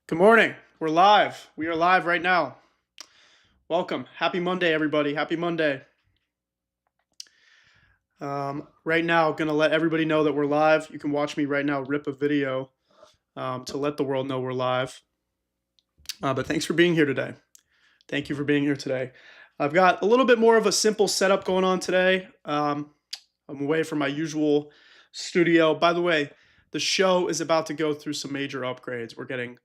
Good morning. We're live. We are live right now. Welcome. Happy Monday, everybody. Happy Monday. Right now, going to let everybody know that we're live. You can watch me right now rip a video to let the world know we're live. But thanks for being here today. Thank you for being here today. I've got a little bit more of a simple setup going on today. I'm away from my usual studio. By the way, the show is about to go through some major upgrades. We're getting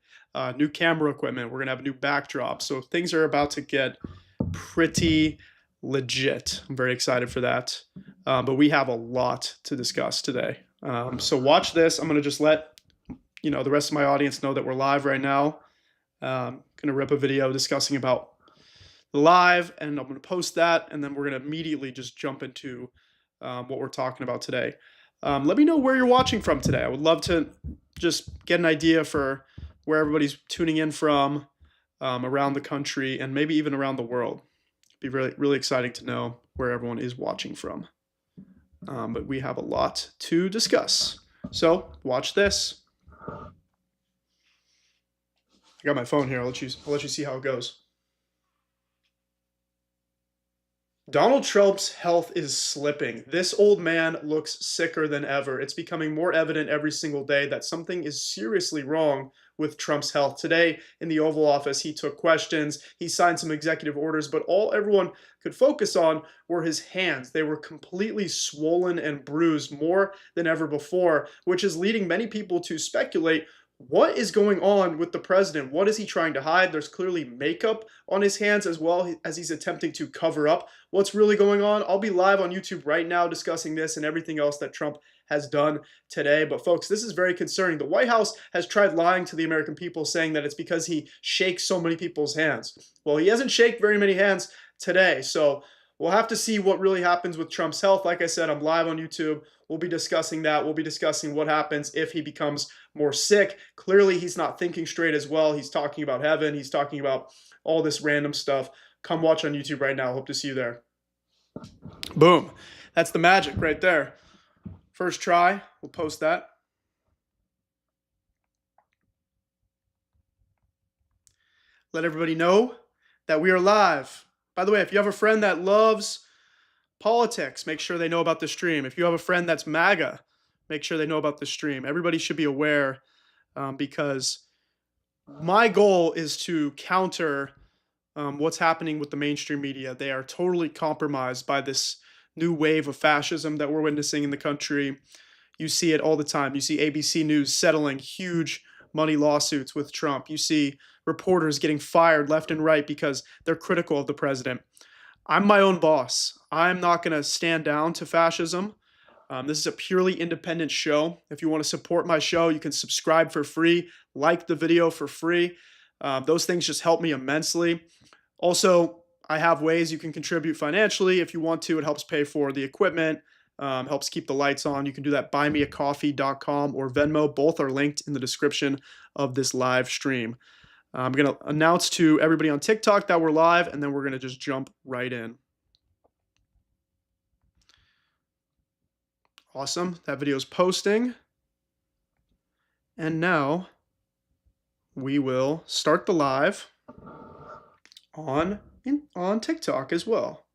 new camera equipment. We're going to have a new backdrop. So things are about to get pretty legit. I'm very excited for that. But we have a lot to discuss today. So watch this. I'm going to just let the rest of my audience know that we're live right now. Going to rip a video discussing about the live, and I'm going to post that, and then we're going to immediately just jump into what we're talking about today. Let me know where you're watching from today. I would love to just get an idea for where everybody's tuning in from around the country and maybe even around the world. It'd be really, really exciting to know where everyone is watching from. But we have a lot to discuss. So watch this. I got my phone here. I'll let you see how it goes. Donald Trump's health is slipping. This old man looks sicker than ever. It's becoming more evident every single day that something is seriously wrong with Trump's health. Today, in the Oval Office, he took questions, he signed some executive orders, but all everyone could focus on were his hands. They were completely swollen and bruised more than ever before, which is leading many people to speculate what is going on with the president? What is he trying to hide? There's clearly makeup on his hands as well as he's attempting to cover up what's really going on. I'll be live on YouTube right now discussing this and everything else that Trump has done today. But folks, this is very concerning. The White House has tried lying to the American people, saying that it's because he shakes so many people's hands. Well, he hasn't shaken very many hands today. So we'll have to see what really happens with Trump's health. Like I said, I'm live on YouTube. We'll be discussing that. We'll be discussing what happens if he becomes more sick. Clearly, he's not thinking straight as well. He's talking about heaven. He's talking about all this random stuff. Come watch on YouTube right now. Hope to see you there. Boom. That's the magic right there. First try. We'll post that. Let everybody know that we are live. By the way, if you have a friend that loves politics, make sure they know about the stream. If you have a friend that's MAGA, make sure they know about the stream. Everybody should be aware because my goal is to counter what's happening with the mainstream media. They are totally compromised by this new wave of fascism that we're witnessing in the country. You see it all the time. You see ABC News settling huge money lawsuits with Trump. You see reporters getting fired left and right because they're critical of the president. I'm my own boss. I'm not going to stand down to fascism. This is a purely independent show. If you want to support my show, you can subscribe for free, like the video for free. Those things just help me immensely. Also, I have ways you can contribute financially if you want to. It helps pay for the equipment, helps keep the lights on. You can do that buymeacoffee.com or Venmo. Both are linked in the description of this live stream. I'm going to announce to everybody on TikTok that we're live, and then we're going to just jump right in. Awesome. That video is posting. And now we will start the live on TikTok as well.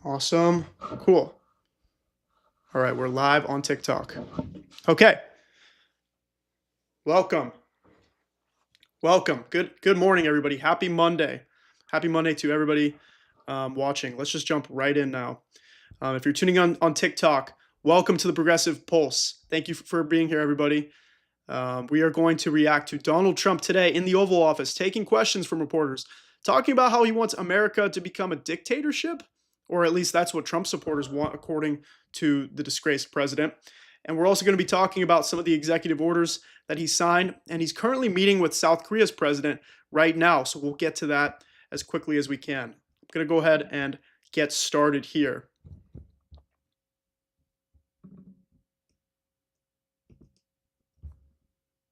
Awesome. Cool. All right, we're live on TikTok. Okay. Welcome. Welcome. Good morning, everybody. Happy Monday. Happy Monday to everybody watching. Let's just jump right in now. If you're tuning on TikTok, welcome to the Progressive Pulse. Thank you for being here, everybody. We are going to react to Donald Trump today in the Oval Office, taking questions from reporters, talking about how he wants America to become a dictatorship, or at least that's what Trump supporters want, according to the disgraced president. And we're also going to be talking about some of the executive orders that he signed, and he's currently meeting with South Korea's president right now, so we'll get to that as quickly as we can. I'm going to go ahead and get started here.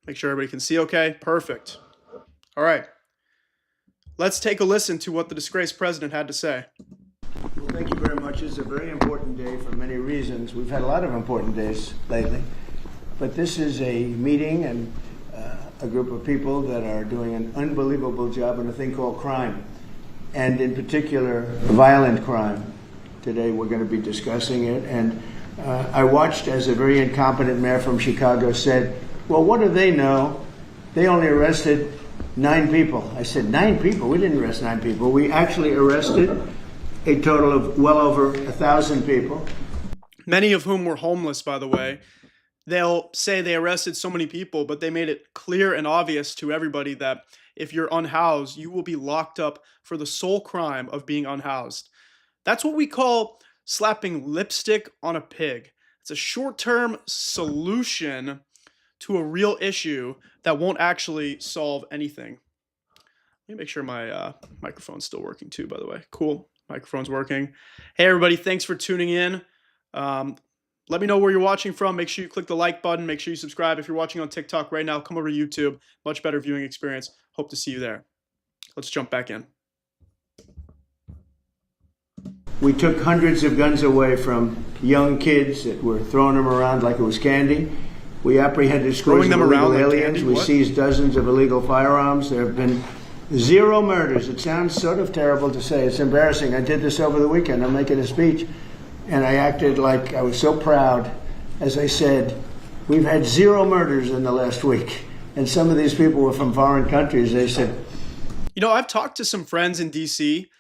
Make sure everybody can see okay. Perfect. All right. Let's take a listen to what the disgraced president had to say. Well, thank you very much. It's a very important day for many reasons. We've had a lot of important days lately, but this is a meeting and a group of people that are doing an unbelievable job in a thing called crime, and in particular, violent crime. Today we're going to be discussing it, and I watched as a very incompetent mayor from Chicago said, well, what do they know? They only arrested 9 people. I said, 9 people? We didn't arrest 9 people. We actually arrested a total of well over 1,000 people. Many of whom were homeless, by the way. They'll say they arrested so many people, but they made it clear and obvious to everybody that if you're unhoused, you will be locked up for the sole crime of being unhoused. That's what we call slapping lipstick on a pig. It's a short-term solution to a real issue that won't actually solve anything. Let me make sure my microphone's still working too, by the way. Cool. Microphone's working. Hey, everybody. Thanks for tuning in. Let me know where you're watching from. Make sure you click the like button. Make sure you subscribe. If you're watching on TikTok right now, come over to YouTube. Much better viewing experience. Hope to see you there. Let's jump back in. We took hundreds of guns away from young kids that were throwing them around like it was candy. We apprehended scores of illegal aliens. We seized dozens of illegal firearms. There have been 0 murders. It sounds sort of terrible to say. It's embarrassing. I did this over the weekend. I'm making a speech. And I acted like I was so proud as I said, we've had 0 murders in the last week. And some of these people were from foreign countries. They said, you know, I've talked to some friends in D.C.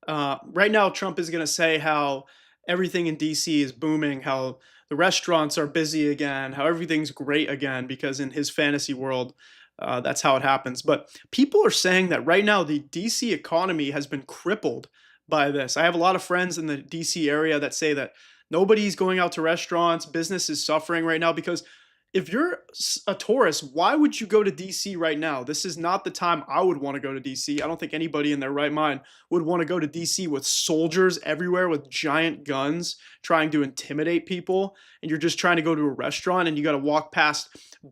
Right now, Trump is going to say how everything in D.C. is booming, how the restaurants are busy again, how everything's great again, because in his fantasy world, that's how it happens. But people are saying that right now, the D.C. economy has been crippled by this. I have a lot of friends in the DC area that say that nobody's going out to restaurants, business is suffering right now, because if you're a tourist, why would you go to DC right now? This is not the time I would want to go to DC. I don't think anybody in their right mind would want to go to DC with soldiers everywhere with giant guns trying to intimidate people, and you're just trying to go to a restaurant and you got to walk past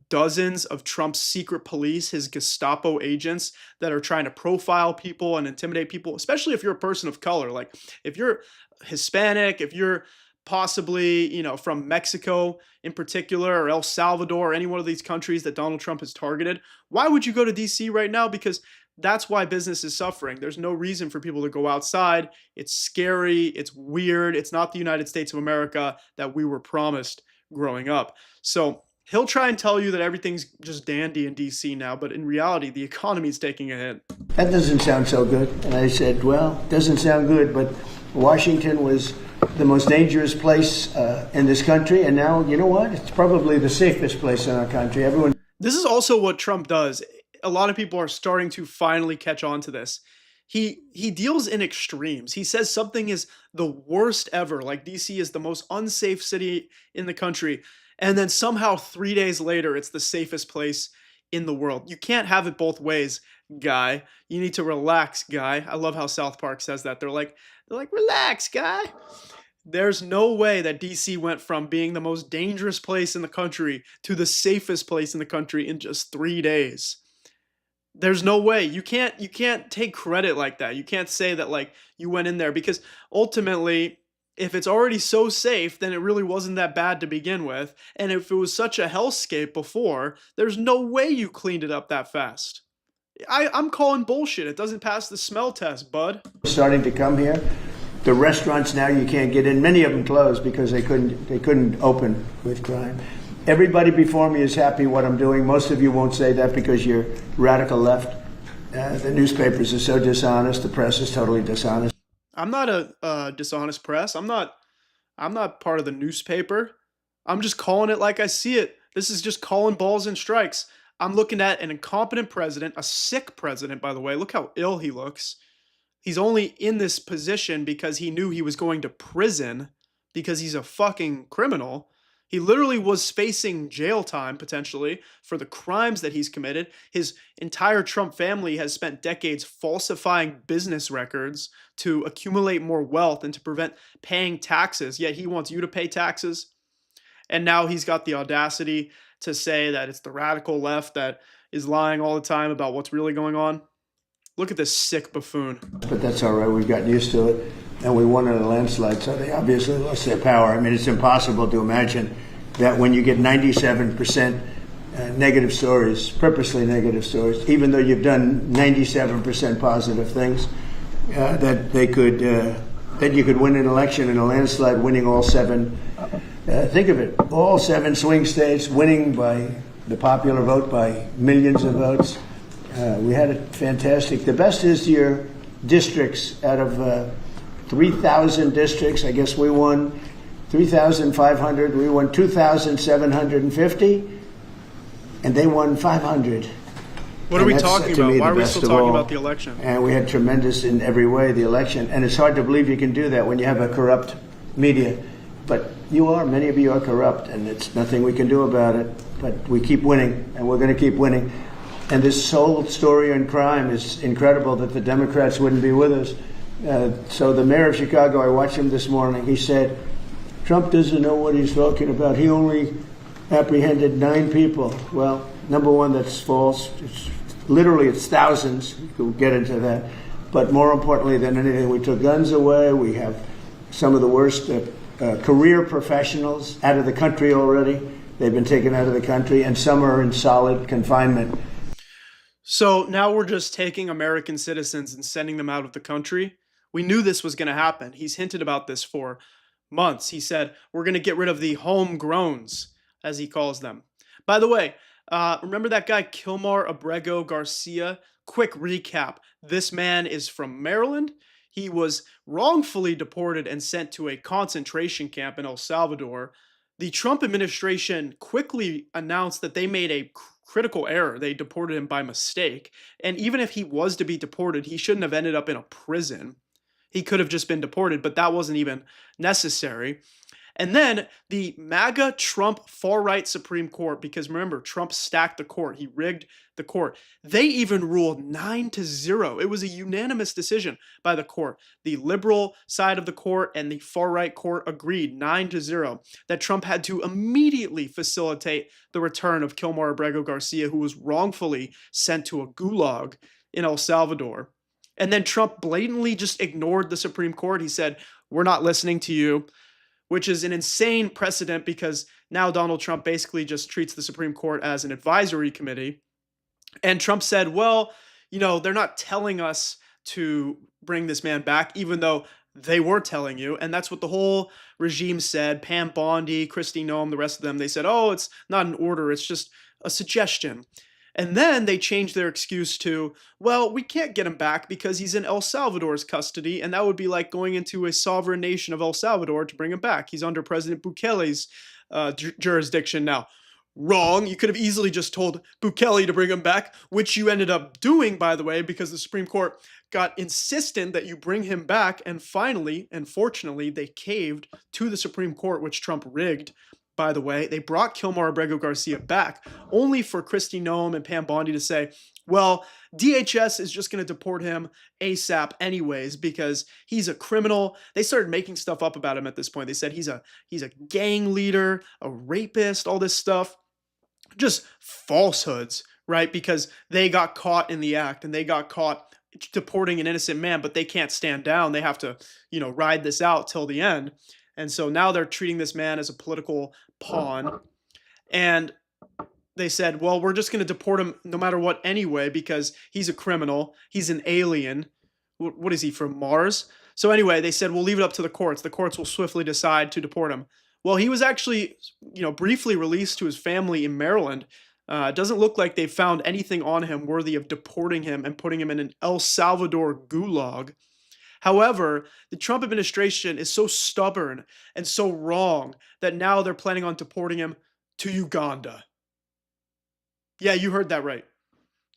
dozens of Trump's secret police, his Gestapo agents that are trying to profile people and intimidate people, especially if you're a person of color. Like if you're Hispanic, if you're possibly, you know, from Mexico in particular, or El Salvador, or any one of these countries that Donald Trump has targeted, why would you go to DC right now? Because that's why business is suffering. There's no reason for people to go outside. It's scary. It's weird. It's not the United States of America that we were promised growing up. So he'll try and tell you that everything's just dandy in DC now, but in reality, the economy is taking a hit. That doesn't sound so good. And I said, well, it doesn't sound good, but Washington was the most dangerous place in this country, and now, you know what? It's probably the safest place in our country. This is also what Trump does. A lot of people are starting to finally catch on to this. He deals in extremes. He says something is the worst ever, like DC is the most unsafe city in the country, and then somehow 3 days later, it's the safest place in the world. You can't have it both ways, guy. You need to relax, guy. I love how South Park says that. They're like, relax, guy. There's no way that DC went from being the most dangerous place in the country to the safest place in the country in just 3 days. There's no way. You can't take credit like that. You can't say that like you went in there, because ultimately, if it's already so safe, then it really wasn't that bad to begin with. And if it was such a hellscape before, there's no way you cleaned it up that fast. I'm calling bullshit. It doesn't pass the smell test, bud. Starting to come here. The restaurants now you can't get in. Many of them closed because they couldn't open with crime. Everybody before me is happy what I'm doing. Most of you won't say that because you're radical left. The newspapers are so dishonest. The press is totally dishonest. I'm not a dishonest press. I'm not part of the newspaper. I'm just calling it like I see it. This is just calling balls and strikes. I'm looking at an incompetent president, a sick president, by the way. Look how ill he looks. He's only in this position because he knew he was going to prison because he's a fucking criminal. He literally was facing jail time, potentially, for the crimes that he's committed. His entire Trump family has spent decades falsifying business records to accumulate more wealth and to prevent paying taxes, yet he wants you to pay taxes. And now he's got the audacity to say that it's the radical left that is lying all the time about what's really going on. Look at this sick buffoon. But that's all right. We've gotten used to it. And we won in a landslide, so they obviously lost their power. I mean, it's impossible to imagine that when you get 97% negative stories, purposely negative stories, even though you've done 97% positive things, that you could win an election in a landslide, winning all seven. Think of it, all seven swing states, winning by the popular vote by millions of votes. We had a fantastic. The best is your districts out of 3,000 districts. I guess we won 3,500. We won 2,750, and they won 500. What are we talking about? Why are we still talking about the election? And we had tremendous in every way, the election. And it's hard to believe you can do that when you have a corrupt media. But many of you are corrupt, and it's nothing we can do about it. But we keep winning, and we're going to keep winning. And this whole story on crime is incredible that the Democrats wouldn't be with us. So the mayor of Chicago, I watched him this morning, he said, Trump doesn't know what he's talking about. He only apprehended 9 people. Well, number one, that's false. It's thousands. We'll get into that. But more importantly than anything, we took guns away. We have some of the worst career professionals out of the country already. They've been taken out of the country, and some are in solid confinement. So now we're just taking American citizens and sending them out of the country. We knew this was going to happen. He's hinted about this for months. He said, we're going to get rid of the homegrowns, as he calls them. By the way, remember that guy Kilmar Abrego Garcia? Quick recap. This man is from Maryland. He was wrongfully deported and sent to a concentration camp in El Salvador. The Trump administration quickly announced that they made a critical error. They deported him by mistake. And even if he was to be deported, he shouldn't have ended up in a prison. He could have just been deported, but that wasn't even necessary. And then the MAGA Trump far-right Supreme Court, because remember, Trump stacked the court. He rigged the court. They even ruled 9-0. It was a unanimous decision by the court. The liberal side of the court and the far-right court agreed 9-0 that Trump had to immediately facilitate the return of Kilmar Abrego Garcia, who was wrongfully sent to a gulag in El Salvador. And then Trump blatantly just ignored the Supreme Court. He said, we're not listening to you, which is an insane precedent because now Donald Trump basically just treats the Supreme Court as an advisory committee. And Trump said, well, they're not telling us to bring this man back, even though they were telling you. And that's what the whole regime said. Pam Bondi, Kristi Noem, the rest of them, they said, oh, it's not an order. It's just a suggestion. And then they changed their excuse to, well, we can't get him back because he's in El Salvador's custody, and that would be like going into a sovereign nation of El Salvador to bring him back. He's under President Bukele's jurisdiction now. Wrong. You could have easily just told Bukele to bring him back, which you ended up doing, by the way, because the Supreme Court got insistent that you bring him back, and finally, and fortunately, they caved to the Supreme Court, which Trump rigged. By the way, they brought Kilmar Abrego Garcia back, only for Kristi Noem and Pam Bondi to say, well, DHS is just going to deport him ASAP anyways because he's a criminal. They started making stuff up about him at this point. They said he's a gang leader, a rapist, all this stuff. Just falsehoods, right? Because they got caught in the act and they got caught deporting an innocent man, but they can't stand down. They have to, ride this out till the end. And so now they're treating this man as a political pawn. And they said, well, we're just going to deport him no matter what anyway because he's a criminal. He's an alien. What is he, from Mars? So anyway, they said, we'll leave it up to the courts. The courts will swiftly decide to deport him. Well, he was actually, briefly released to his family in Maryland. It doesn't look like they found anything on him worthy of deporting him and putting him in an El Salvador gulag. However, the Trump administration is so stubborn and so wrong that now they're planning on deporting him to Uganda. Yeah, you heard that right.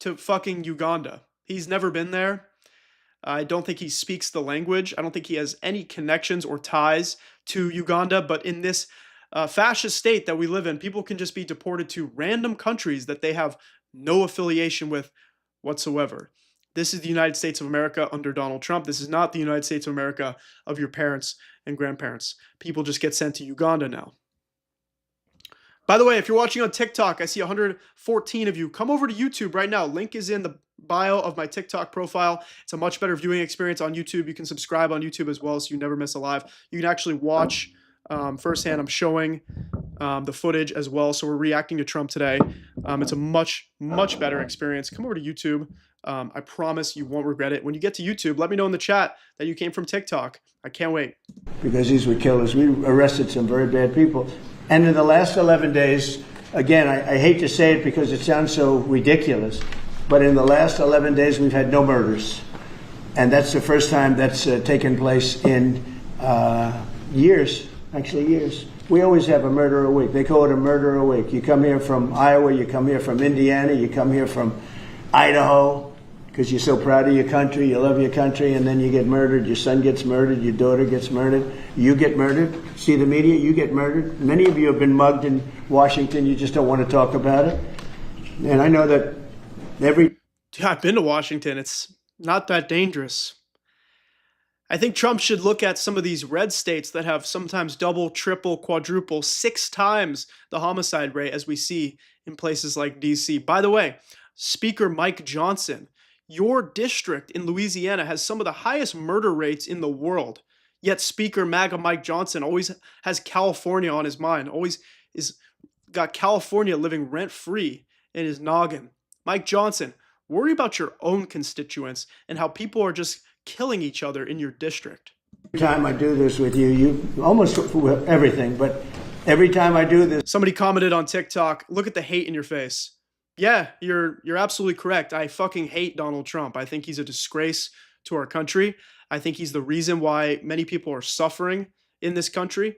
To fucking Uganda. He's never been there. I don't think he speaks the language. I don't think he has any connections or ties to Uganda. But in this fascist state that we live in, people can just be deported to random countries that they have no affiliation with whatsoever. This is the United States of America under Donald Trump. This is not the United States of America of your parents and grandparents. People just get sent to Uganda now. By the way, if you're watching on TikTok, I see 114 of you. Come over to YouTube right now. Link is in the bio of my TikTok profile. It's a much better viewing experience on YouTube. You can subscribe on YouTube as well, so you never miss a live. You can actually watch firsthand. I'm showing the footage as well. So we're reacting to Trump today. It's a much better experience. Come over to YouTube. I promise you won't regret it. When you get to YouTube, let me know in the chat that you came from TikTok. I can't wait. Because these were killers. We arrested some very bad people. And in the last 11 days, again, I hate to say it because it sounds so ridiculous, but in the last 11 days, we've had no murders. And that's the first time that's taken place in years, actually years. We always have a murder a week. They call it a murder a week. You come here from Iowa, you come here from Indiana, you come here from Idaho, because you're so proud of your country, you love your country, and then you get murdered, your son gets murdered, your daughter gets murdered, you get murdered. See the media, you get murdered. Many of you have been mugged in Washington, you just don't want to talk about it. And I know that I've been to Washington. It's not that dangerous. I think Trump should look at some of these red states that have sometimes double, triple, quadruple, 6 times the homicide rate as we see in places like DC. By the way, Speaker Mike Johnson, your district in Louisiana has some of the highest murder rates in the world. Yet Speaker MAGA Mike Johnson always has California on his mind, always is got California living rent-free in his noggin. Mike Johnson, worry about your own constituents and how people are just killing each other in your district. every time I do this with you, you almost everything, but every time I do this. Somebody commented on TikTok, look at the hate in your face. Yeah, you're absolutely correct. I fucking hate Donald Trump. I think he's a disgrace to our country. I think he's the reason why many people are suffering in this country.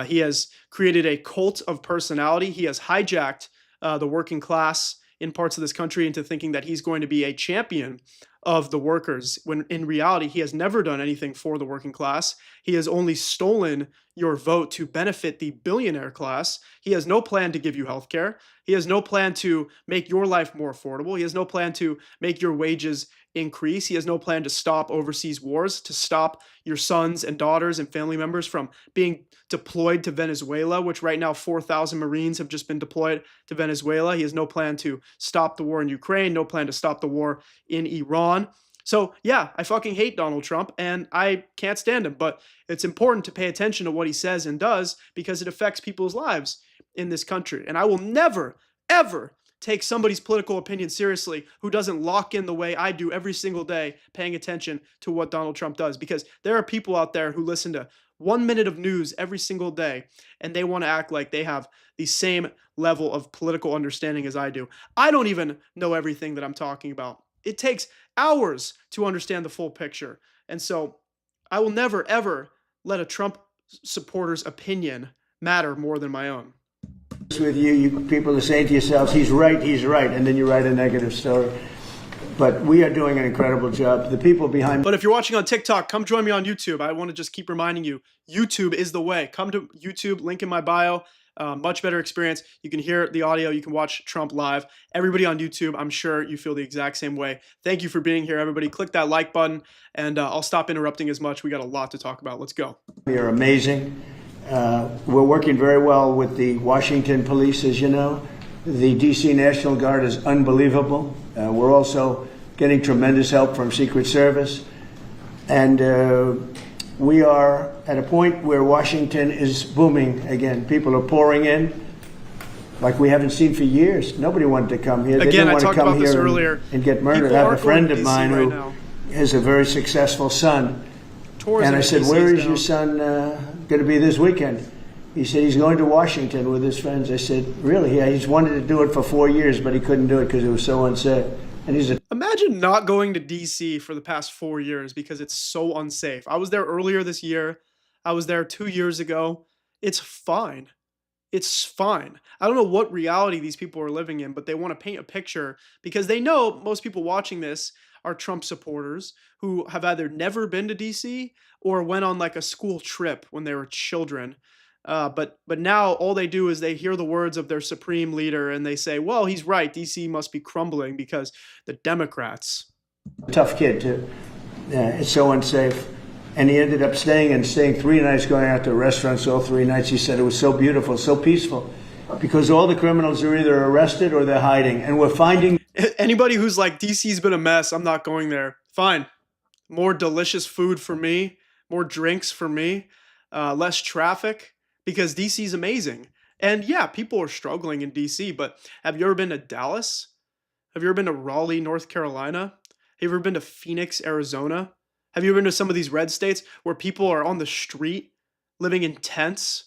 He has created a cult of personality. He has hijacked the working class in parts of this country into thinking that he's going to be a champion of the workers, when in reality, he has never done anything for the working class. He has only stolen your vote to benefit the billionaire class. He has no plan to give you health care. He has no plan to make your life more affordable. He has no plan to make your wages increase. He has no plan to stop overseas wars, to stop your sons and daughters and family members from being deployed to Venezuela, which right now 4,000 Marines have just been deployed to Venezuela. He has no plan to stop the war in Ukraine, no plan to stop the war in Iran. So yeah, I fucking hate Donald Trump and I can't stand him, but it's important to pay attention to what he says and does because it affects people's lives in this country. And I will never, ever take somebody's political opinion seriously who doesn't lock in the way I do every single day, paying attention to what Donald Trump does, because there are people out there who listen to 1 minute of news every single day and they want to act like they have the same level of political understanding as I do. I don't even know everything that I'm talking about. It takes hours to understand the full picture. And so I will never, ever let a Trump supporter's opinion matter more than my own. With you people are saying to yourselves, he's right, and then you write a negative story. But we are doing an incredible job. The people behind. But if you're watching on TikTok, come join me on YouTube. I want to just keep reminding you, YouTube is the way. Come to YouTube, link in my bio. Much better experience. You can hear the audio. You can watch Trump live. Everybody on YouTube, I'm sure you feel the exact same way. Thank you for being here, everybody. Click that like button, and I'll stop interrupting as much. We got a lot to talk about. Let's go. You're amazing. We're working very well with the Washington police, as you know. The D.C. National Guard is unbelievable. We're also getting tremendous help from Secret Service. And we are at a point where Washington is booming again. People are pouring in like we haven't seen for years. Nobody wanted to come here. They Again, didn't I want to talked come about this here earlier. and get murdered. People I have a aren't friend going of to DC mine right who now. has a very successful son. Tourism And I said, in DC where is down. your son going to be this weekend? He said he's going to Washington with his friends. I said, really? Yeah, he's wanted to do it for 4 years, but he couldn't do it because it was so unsafe. And he's a Imagine not going to DC for the past 4 years because it's so unsafe. I was there earlier this year. I was there 2 years ago. It's fine. It's fine. I don't know what reality these people are living in, but they want to paint a picture because they know most people watching this are Trump supporters who have either never been to DC or went on like a school trip when they were children. But now all they do is they hear the words of their supreme leader and they say, well, he's right. DC must be crumbling because the Democrats. tough kid, too. It's so unsafe. And he ended up staying 3 nights, going out to restaurants all 3 nights. He said it was so beautiful, so peaceful. because all the criminals are either arrested or they're hiding. And we're finding Anybody who's like, DC's been a mess, I'm not going there. Fine. More delicious food for me, more drinks for me, less traffic, because DC's amazing. And yeah, people are struggling in DC, but have you ever been to Dallas? Have you ever been to Raleigh, North Carolina? Have you ever been to Phoenix, Arizona? Have you ever been to some of these red states where people are on the street living in tents?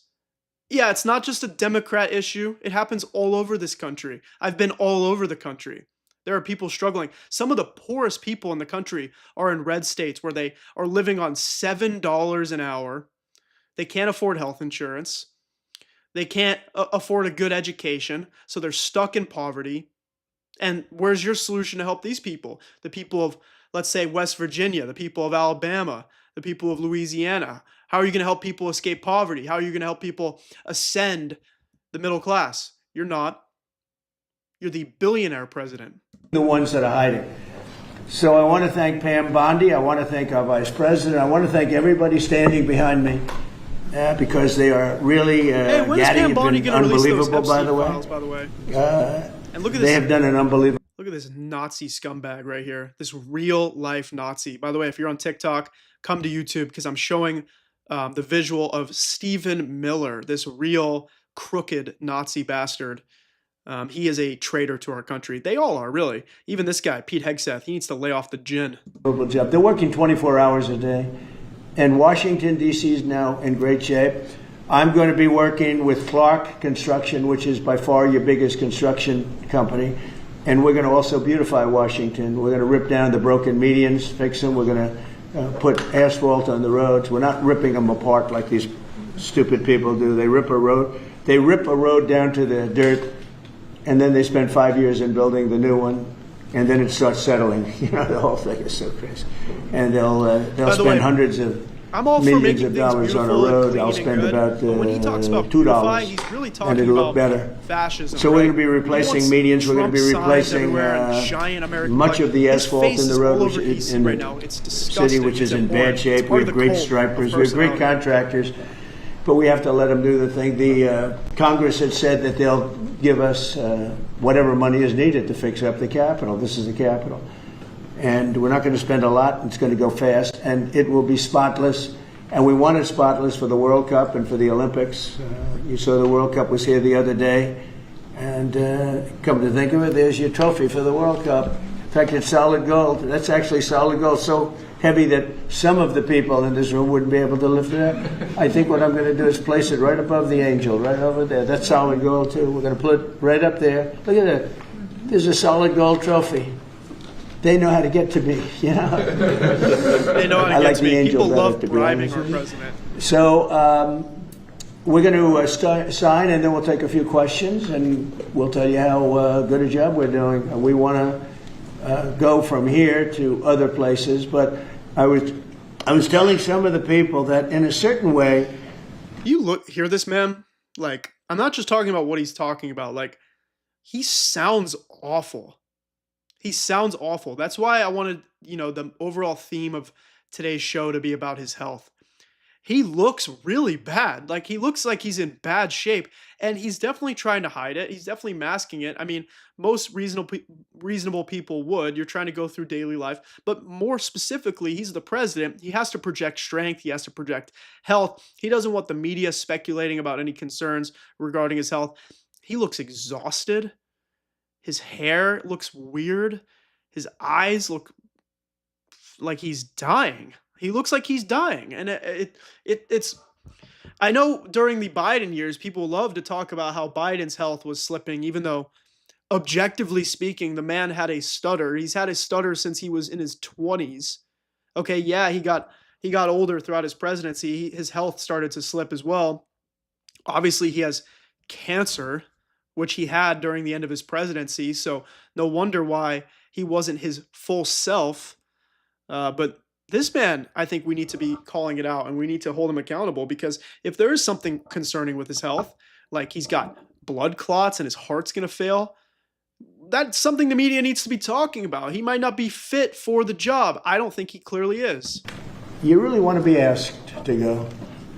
Yeah, it's not just a Democrat issue. It happens all over this country. I've been all over the country. There are people struggling. Some of the poorest people in the country are in red states where they are living on $7 an hour. They can't afford health insurance. They can't afford a good education, so they're stuck in poverty. And where's your solution to help these people? The people of, let's say, West Virginia, the people of Alabama, the people of Louisiana. How are you going to help people escape poverty? How are you going to help people ascend the middle class? You're not. You're the billionaire president. the ones that are hiding. So I want to thank Pam Bondi. I want to thank our vice president. I want to thank everybody standing behind me because they are really hey, when is Pam Bondi going to release those Epstein by the way. files, by the way? And look at this. They have done an unbelievable. Look at this Nazi scumbag right here. This real life Nazi. By the way, if you're on TikTok, come to YouTube because I'm showing the visual of Stephen Miller, this real crooked Nazi bastard. He is a traitor to our country. They all are, really. Even this guy, Pete Hegseth, he needs to lay off the gin. Job. They're working 24 hours a day. And Washington, D.C. is now in great shape. I'm going to be working with Clark Construction, which is by far your biggest construction company. And we're going to also beautify Washington. We're going to rip down the broken medians, fix them. We're going to put asphalt on the roads. We're not ripping them apart like these stupid people do. They rip a road. They rip a road down to the dirt, and then they spend 5 years in building the new one, and then it starts settling. You know, the whole thing is so crazy. And they'll spend hundreds of millions of dollars on a road. I'll spend about $2, he's really and it'll look better. Fascism, so we're going to be replacing medians. We're going to be replacing much of the asphalt in the road, which is in the city, which is in bad shape. We have great stripers. We have great contractors. But we have to let them do the thing. The Congress had said that they'll give us whatever money is needed to fix up the Capitol. This is the Capitol. And we're not going to spend a lot. It's going to go fast. And it will be spotless. And we want it spotless for the World Cup and for the Olympics. You saw the World Cup was here the other day. And come to think of it, there's your trophy for the World Cup. In fact, it's solid gold. That's actually solid gold. So heavy that some of the people in this room wouldn't be able to lift it up. I think what I'm going to do is place it right above the angel, right over there. That's solid gold, too. We're going to put it right up there. Look at that. There's a solid gold trophy. They know how to get to me, you know. They know how to get to me. People love bribing our president. So we're going to sign, and then we'll take a few questions, and we'll tell you how good a job we're doing. We want to go from here to other places, but I was telling some of the people that in a certain way, you hear this man, like, I'm not just talking about what he's talking about, like, he sounds awful. He sounds awful. That's why I wanted, the overall theme of today's show to be about his health. He looks really bad. Like, he looks like he's in bad shape, and he's definitely trying to hide it. He's definitely masking it. I mean, most reasonable people would. You're trying to go through daily life. But more specifically, he's the president. He has to project strength. He has to project health. He doesn't want the media speculating about any concerns regarding his health. He looks exhausted. His hair looks weird. His eyes look like he's dying. He looks like he's dying. And it's I know during the Biden years, people love to talk about how Biden's health was slipping, even though objectively speaking, the man had a stutter. He's had a stutter since he was in his 20s. Okay, yeah, he got older throughout his presidency. His health started to slip as well. Obviously, he has cancer, which he had during the end of his presidency. So no wonder why he wasn't his full self. But this man, I think we need to be calling it out, and we need to hold him accountable, because if there is something concerning with his health, like he's got blood clots and his heart's going to fail, that's something the media needs to be talking about. He might not be fit for the job. I don't think he clearly is. You really want to be asked to go.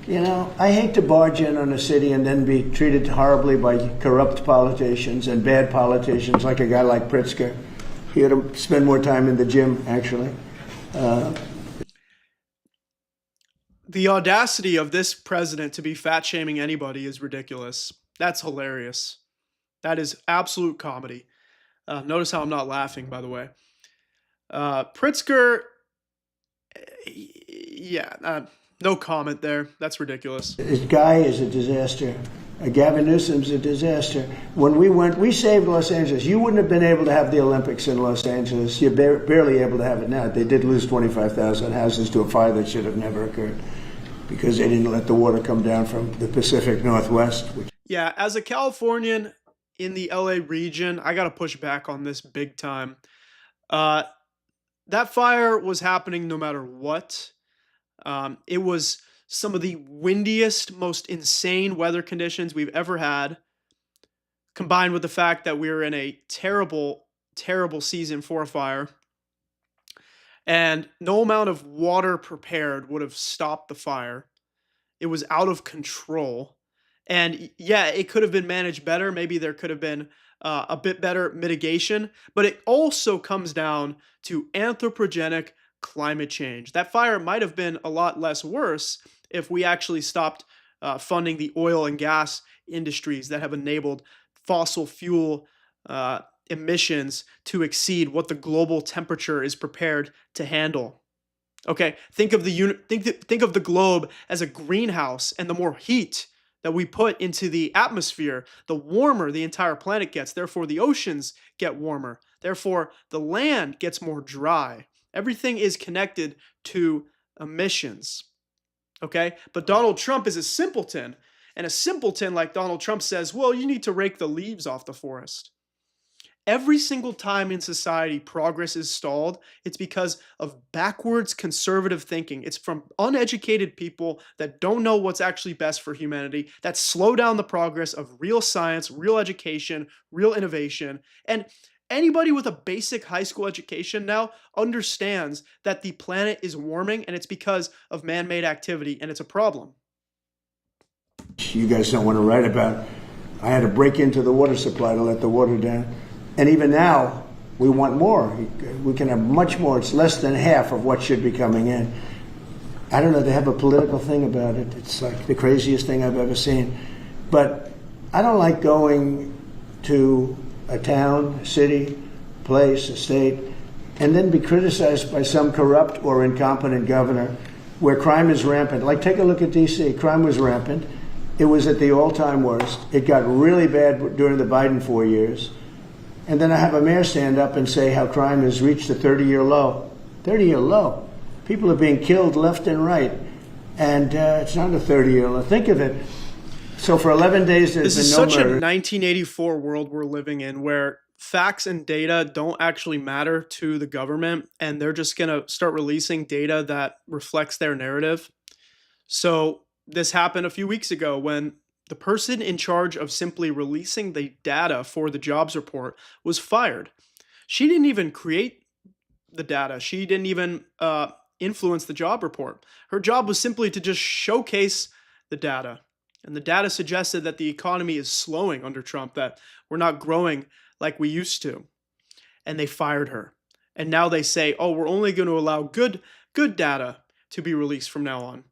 You know, I hate to barge in on a city and then be treated horribly by corrupt politicians and bad politicians like a guy like Pritzker. He ought to spend more time in the gym, actually. The audacity of this president to be fat shaming anybody is ridiculous. That's hilarious. That is absolute comedy. Notice how I'm not laughing, by the way. Pritzker, yeah, no comment there. That's ridiculous. This guy is a disaster. Gavin Newsom's a disaster. When we went, we saved Los Angeles. You wouldn't have been able to have the Olympics in Los Angeles. You're barely able to have it now. They did lose 25,000 houses to a fire that should have never occurred because they didn't let the water come down from the Pacific Northwest. Yeah, as a Californian in the LA region, I got to push back on this big time. That fire was happening no matter what. It was some of the windiest, most insane weather conditions we've ever had, combined with the fact that we were in a terrible, terrible season for a fire. And no amount of water prepared would have stopped the fire. It was out of control. And yeah, it could have been managed better. Maybe there could have been a bit better mitigation. But it also comes down to anthropogenic climate change. That fire might have been a lot less worse if we actually stopped funding the oil and gas industries that have enabled fossil fuel emissions to exceed what the global temperature is prepared to handle. Okay, think of the globe as a greenhouse, and the more heat that we put into the atmosphere, the warmer the entire planet gets. Therefore, the oceans get warmer. Therefore, the land gets more dry. Everything is connected to emissions. Okay, but Donald Trump is a simpleton, and a simpleton like Donald Trump says, well, you need to rake the leaves off the forest. Every single time in society progress is stalled, it's because of backwards conservative thinking. It's from uneducated people that don't know what's actually best for humanity, that slow down the progress of real science, real education, real innovation. And anybody with a basic high school education now understands that the planet is warming, and it's because of man-made activity, and it's a problem. You guys don't want to write about, I had to break into the water supply to let the water down. And even now, we want more. We can have much more. It's less than half of what should be coming in. I don't know, they have a political thing about it. It's like the craziest thing I've ever seen. But I don't like going to a town, a city, place, a state, and then be criticized by some corrupt or incompetent governor where crime is rampant. Like, take a look at D.C. Crime was rampant. It was at the all-time worst. It got really bad during the Biden 4 years. And then I have a mayor stand up and say how crime has reached a 30-year low. 30-year low. People are being killed left and right. And it's not a 30-year low. Think of it. So for 11 days, there's been no murder. This is such a 1984 world we're living in, where facts and data don't actually matter to the government, and they're just going to start releasing data that reflects their narrative. So this happened a few weeks ago when the person in charge of simply releasing the data for the jobs report was fired. She didn't even create the data. She didn't even influence the job report. Her job was simply to just showcase the data. And the data suggested that the economy is slowing under Trump, that we're not growing like we used to. And they fired her. And now they say, oh, we're only going to allow good data to be released from now on.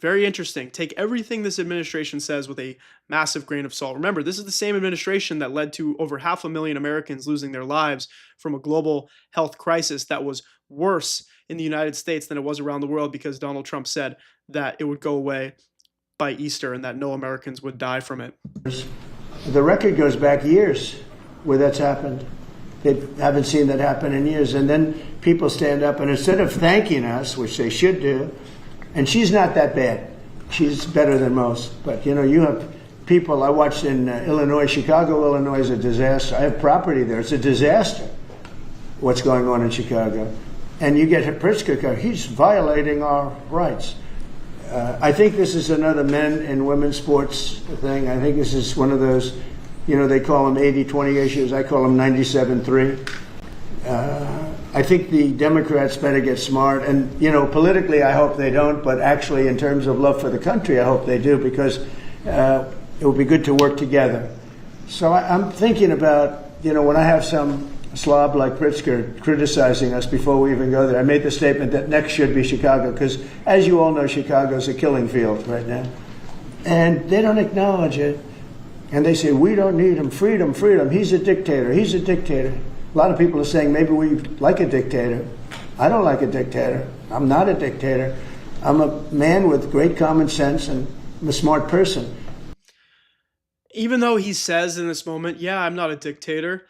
Very interesting. Take everything this administration says with a massive grain of salt. Remember, this is the same administration that led to over 500,000 Americans losing their lives from a global health crisis that was worse in the United States than it was around the world, because Donald Trump said that it would go away by Easter and that no Americans would die from it. The record goes back years where that's happened. They haven't seen that happen in years. And then people stand up and instead of thanking us, which they should do, and she's not that bad. She's better than most. But, you know, you have people, I watched in Illinois, Chicago, Illinois is a disaster. I have property there. It's a disaster what's going on in Chicago. And you get Pritzker, he's violating our rights. I think this is another men and women's sports thing. I think this is one of those, you know, they call them 80-20 issues. I call them 97-3. I I think the Democrats better get smart. And, you know, politically, I hope they don't. But actually, in terms of love for the country, I hope they do, because it would be good to work together. So I'm thinking about, you know, when I have some slob like Pritzker criticizing us before we even go there, I made the statement that next should be Chicago, because as you all know, Chicago's a killing field right now. And they don't acknowledge it. And they say, we don't need him, freedom, freedom. He's a dictator, he's a dictator. A lot of people are saying maybe we like a dictator. I don't like a dictator. I'm not a dictator. I'm a man with great common sense, and I'm a smart person. Even though he says in this moment, yeah, I'm not a dictator,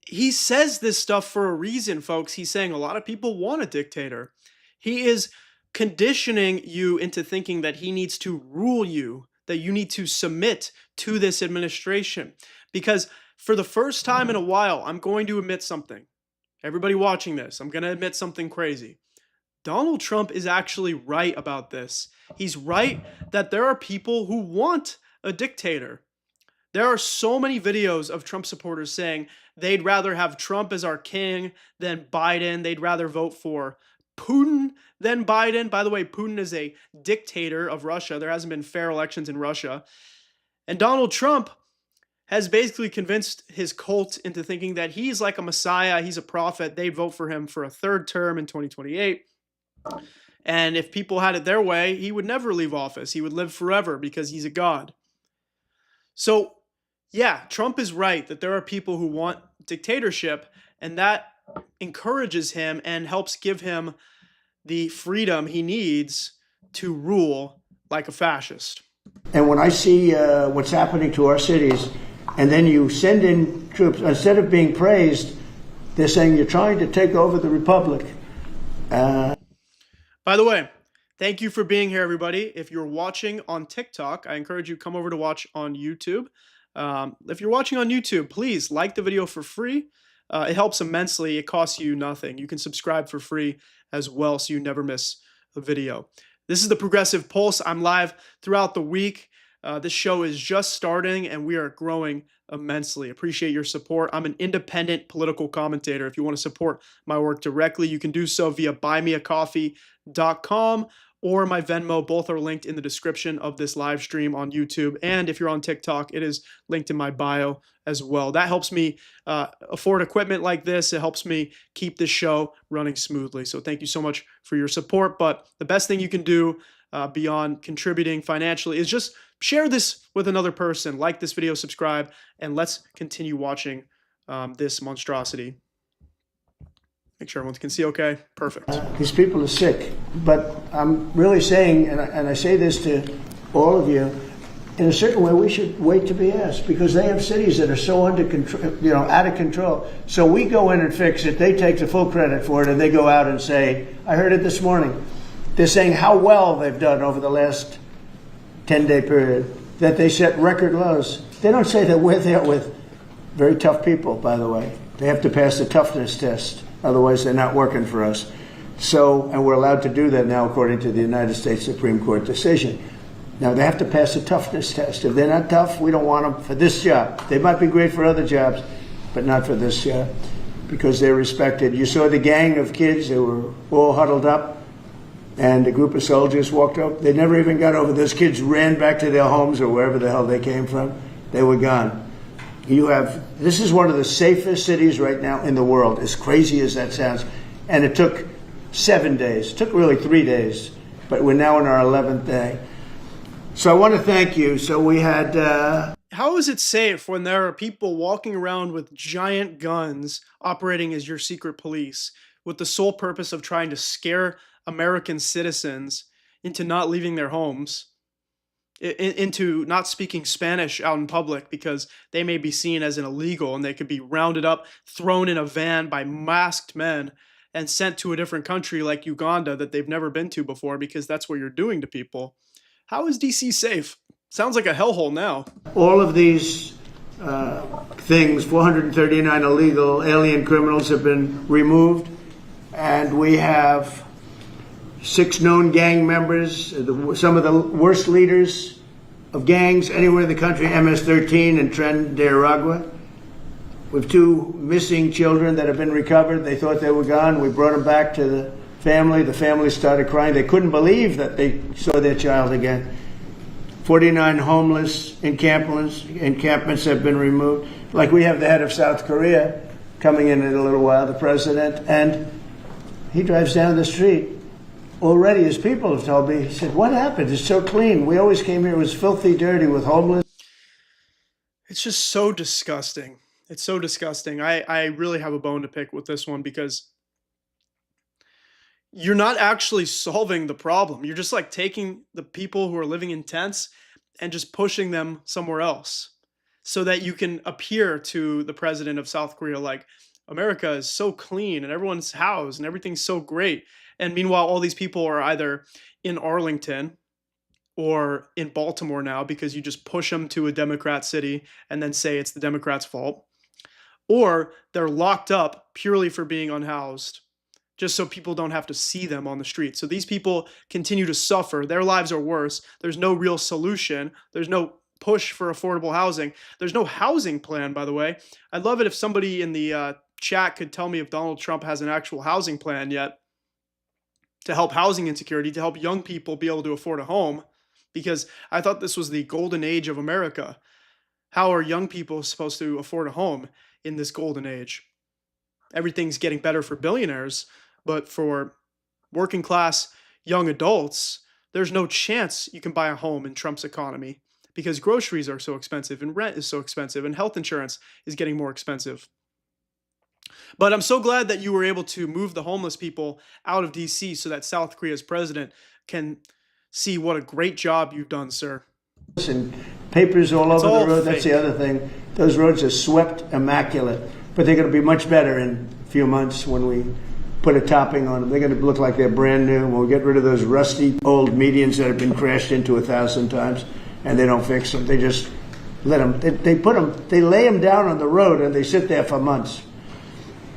he says this stuff for a reason, folks. He's saying a lot of people want a dictator. He is conditioning you into thinking that he needs to rule you, that you need to submit to this administration. Because for the first time in a while, I'm going to admit something. Everybody watching this, I'm going to admit something crazy. Donald Trump is actually right about this. He's right that there are people who want a dictator. There are so many videos of Trump supporters saying they'd rather have Trump as our king than Biden. They'd rather vote for Putin than Biden. By the way, Putin is a dictator of Russia. There hasn't been fair elections in Russia. And Donald Trump has basically convinced his cult into thinking that he's like a messiah, he's a prophet. They'd vote for him for a third term in 2028. And if people had it their way, he would never leave office. He would live forever because he's a god. So, yeah, Trump is right that there are people who want dictatorship, and that encourages him and helps give him the freedom he needs to rule like a fascist. And when I see what's happening to our cities, and then you send in troops, instead of being praised, they're saying you're trying to take over the republic. By the way, thank you for being here, everybody. If you're watching on TikTok, I encourage you to come over to watch on YouTube. If you're watching on YouTube, please like the video for free. It helps immensely. It costs you nothing. You can subscribe for free as well, so you never miss a video. This is the Progressive Pulse. I'm live throughout the week. This show is just starting, and we are growing immensely. Appreciate your support. I'm an independent political commentator. If you want to support my work directly, you can do so via buymeacoffee.com or my Venmo. Both are linked in the description of this live stream on YouTube. And if you're on TikTok, it is linked in my bio as well. That helps me afford equipment like this. It helps me keep this show running smoothly. So thank you so much for your support. But the best thing you can do beyond contributing financially is just share this with another person. Like this video, subscribe, and let's continue watching this monstrosity. Make sure everyone can see okay. Perfect. These people are sick. But I'm really saying, and I say this to all of you, in a certain way, we should wait to be asked, because they have cities that are so under control, you know, out of control. So we go in and fix it. They take the full credit for it, and they go out and say, I heard it this morning. They're saying how well they've done over the last 10-day period, that they set record lows. They don't say that we're there with very tough people, by the way. They have to pass the toughness test. Otherwise, they're not working for us. So, and we're allowed to do that now according to the United States Supreme Court decision. Now, they have to pass the toughness test. If they're not tough, we don't want them for this job. They might be great for other jobs, but not for this job, because they're respected. You saw the gang of kids. They were all huddled up, and a group of soldiers walked up. They never even got over. Those kids ran back to their homes or wherever the hell they came from. They were gone. This is one of the safest cities right now in the world, as crazy as that sounds. And it took 7 days. It took really 3 days, but we're now in our 11th day. So I want to thank you. So we had... How is it safe when there are people walking around with giant guns operating as your secret police with the sole purpose of trying to scare American citizens into not leaving their homes, into not speaking Spanish out in public because they may be seen as an illegal, and they could be rounded up, thrown in a van by masked men, and sent to a different country like Uganda that they've never been to before, because that's what you're doing to people? How is DC safe? Sounds like a hellhole now. All of these things, 439 illegal alien criminals have been removed, and we have 6 known gang members, some of the worst leaders of gangs anywhere in the country, MS-13 and Tren de Aragua. We have 2 missing children that have been recovered. They thought they were gone. We brought them back to the family. The family started crying. They couldn't believe that they saw their child again. 49 homeless encampments have been removed. Like we have the head of South Korea coming in a little while, the president, and he drives down the street. Already his people have told me, he said, what happened? It's so clean. We always came here, it was filthy dirty with homeless. It's just so disgusting. It's so disgusting. I really have a bone to pick with this one because you're not actually solving the problem. You're just like taking the people who are living in tents and just pushing them somewhere else so that you can appear to the president of South Korea like America is so clean and everyone's housed and everything's so great. And meanwhile, all these people are either in Arlington or in Baltimore now because you just push them to a Democrat city and then say it's the Democrats' fault. Or they're locked up purely for being unhoused, just so people don't have to see them on the street. So these people continue to suffer. Their lives are worse. There's no real solution. There's no push for affordable housing. There's no housing plan, by the way. I'd love it if somebody in the chat could tell me if Donald Trump has an actual housing plan yet to help housing insecurity, to help young people be able to afford a home, because I thought this was the golden age of America. How are young people supposed to afford a home in this golden age? Everything's getting better for billionaires, but for working class young adults, there's no chance you can buy a home in Trump's economy because groceries are so expensive and rent is so expensive and health insurance is getting more expensive. But I'm so glad that you were able to move the homeless people out of DC so that South Korea's president can see what a great job you've done, sir. And papers all It's over all the road. fake. That's the other thing. Those roads are swept immaculate, but they're going to be much better in a few months when we put a topping on them. They're going to look like they're brand new. We'll get rid of those rusty old medians that have been crashed into 1,000 times, and they don't fix them. They just let them. They lay them down on the road, and they sit there for months.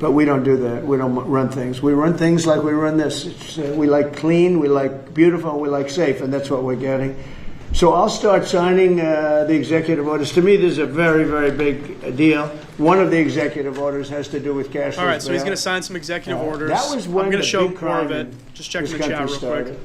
But we don't do that. We don't run things. We run things like we run this. We like clean, we like beautiful, and we like safe, and that's what we're getting. So I'll start signing the executive orders. To me, this is a very, very big deal. One of the executive orders has to do with cashless All right, so he's bail. going to sign some executive orders. That was when I'm going to the show big more of crime it. in Just checking this the chat country real started. quick.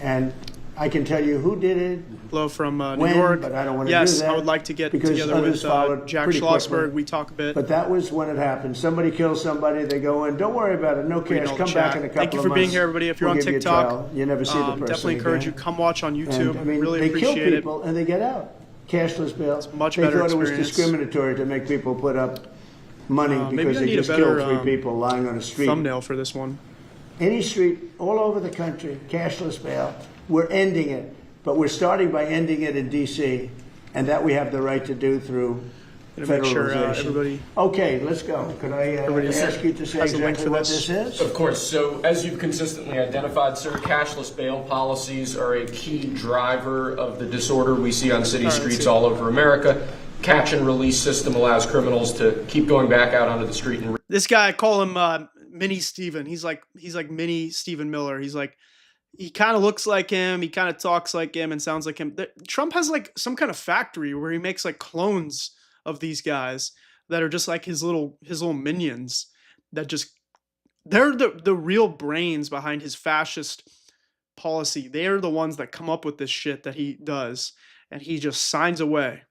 And I can tell you who did it. Hello from New When, York. but I don't want to yes, do that I would like to get because together others with followed Jack pretty Schlossberg. quickly. We talk a bit. But that was when it happened. Somebody kills somebody, they go in. Don't worry about it. No Reading cash. all the Come back chat. in a couple of months. Thank you for being here, everybody. If you're We'll on give you a TikTok, trial. You never see the person definitely encourage again. you. Come watch on YouTube. And, I mean, really they kill appreciate it. people and they get out. Cashless bail. It's much they better thought it was experience. discriminatory to make people put up money Maybe because I they need a just better, killed 3 people lying on a street. Thumbnail for this one. Any street, all over the country, cashless bail. We're ending it, but we're starting by ending it in D.C., and that we have the right to do through Gonna make sure federalization. everybody. Okay, let's go. Could I ask you to say has a link exactly for what this. this is? Of course. So, as you've consistently identified, sir, cashless bail policies are a key driver of the disorder we see on city streets all over America. Catch and release system allows criminals to keep going back out onto the street and This guy, I call him Mini Steven. He's like Mini Stephen Miller. He's like, he kind of looks like him. He kind of talks like him and sounds like him. Trump has like some kind of factory where he makes like clones of these guys that are just like his little minions that just, they're the real brains behind his fascist policy. They're the ones that come up with this shit that he does, and he just signs away.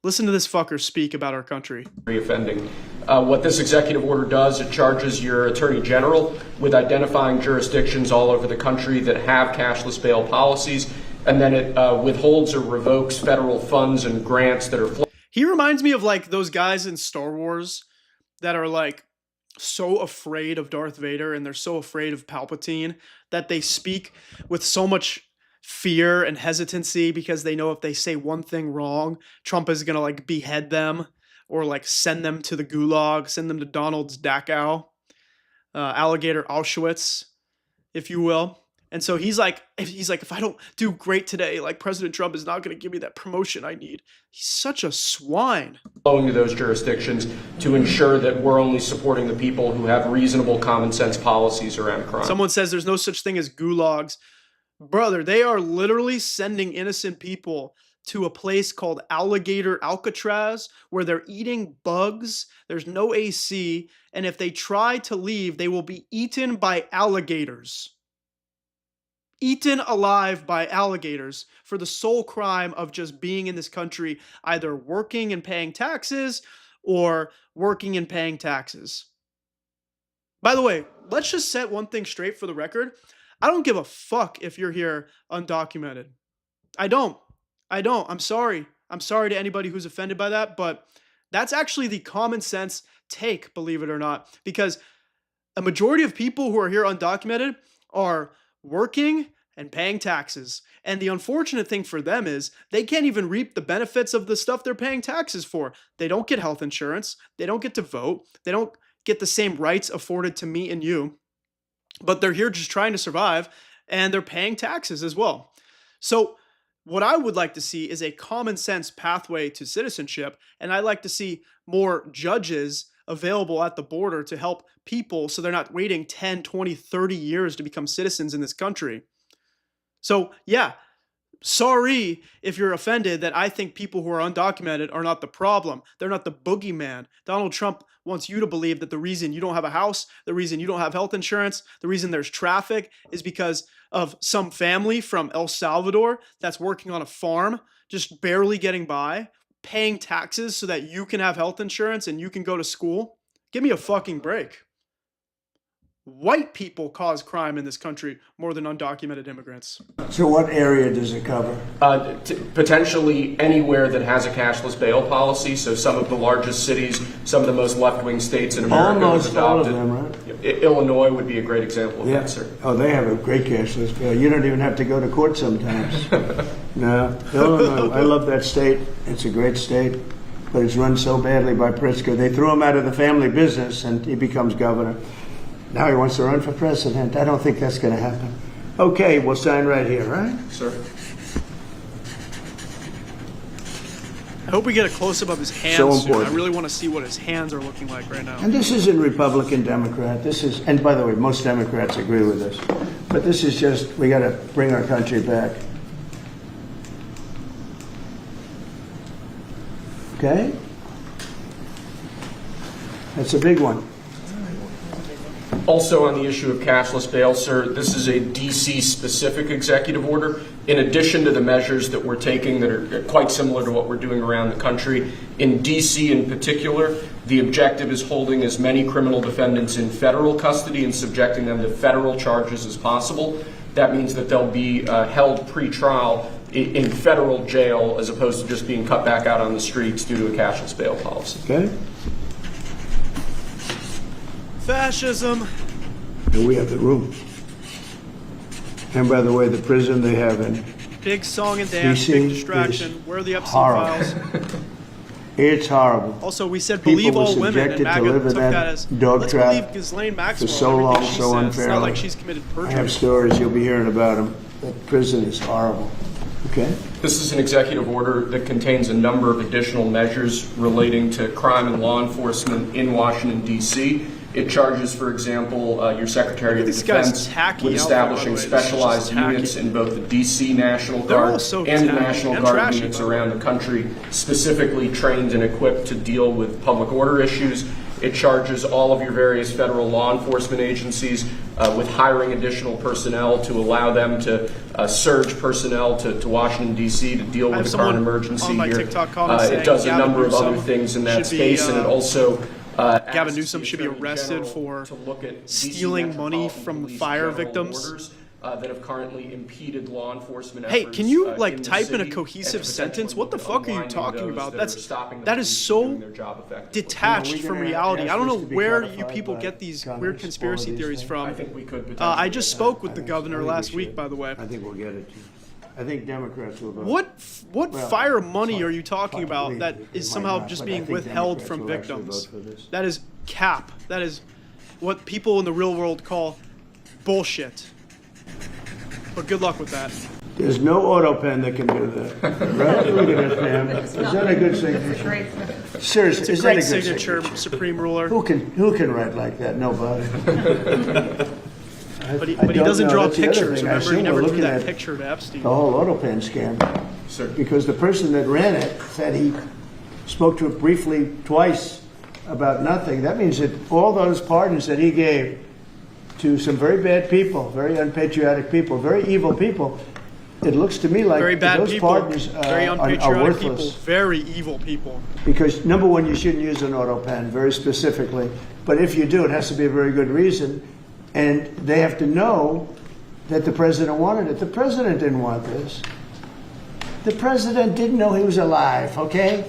Listen to this fucker speak about our country. reoffending. What this executive order does, it charges your attorney general with identifying jurisdictions all over the country that have cashless bail policies, and then it withholds or revokes federal funds and grants that are He reminds me of like those guys in Star Wars that are like so afraid of Darth Vader and they're so afraid of Palpatine that they speak with so much fear and hesitancy because they know if they say one thing wrong, Trump is going to like behead them or like send them to the gulag, send them to Donald's Dachau, alligator Auschwitz, if you will. And so he's like, if I don't do great today, like President Trump is not going to give me that promotion I need. He's such a swine. flowing to those jurisdictions to ensure that we're only supporting the people who have reasonable common sense policies around crime. Someone says there's no such thing as gulags. Brother, they are literally sending innocent people to a place called Alligator Alcatraz where they're eating bugs. There's no AC. And if they try to leave, they will be eaten by alligators. Eaten alive by alligators for the sole crime of just being in this country, either working and paying taxes or working and paying taxes. By the way, let's just set one thing straight for the record. I don't give a fuck if you're here undocumented. I don't. I'm sorry. I'm sorry to anybody who's offended by that, but that's actually the common sense take, believe it or not, because a majority of people who are here undocumented are working and paying taxes. And the unfortunate thing for them is they can't even reap the benefits of the stuff they're paying taxes for. They don't get health insurance. They don't get to vote. They don't get the same rights afforded to me and you. But they're here just trying to survive, and they're paying taxes as well. So what I would like to see is a common sense pathway to citizenship, and I'd like to see more judges available at the border to help people so they're not waiting 10, 20, 30 years to become citizens in this country. So yeah, sorry if you're offended that I think people who are undocumented are not the problem. They're not the boogeyman. Donald Trump wants you to believe that the reason you don't have a house, the reason you don't have health insurance, the reason there's traffic is because of some family from El Salvador that's working on a farm, just barely getting by, paying taxes so that you can have health insurance and you can go to school. Give me a fucking break. White people cause crime in this country more than undocumented immigrants. So what area does it cover? Potentially anywhere that has a cashless bail policy. So some of the largest cities, some of the most left-wing states in America have Almost all of adopted. them, right? Illinois would be a great example of that, sir. Oh, they have a great cashless bail. You don't even have to go to court sometimes. No, Illinois. I love that state. It's a great state, but it's run so badly by Pritzker. They threw him out of the family business, and he becomes governor. Now he wants to run for president. I don't think that's going to happen. Okay, we'll sign right here, right? Sir. I hope we get a close-up of his hands So soon. I important. really want to see what his hands are looking like right now. And this isn't Republican, Democrat. This is, and by the way, most Democrats agree with this. But this is just, we got to bring our country back. Okay? That's a big one. Also on the issue of cashless bail, sir, this is a D.C.-specific executive order. In addition to the measures that we're taking that are quite similar to what we're doing around the country, in D.C. in particular, the objective is holding as many criminal defendants in federal custody and subjecting them to federal charges as possible. That means that they'll be held pre-trial in federal jail as opposed to just being cut back out on the streets due to a cashless bail policy. Okay? Fascism. And we have the room. And by the way, the prison they have in Big song and dance, DC big distraction. is Where are the Epstein horrible. files? It's horrible. Also, we said People believe were all women, and subjected to MAGA live in took that that as dog let's trap believe Ghislaine Maxwell. for so and long, everything she so says. It's not unfairly. like she's committed I perjury. have stories you'll be hearing about them. That prison is horrible. Okay? This is an executive order that contains a number of additional measures relating to crime and law enforcement in Washington, D.C. It charges, for example, your Secretary of This guy's Defense tacky with outfit, by the establishing way. This is just specialized tacky. units in both the D.C. National They're all Guard so and the tacky National and Guard trashy, units by the way. around the country, specifically trained and equipped to deal with public order issues. It charges all of your various federal law enforcement agencies with hiring additional personnel to allow them to surge personnel to Washington, D.C. to deal I have with the current someone emergency on my here. TikTok comment saying It does a Gavin number of other Newsom things in that should be, space, and it also Gavin asks Newsom the should be Attorney arrested General for to look at stealing DC money Metropolitan from Police fire general victims. orders, that have currently impeded law enforcement Hey, efforts, can you in like the type in a city, cohesive and sentence? What the potentially fuck are you aligning talking those about? that That's are stopping the that is police from doing so their job effectively. detached Are we from gonna reality. ask I don't this know to be where you codified people by get these Congress, weird all of conspiracy these theories things? from. I think we could potentially. I just spoke with the I governor think we last week, should. by the way. I think we'll get it. I think Democrats will vote. What Well, fire money fine. are you talking Fine. about Believe that me, is it might somehow not, just but I being think withheld Democrats from will actually victims? vote for this. That is cap. That is what people in the real world call bullshit. But good luck with that. There's no auto pen that can do that. Right? Look at that, Pam. Is that a good signature? Seriously, It's a is that a great good signature, Supreme Ruler. Who can write like that? Nobody. But he doesn't draw That's the other pictures. thing. I Remember, he assume never we're drew looking that at picture to Epstein. The whole auto pen scam. Sir. Because the person that ran it said he spoke to it briefly twice about nothing. That means that all those pardons that he gave to some very bad people, very unpatriotic people, very evil people, it looks to me like very bad those people, pardons very are unpatriotic people, worthless. very evil people. Because number one, you shouldn't use an auto pen, very specifically. But if you do, it has to be a very good reason. And they have to know that the president wanted it. The president didn't want this. The president didn't know he was alive, okay?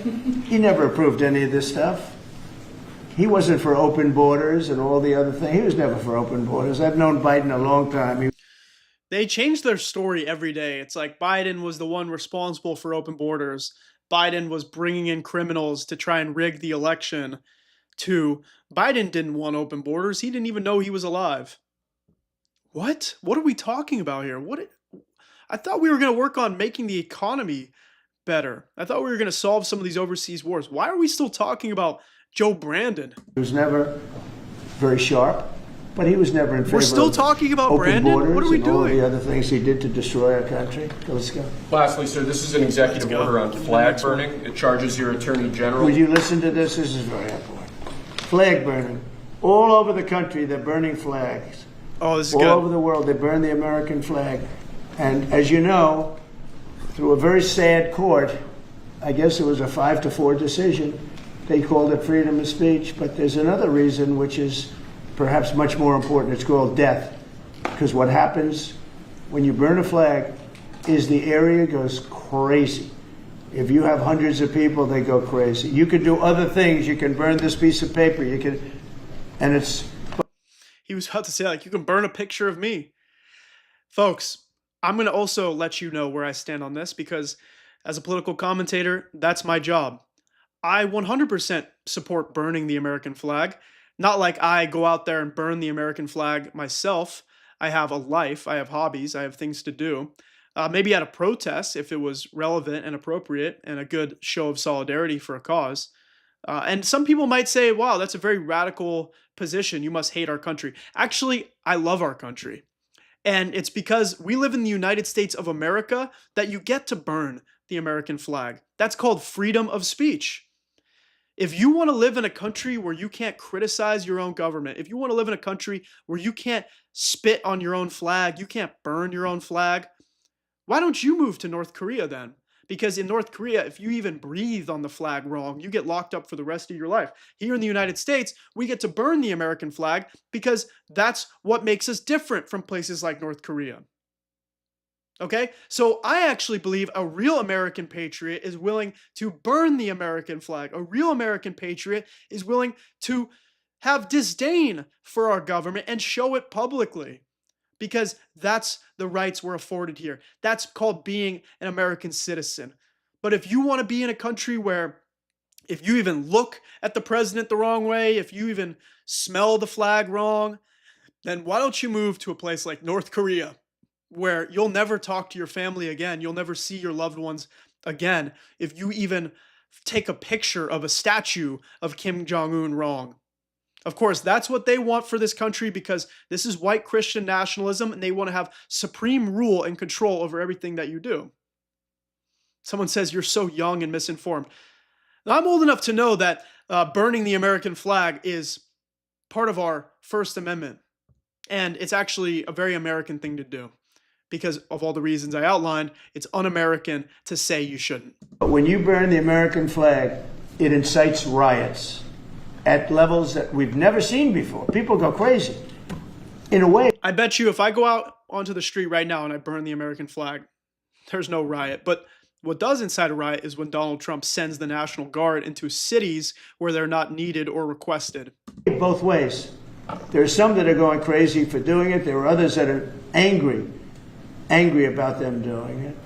He never approved any of this stuff. He wasn't for open borders and all the other things. He was never for open borders. I've known Biden a long time. They change their story every day. It's like Biden was the one responsible for open borders. Biden was bringing in criminals to try and rig the election. To Biden didn't want open borders. He didn't even know he was alive. What? What are we talking about here? I thought we were going to work on making the economy better. I thought we were going to solve some of these overseas wars. Why are we still talking about Joe Brandon? He was never very sharp, but he was never in favor. We're still talking about open Brandon? borders What are we and all of doing? the other things he did to destroy our country. Let's go. Lastly, sir, this is an executive order on flag burning. It charges your attorney general. Would you listen to this? This is very important. Flag burning. All over the country, they're burning flags. Oh, this is All good. over the world, they burn the American flag. And as you know, through a very sad court, I guess it was a 5-4 decision, they called it freedom of speech. But there's another reason which is perhaps much more important. It's called death. Because what happens when you burn a flag is the area goes crazy. If you have hundreds of people, they go crazy. You can do other things. You can burn this piece of paper. You can, and it's... He was about to say, like, you can burn a picture of me. Folks, I'm going to also let you know where I stand on this because as a political commentator, that's my job. I 100% support burning the American flag. Not like I go out there and burn the American flag myself. I have a life, I have hobbies, I have things to do. Maybe at a protest if it was relevant and appropriate and a good show of solidarity for a cause. And some people might say, wow, that's a very radical position. You must hate our country. Actually, I love our country. And it's because we live in the United States of America that you get to burn the American flag. That's called freedom of speech. If you want to live in a country where you can't criticize your own government, if you want to live in a country where you can't spit on your own flag, you can't burn your own flag, why don't you move to North Korea then? Because in North Korea, if you even breathe on the flag wrong, you get locked up for the rest of your life. Here in the United States, we get to burn the American flag because that's what makes us different from places like North Korea. Okay? So I actually believe a real American patriot is willing to burn the American flag. A real American patriot is willing to have disdain for our government and show it publicly. Because that's the rights we're afforded here. That's called being an American citizen. But if you want to be in a country where if you even look at the president the wrong way, if you even smell the flag wrong, then why don't you move to a place like North Korea, where you'll never talk to your family again, you'll never see your loved ones again, if you even take a picture of a statue of Kim Jong-un wrong. Of course, that's what they want for this country because this is white Christian nationalism and they want to have supreme rule and control over everything that you do. Someone says you're so young and misinformed. Now, I'm old enough to know that burning the American flag is part of our First Amendment. And it's actually a very American thing to do. Because of all the reasons I outlined, it's un-American to say you shouldn't. But when you burn the American flag, it incites riots at levels that we've never seen before. People go crazy. In a way, I bet you if I go out onto the street right now and I burn the American flag, there's no riot. But what does incite a riot is when Donald Trump sends the National Guard into cities where they're not needed or requested. both ways. There are some that are going crazy for doing it. There are others that are angry about them doing it.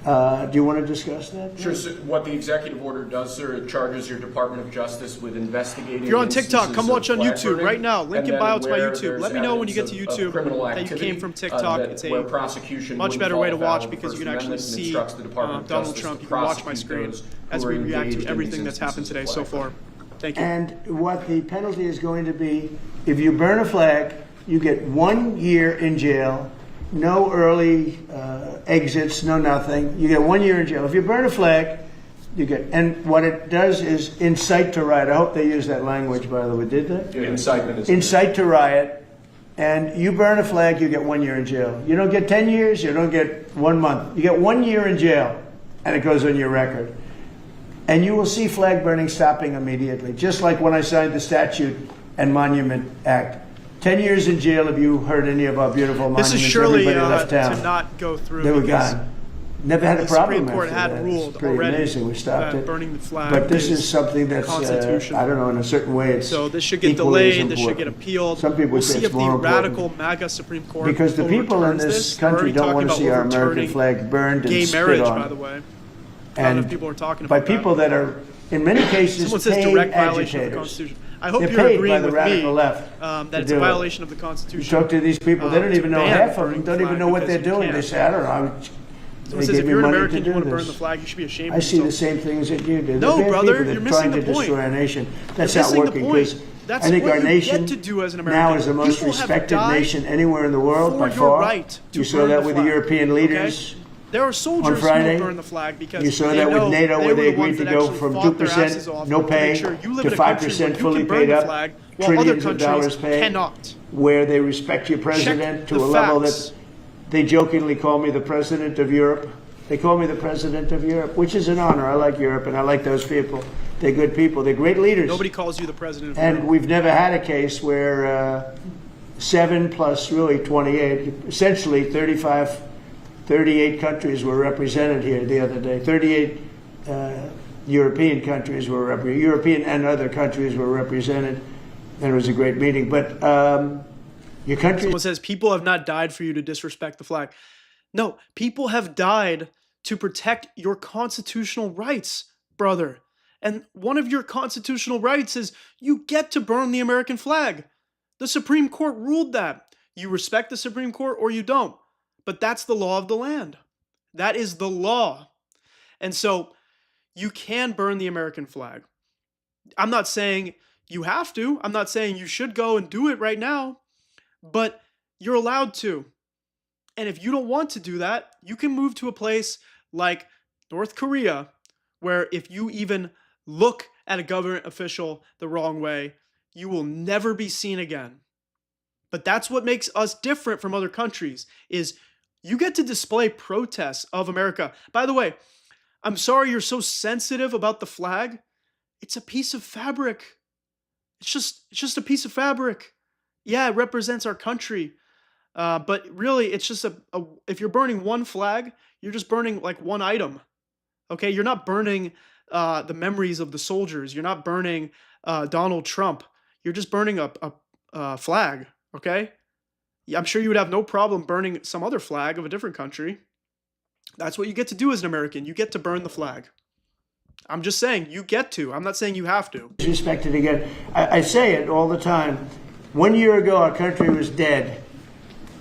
Do you want to discuss that? Sure. So what the executive order does, sir, it charges your Department of Justice with investigating. If you're on TikTok, come watch on YouTube burning, right now. Link in bio to my YouTube. Let me know when you get to evidence YouTube of criminal that you activity, came from TikTok. that It's where a prosecution much wouldn't better fall way to afoul watch of the because you First can actually Amendment and see instructs the Department of Donald Justice Trump. to You can watch my prosecute screen those as who we are react engaged to in everything these that's happened instances today of so flag far. Thank you. And what the penalty is going to be, if you burn a flag, you get 1 year in jail. no early exits, no nothing. You get 1 year in jail. If you burn a flag, you get, and what it does is incite to riot. I hope they use that language, by the way. Did they? Yeah, incitement is incite to riot. And you burn a flag, you get 1 year in jail. You don't get 10 years, you don't get 1 month. You get 1 year in jail, and it goes on your record. And you will see flag burning stopping immediately, just like when I signed the Statute and Monument Act. 10 years in jail if you hurt any of our beautiful monuments. This is surely everybody left town. to not go through. They were gone. Never had a problem. The Supreme Court after had that. ruled It's pretty already amazing. We stopped that it. burning the flag but this is is something that's, I don't know, in a certain way, it's so this should get equally as delayed. This should important. get appealed. Some people we'll say see it's if the more radical important. MAGA Supreme Court Because the people in overturns this We're country already don't want to talking see our about American overturning flag burned and gay spit marriage, on. by the way. A lot of people are talking by about people that are, in many cases, Someone says paid direct violation of the agitators. Constitution. I hope They're you're paid by agreeing the with radical me left that it's a violation of the Constitution. You talk to these people, they don't to even know, ban half of burning them don't the even flag know what because they're you doing. can't. They say, I don't know. Someone They says gave if me you're an money American, to you do want to burn this. the flag, you should be ashamed I of see the yourself. same things that you do. No, They're bad brother, people. They're you're trying missing to the point. destroy our nation. That's You're not missing the working point. because That's I think what our you nation get to do as an now American. is the most People have respected died nation anywhere in the world for by your far. right to You saw burn that the with flag, the European okay? leaders. There are soldiers who Friday, will burn the flag because You saw they that with know NATO, they where were they the ones agreed to that go actually from fought their asses 2% off no to pay make sure you live to in a country 5% where you fully can burn paid the up, flag while other trillions of countries dollars paid, cannot. where they respect your president to a the level facts. that they jokingly call me the president of Europe. They call me the president of Europe, which is an honor. I like Europe, and I like those people. They're good people. They're great leaders. Nobody calls you the president of And Europe. we've never had a case where 7 plus really 28, essentially 38 countries were represented here the other day. 38 European countries were represented. European and other countries were represented, and it was a great meeting. But your country. Someone says people have not died for you to disrespect the flag. No, people have died to protect your constitutional rights, brother. And one of your constitutional rights is you get to burn the American flag. The Supreme Court ruled that. You respect the Supreme Court or you don't. But that's the law of the land. That is the law. And so you can burn the American flag. I'm not saying you have to. I'm not saying you should go and do it right now. But you're allowed to. And if you don't want to do that, you can move to a place like North Korea, where if you even look at a government official the wrong way, you will never be seen again. But that's what makes us different from other countries, is you get to display protests of America. By the way, I'm sorry you're so sensitive about the flag. It's a piece of fabric. It's just a piece of fabric. Yeah, it represents our country. But really, it's just if you're burning one flag, you're just burning like one item. Okay, you're not burning the memories of the soldiers. You're not burning Donald Trump. You're just burning a flag. Okay, yeah, I'm sure you would have no problem burning some other flag of a different country. That's what you get to do as an American. You get to burn the flag. I'm just saying you get to. I'm not saying you have to. Respected again. I say it all the time. 1 year ago, our country was dead.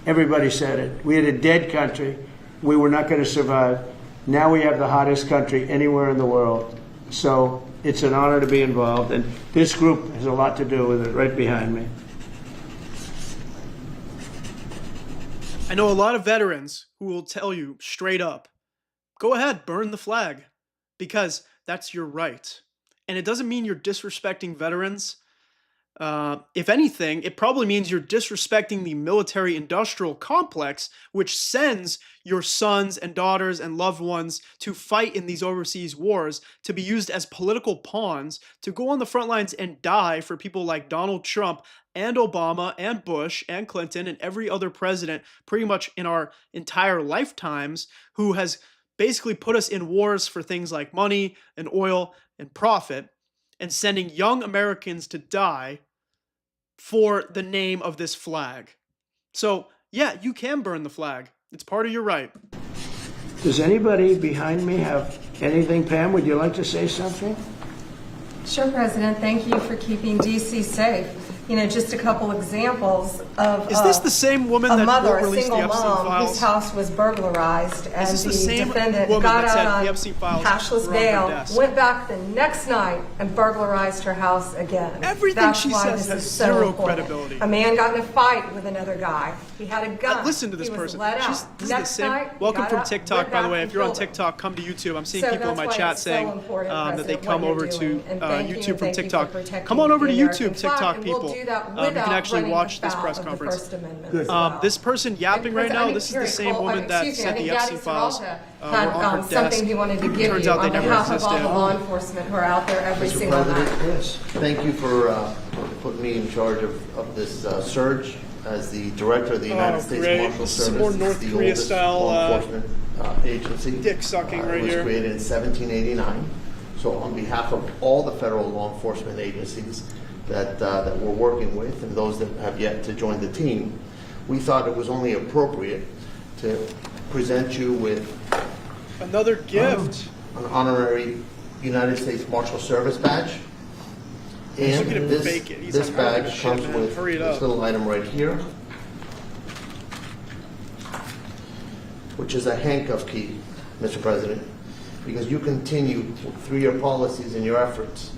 Everybody said it. We had a dead country. We were not going to survive. Now we have the hottest country anywhere in the world. So it's an honor to be involved. And this group has a lot to do with it, right behind me. I know a lot of veterans who will tell you straight up, go ahead, burn the flag, because that's your right. And it doesn't mean you're disrespecting veterans. If anything, it probably means you're disrespecting the military-industrial complex, which sends your sons and daughters and loved ones to fight in these overseas wars, to be used as political pawns, to go on the front lines and die for people like Donald Trump and Obama and Bush and Clinton and every other president pretty much in our entire lifetimes, who has basically put us in wars for things like money and oil and profit, and sending young Americans to die for the name of this flag. So, yeah, you can burn the flag. It's part of your right. Does anybody behind me have anything? Pam, would you like to say something? Sure, President. Thank you for keeping D.C. safe. just a couple examples of Is this the same woman a that mother, won't a release the single Epstein mom files? whose house was burglarized, and this the the same defendant woman got that said out the on Epstein files cashless were on her bail, desk? went back the next night and burglarized her house again. Everything That's she why says this has is so zero important. credibility. A man got in a fight with another guy. He had a gun. Listen to this He was person. let out. This is the Next same. night, he Welcome got from up, TikTok, went by the back way. and If you're on killed him. TikTok, come to YouTube. I'm seeing So people in my that's why chat it's so saying important, that they President, come what over you're to doing. And thank you, YouTube and from thank you for TikTok. protecting Come on over to the YouTube, American flag, TikTok and we'll people. do that You can without actually running watch this afoul press of the conference. First Amendment Good. as well. This person yapping right now, this is the same woman that excuse me, said I the think Epstein Daddy files Saralta were had on her desk. something he wanted to give Turns you out they on never behalf of all the existed. law enforcement who are out there every Mr. single President, night. Yes. thank you for putting me in charge of this surge as the director of the United States great. Marshal This is Service. more It's North the Korea oldest style, law enforcement agency. dick sucking right It was here. created in 1789. So on behalf of all the federal law enforcement agencies that we're working with and those that have yet to join the team, we thought it was only appropriate to present you with Another gift. an honorary United States Marshal Service badge. And Look at him fake it. He's this like, I don't give a badge shit, comes man. with Hurry it this up. little item right here, which is a handcuff key, Mr. President, because you continue through your policies and your efforts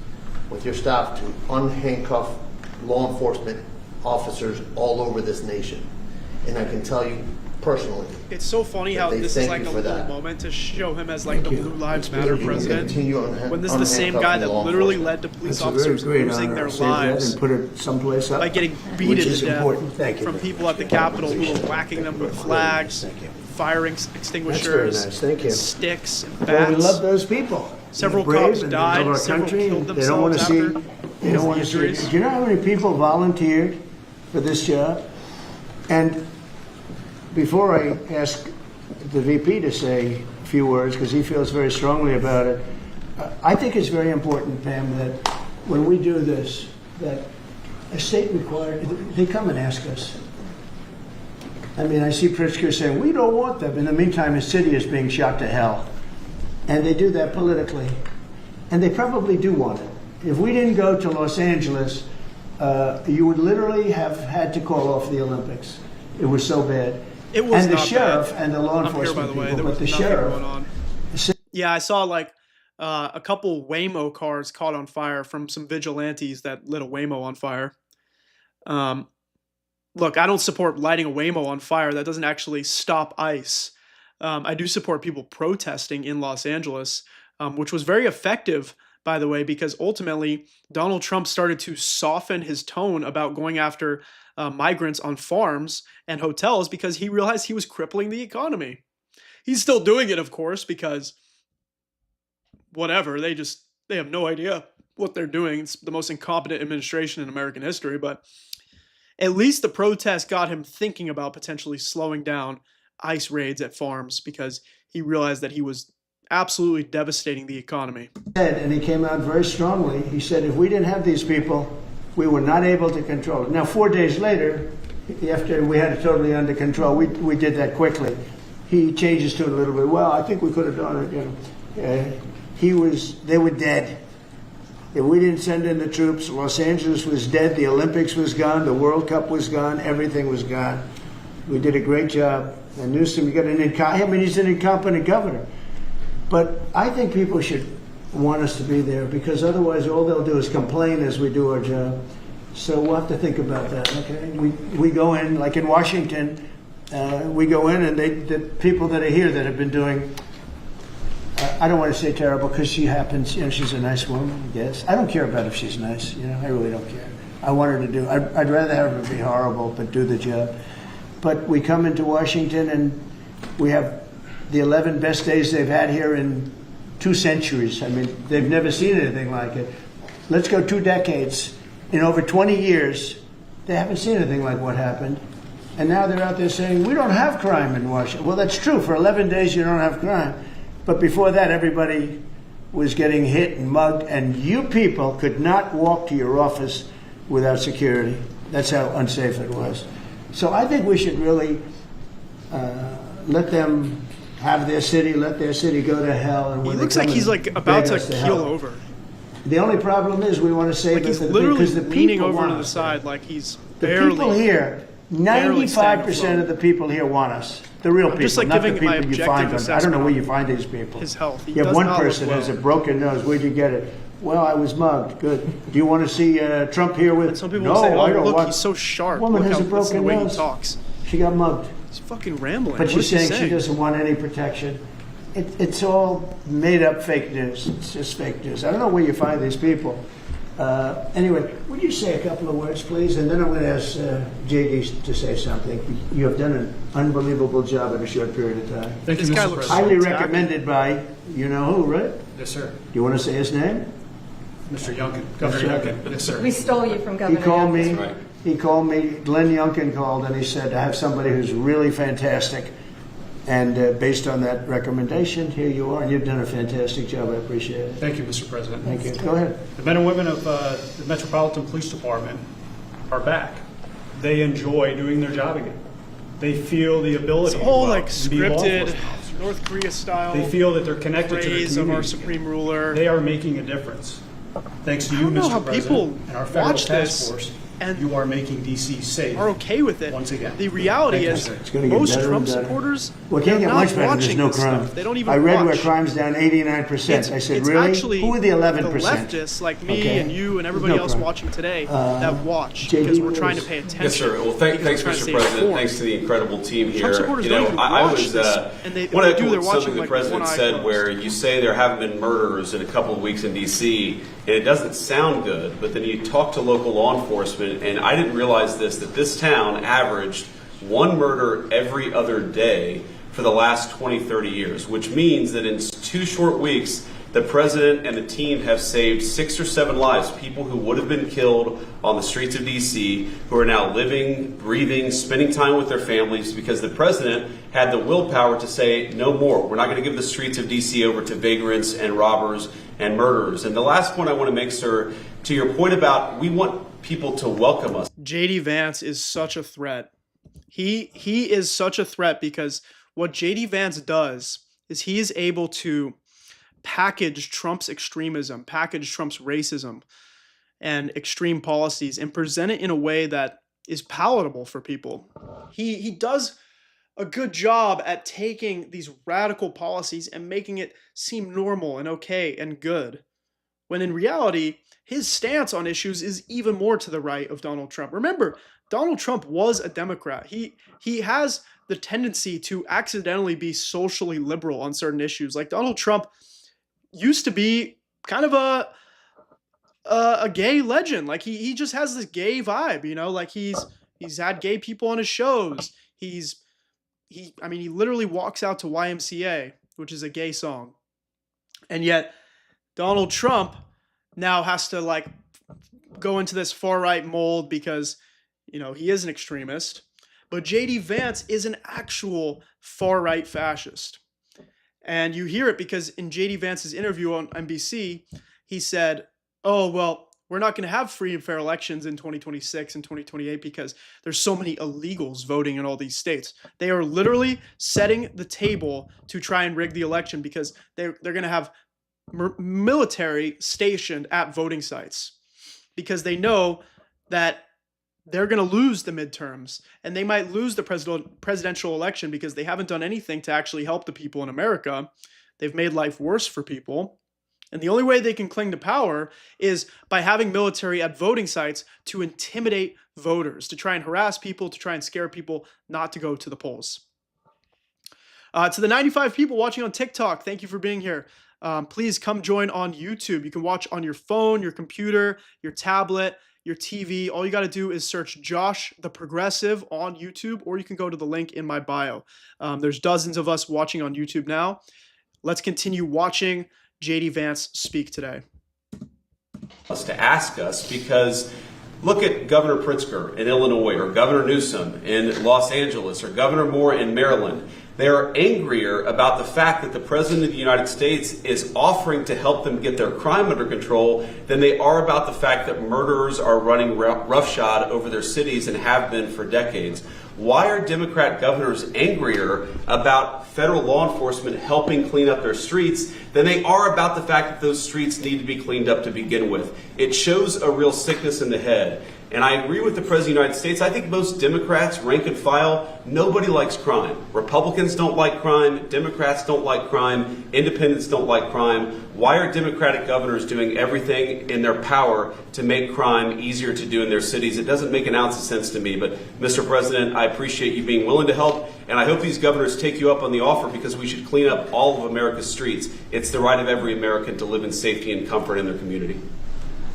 with your staff to unhandcuff law enforcement officers all over this nation. And I can tell you personally, It's so funny how They this is thank like you a for little that. moment to show him as like the Thank you. Blue Lives It's Matter good. You can president. continue When this is the same guy that unhandcuffing law literally enforcement. led to police That's a very officers great losing honor. their I'll save that lives and put it someplace up. by getting Which beaten is to death important. Thank you from very people much. at the Capitol who Appreciate were it. whacking them Thank you with very much. flags, Thank you. firing extinguishers, nice. Thank you. sticks, and Well, we bats. love those people. Several They're brave cops and they died, love our several country, killed and they don't want to themselves see. after They don't want to the see. injuries. Do you know how many people volunteered for this job? And before I ask the VP to say a few words, because he feels very strongly about it, I think it's very important, Pam, that when we do this, that a state required, they come and ask us. I mean, I see Pritzker saying, we don't want them. In the meantime, his city is being shot to hell. And they do that politically. And they probably do want it. If we didn't go to Los Angeles, you would literally have had to call off the Olympics. It was so bad. It was and the not sheriff bad. and the law I'm here, by enforcement the way. people, There but was the nothing sheriff. going on. Yeah, I saw like a couple Waymo cars caught on fire from some vigilantes that lit a Waymo on fire. Look, I don't support lighting a Waymo on fire. That doesn't actually stop ICE. I do support people protesting in Los Angeles, which was very effective, by the way, because ultimately Donald Trump started to soften his tone about going after migrants on farms and hotels because he realized he was crippling the economy. He's still doing it, of course, because whatever, they have no idea what they're doing. It's the most incompetent administration in American history, but at least the protest got him thinking about potentially slowing down ICE raids at farms because he realized that he was absolutely devastating the economy. And he came out very strongly. He said, if we didn't have these people, we were not able to control it. Now, 4 days later, after we had it totally under control, we did that quickly. He changes to it a little bit. Well, I think we could have done it. They were dead. If we didn't send in the troops, Los Angeles was dead, the Olympics was gone, the World Cup was gone, everything was gone. We did a great job. And Newsom, he's an incompetent governor. But I think people should want us to be there because otherwise all they'll do is complain as we do our job. So we'll have to think about that, okay? We go in, like in Washington, we go in and the people that are here that have been doing, I don't want to say terrible because she happens, she's a nice woman, I guess. I don't care about if she's nice, I really don't care. I want her to do, I'd rather have her be horrible but do the job. But we come into Washington and we have the 11 best days they've had here in 2 centuries. I mean, they've never seen anything like it. Let's go 2 decades. In over 20 years, they haven't seen anything like what happened. And now they're out there saying, we don't have crime in Washington. Well, that's true. For 11 days, you don't have crime. But before that, everybody was getting hit and mugged, and you people could not walk to your office without security. That's how unsafe it was. So I think we should really let them have their city, let their city go to hell. And He when looks they come like he's and like about beg to us keel help. over. The only problem is we want to save Like it he's for the literally because the leaning people over want to the us. side like he's The barely. people here, barely staying 95% afloat. of the people here want us. The real people, just, like, not the giving my people you objective find. I don't know where assessment you find these people. his health. He You have does one not look person who has a well. broken nose. Where'd you get it? Well, I was mugged. Good. Do you want to see Trump here with? Some people no, will say, I "Oh, don't look, want. he's so sharp. Woman Look has how a broken listen to the way nose. he talks. She got mugged. He's fucking rambling. But What she's is he saying she doesn't want any protection. It's all made up fake news. It's just fake news. I don't know where you find these people. Anyway, would you say a couple of words, please? And then I'm going to ask JD to say something. You have done an unbelievable job in a short period of time. Thank This you, guy Mr. looks President. Highly Exactly. recommended by you know who, right? Yes, sir. Do you want to say his name? Mr. Youngkin, Governor Yes, sir. Youngkin. Yes, sir. We stole you from He Governor called Youngkin. me. He called me. Glenn Youngkin called and he said, "I have somebody who's really fantastic." And based on that recommendation, here you are. And you've done a fantastic job. I appreciate it. Thank you, Mr. President. Thank you. Go ahead. The men and women of the Metropolitan Police Department are back. They enjoy doing their job again. They feel the ability It's all to like be law scripted, enforcement officers. North Korea style. They feel that they're connected to their praise of our community. supreme ruler. They are making a difference. Thanks to I you, don't know how Mr. President, people and our federal watch task this force, and you are making D.C. safe. are okay with it. Once again. The reality Thank you, is, sir. It's gonna get most better and Trump better. supporters, Well, it can't they're get not much better. There's watching no this crime. stuff. They don't even I read watch. where crime's down 89%. I said, it's really? actually Who are the 11%? the leftists like me Okay. and you and There's everybody no else crime. watching today that watch JD because we're trying to Lewis. pay attention. Yes, sir. Well, because thanks, we're trying to Mr. stay President. informed. Thanks to the incredible team here. Trump supporters You don't know, even I watch was this, and they want to do. echo They're what watching something the like president one eye said, closed. where you say there haven't been murders in a couple of weeks in D.C. and it doesn't sound good, but then you talk to local law enforcement, and I didn't realize this, that this town averaged one murder every other day for the last 20, 30 years, which means that in 2 short weeks, the president and the team have saved 6 or 7 lives, people who would have been killed on the streets of D.C., who are now living, breathing, spending time with their families because the president had the willpower to say, no more. We're not going to give the streets of D.C. over to vagrants and robbers and murderers. And the last point I want to make, sir, to your point about we want people to welcome us. JD Vance is such a threat. He is such a threat because what JD Vance does is he is able to package Trump's extremism, package Trump's racism and extreme policies and present it in a way that is palatable for people. He does a good job at taking these radical policies and making it seem normal and okay and good, when in reality, his stance on issues is even more to the right of Donald Trump. Remember, Donald Trump was a Democrat. He has the tendency to accidentally be socially liberal on certain issues. Like Donald Trump used to be kind of a gay legend. Like he just has this gay vibe, you know, like he's had gay people on his shows. He literally walks out to YMCA, which is a gay song. And yet Donald Trump now has to like go into this far right mold because, you know, he is an extremist. But JD Vance is an actual far right fascist. And you hear it because in JD Vance's interview on NBC, he said, oh, well, we're not going to have free and fair elections in 2026 and 2028 because there's so many illegals voting in all these states. They are literally setting the table to try and rig the election because they're going to have military stationed at voting sites because they know that they're going to lose the midterms and they might lose the presidential election because they haven't done anything to actually help the people in America. They've made life worse for people. And the only way they can cling to power is by having military at voting sites to intimidate voters, to try and harass people, to try and scare people not to go to the polls. To the 95 people watching on TikTok, thank you for being here. Please come join on YouTube. You can watch on your phone, your computer, your tablet, your TV. All you got to do is search Josh the Progressive on YouTube, or you can go to the link in my bio. There's dozens of us watching on YouTube now. Let's continue watching JD Vance speak today. To ask us because look at Governor Pritzker in Illinois or Governor Newsom in Los Angeles or Governor Moore in Maryland. They are angrier about the fact that the President of the United States is offering to help them get their crime under control than they are about the fact that murderers are running roughshod over their cities and have been for decades. Why are Democrat governors angrier about federal law enforcement helping clean up their streets than they are about the fact that those streets need to be cleaned up to begin with? It shows a real sickness in the head. And I agree with the President of the United States. I think most Democrats, rank and file, nobody likes crime. Republicans don't like crime. Democrats don't like crime. Independents don't like crime. Why are Democratic governors doing everything in their power to make crime easier to do in their cities? It doesn't make an ounce of sense to me. But, Mr. President, I appreciate you being willing to help. And I hope these governors take you up on the offer, because we should clean up all of America's streets. It's the right of every American to live in safety and comfort in their community.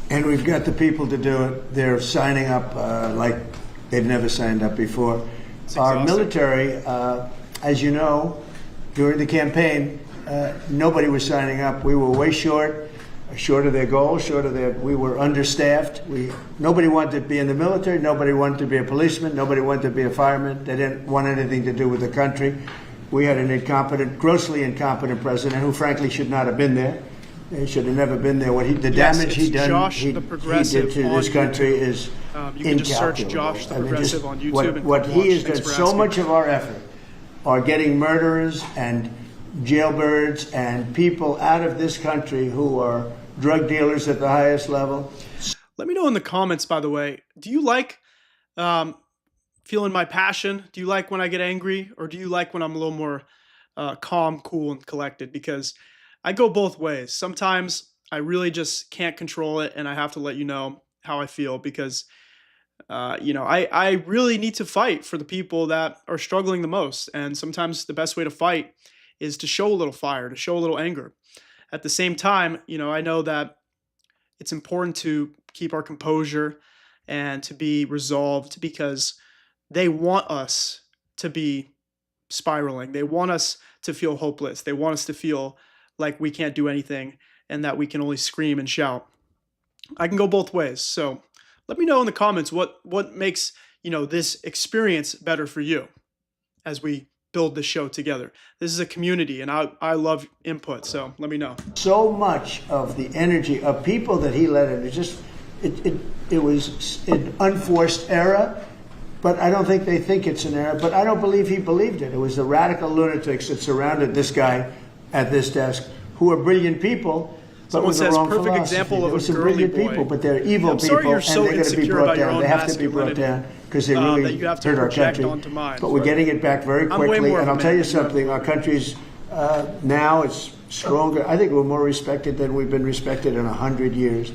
And we've got the people to do it. They're signing up like they've never signed up before. Our military, as you know, during the campaign, nobody was signing up. We were way short of their goal, we were understaffed. Nobody wanted to be in the military. Nobody wanted to be a policeman. Nobody wanted to be a fireman. They didn't want anything to do with the country. We had an grossly incompetent president who frankly should not have been there. He should have never been there. The damage he did to this country is incalculable. You can just search Josh the Progressive on YouTube. What he has done, so much of our effort are getting murderers and jailbirds and people out of this country who are drug dealers at the highest level. Let me know in the comments, by the way, do you like feeling my passion? Do you like when I get angry? Or do you like when I'm a little more calm, cool, and collected? Because I go both ways. Sometimes I really just can't control it, and I have to let you know how I feel, because I really need to fight for the people that are struggling the most. And sometimes the best way to fight is to show a little fire, to show a little anger. At the same time, I know that it's important to keep our composure and to be resolved, because they want us to be spiraling. They want us to feel hopeless. They want us to feel like we can't do anything and that we can only scream and shout. I can go both ways. So let me know in the comments what makes, this experience better for you as we build the show together. This is a community, and I love input, so let me know. So much of the energy of people that he led in, it was an unforced error, but I don't think they think it's an error, but I don't believe he believed it. It was the radical lunatics that surrounded this guy at this desk, who are brilliant people, but with the wrong philosophy. Perfect example of a girly boy. People, but they're evil people, and they're going to be brought down. They have to be brought down because they really hurt our country. But we're getting it back very quickly, and I'll tell you something: our country's now is stronger. I think we're more respected than we've been respected in 100 years.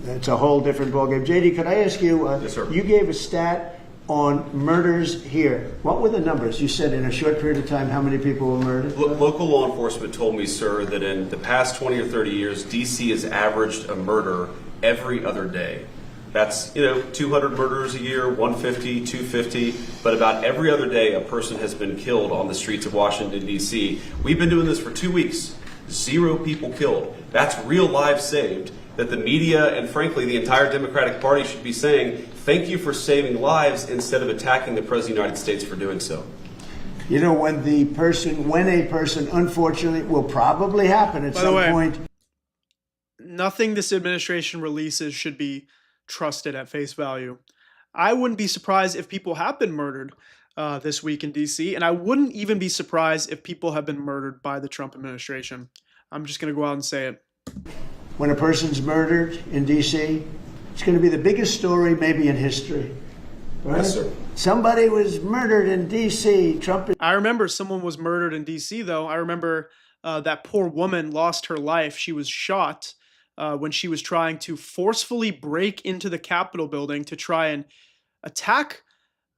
It's a whole different ballgame. JD, could I ask you? Yes, sir. You gave a stat on murders here. What were the numbers? You said in a short period of time, how many people were murdered? Local law enforcement told me, sir, that in the past 20 or 30 years, D.C. has averaged a murder every other day. That's, 200 murders a year, 150, 250, but about every other day a person has been killed on the streets of Washington, D.C. We've been doing this for 2 weeks. 0 people killed. That's real lives saved that the media and, frankly, the entire Democratic Party should be saying, thank you for saving lives, instead of attacking the President of the United States for doing so. When a person, unfortunately, will probably happen at some point. Nothing this administration releases should be trusted at face value. I wouldn't be surprised if people have been murdered this week in D.C., and I wouldn't even be surprised if people have been murdered by the Trump administration. I'm just going to go out and say it. When a person's murdered in D.C., it's going to be the biggest story maybe in history. Right? Yes, sir. Somebody was murdered in D.C. I remember someone was murdered in D.C., though. I remember that poor woman lost her life. She was shot when she was trying to forcefully break into the Capitol building to try and attack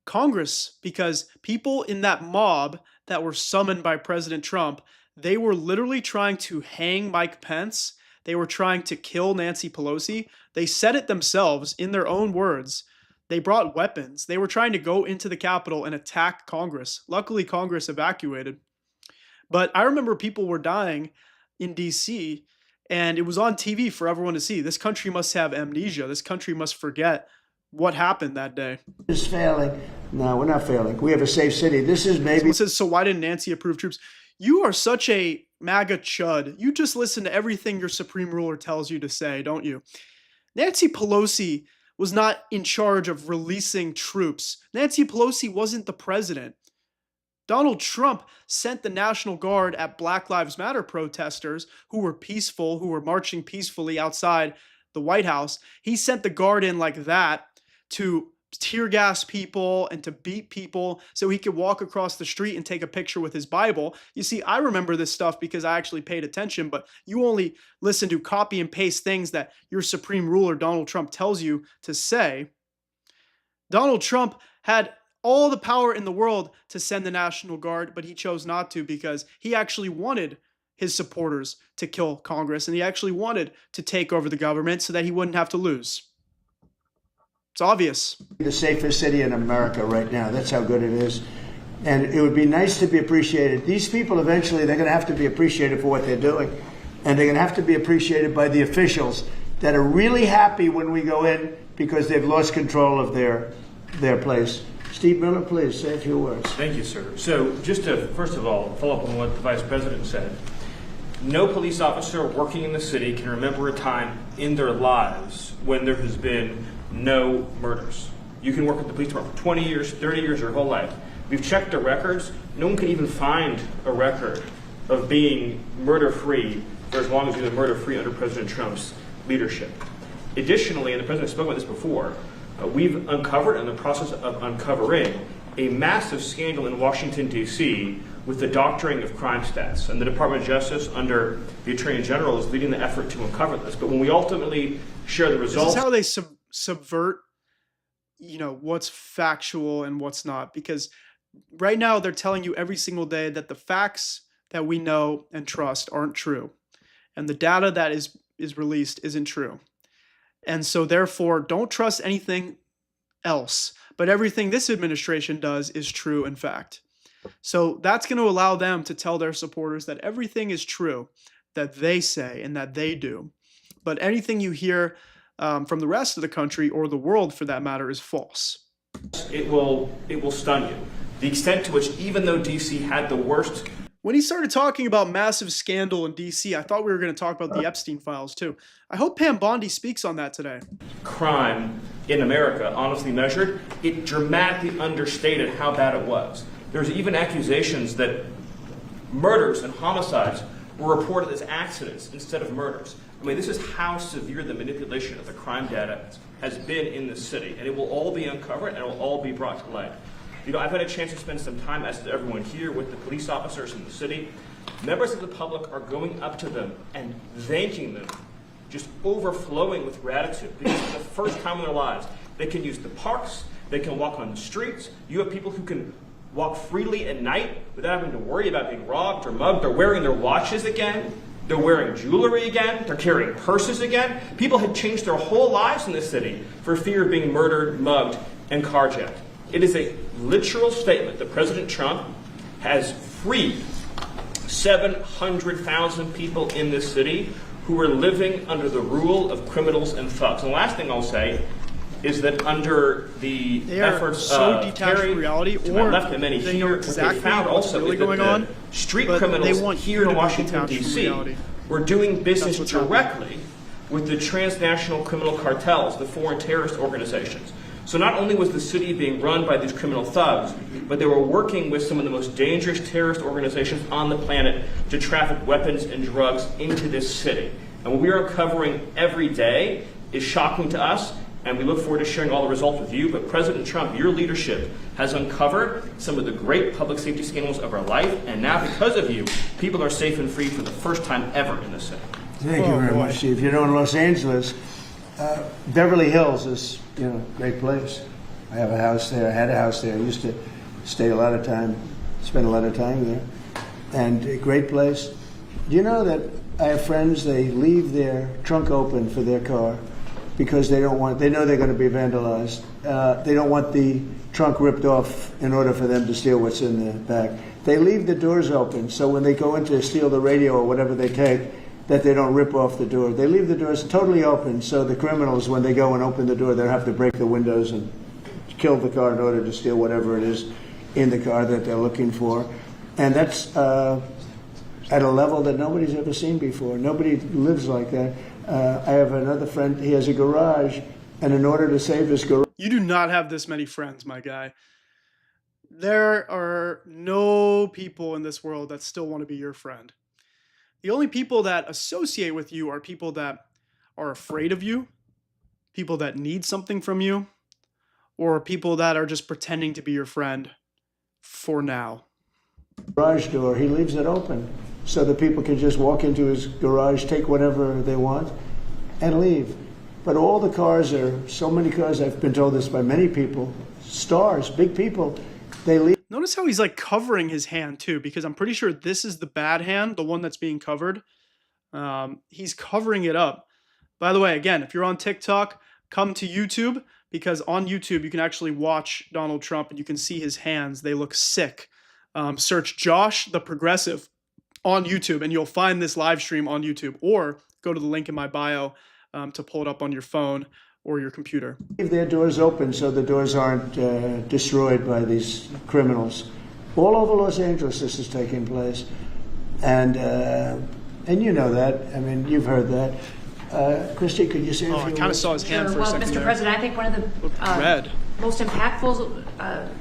Congress, because people in that mob that were summoned by President Trump, they were literally trying to hang Mike Pence. They were trying to kill Nancy Pelosi. They said it themselves in their own words. They brought weapons. They were trying to go into the Capitol and attack Congress. Luckily, Congress evacuated. But I remember people were dying in D.C., and it was on TV for everyone to see. This country must have amnesia. This country must forget what happened that day. Is failing. No, we're not failing. We have a safe city. This is maybe... Someone says, so why didn't Nancy approve troops? You are such a MAGA chud. You just listen to everything your supreme ruler tells you to say, don't you? Nancy Pelosi was not in charge of releasing troops. Nancy Pelosi wasn't the president. Donald Trump sent the National Guard at Black Lives Matter protesters who were peaceful, who were marching peacefully outside the White House. He sent the guard in like that to tear gas people and to beat people so he could walk across the street and take a picture with his Bible. You see, I remember this stuff because I actually paid attention, but you only listen to copy and paste things that your supreme ruler, Donald Trump, tells you to say. Donald Trump had all the power in the world to send the National Guard, but he chose not to because he actually wanted his supporters to kill Congress, and he actually wanted to take over the government so that he wouldn't have to lose. It's obvious. The safest city in America right now. That's how good it is. And it would be nice to be appreciated. These people eventually, they're going to have to be appreciated for what they're doing. And they're going to have to be appreciated by the officials that are really happy when we go in because they've lost control of their place. Steve Miller, please say a few words. Thank you, sir. So just to, first of all, follow up on what the Vice President said. No police officer working in the city can remember a time in their lives when there has been no murders. You can work with the police department for 20 years, 30 years, your whole life. We've checked the records. No one can even find a record of being murder-free for as long as we've been murder-free under President Trump's leadership. Additionally, and the President spoke about this before, we've uncovered, in the process of uncovering, a massive scandal in Washington, D.C. with the doctoring of crime stats. And the Department of Justice, under the Attorney General, is leading the effort to uncover this. But when we ultimately share the results... This is how they subvert, what's factual and what's not. Because right now they're telling you every single day that the facts that we know and trust aren't true. And the data that is released isn't true. And so therefore, don't trust anything else. But everything this administration does is true in fact. So that's going to allow them to tell their supporters that everything is true that they say and that they do. But anything you hear from the rest of the country, or the world for that matter, is false. It will stun you. The extent to which, even though D.C. had the worst... When he started talking about massive scandal in D.C., I thought we were going to talk about the Epstein files too. I hope Pam Bondi speaks on that today. Crime in America, honestly measured, it dramatically understated how bad it was. There's even accusations that murders and homicides were reported as accidents instead of murders. I mean, this is how severe the manipulation of the crime data has been in this city, and it will all be uncovered and it will all be brought to light. I've had a chance to spend some time, as does everyone here, with the police officers in the city. Members of the public are going up to them and thanking them, just overflowing with gratitude, because for the first time in their lives, they can use the parks, they can walk on the streets. You have people who can walk freely at night without having to worry about being robbed or mugged. They're wearing their watches again. They're wearing jewelry again. They're carrying purses again. People had changed their whole lives in this city for fear of being murdered, mugged, and carjacked. It is a literal statement that President Trump has freed 700,000 people in this city who were living under the rule of criminals and thugs. And the last thing I'll say is that under the efforts of Terry, reality, to my left and many here, exactly what they found also really is that going on, street criminals here in Washington, D.C. were doing business directly with the transnational criminal cartels, the foreign terrorist organizations. So not only was the city being run by these criminal thugs, but they were working with some of the most dangerous terrorist organizations on the planet to traffic weapons and drugs into this city. And what we are uncovering every day is shocking to us, and we look forward to sharing all the results with you. But President Trump, your leadership has uncovered some of the great public safety scandals of our life, and now because of you, people are safe and free for the first time ever in this city. Thank you very much, Steve. You know, in Los Angeles, Beverly Hills is, a great place. I have a house there. I had a house there. I used to spend a lot of time there. And a great place. Do you know that I have friends, they leave their trunk open for their car because they know they're going to be vandalized. They don't want the trunk ripped off in order for them to steal what's in the back. They leave the doors open so when they go in to steal the radio or whatever they take, that they don't rip off the door. They leave the doors totally open so the criminals, when they go and open the door, they'll have to break the windows and kill the car in order to steal whatever it is in the car that they're looking for. And that's at a level that nobody's ever seen before. Nobody lives like that. I have another friend, he has a garage And in order to save his garage, You do not have this many friends, my guy. There are no people in this world that still want to be your friend. The only people that associate with you are people that are afraid of you, people that need something from you, or people that are just pretending to be your friend for now. door, he leaves it open so that people can just walk into his garage, take whatever they want, and leave. But all the cars so many cars, I've been told this by many people, stars, big people, they leave. Notice how he's like covering his hand too, because I'm pretty sure this is the bad hand, the one that's being covered. He's covering it up. By the way, again, if you're on TikTok, come to YouTube, because on YouTube you can actually watch Donald Trump and you can see his hands. They look sick. Search Josh the Progressive on YouTube and you'll find this live stream on YouTube, or go to the link in my bio to pull it up on your phone or your computer. Leave their doors open so the doors aren't destroyed by these criminals. All over Los Angeles this is taking place. And you know that. I mean, you've heard that. Christy, could you say a few I kind of words? saw his hand for a Well, second Mr. there. President, I think one of the Red. most impactful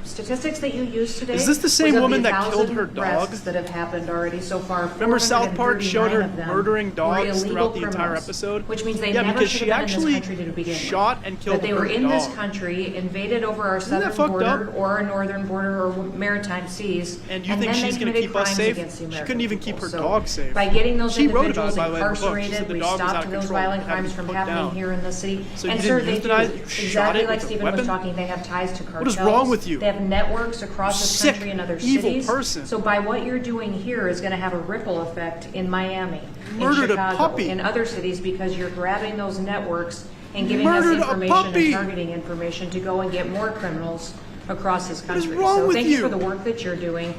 statistics that you used today. Is this the same was of woman the that killed 1,000 her dog? arrests that have happened already so far. Remember South Park showed her 439 of them murdering were dogs illegal throughout the entire criminals, episode? which means they Yeah, never because should she have been in actually this country to begin shot with. and killed But they were her in dog. this country, invaded over our Isn't that southern fucked border up? or our northern border or maritime seas. And you think then she's they going to committed keep us crimes safe? against the She American couldn't even keep people. her So dog safe. By getting those She wrote about individuals it, by the way, in the book. She incarcerated, said the we dog was out stopped of those control and violent had to crimes be from put happening down. here in the city. So And you sir, didn't they do euthanize it? You shot exactly it like with a Stephen was weapon? talking. They have ties to cartels. What is wrong with you? They have networks across this Sick, country and other evil cities. person. So by what you're doing here is going to have a ripple effect in Miami, Murdered a in Chicago, puppy. in other cities, because you're grabbing those networks and giving Murdered a us information puppy. and targeting information to go and get more criminals across this country. is wrong so with thank you? you for the work that you're doing.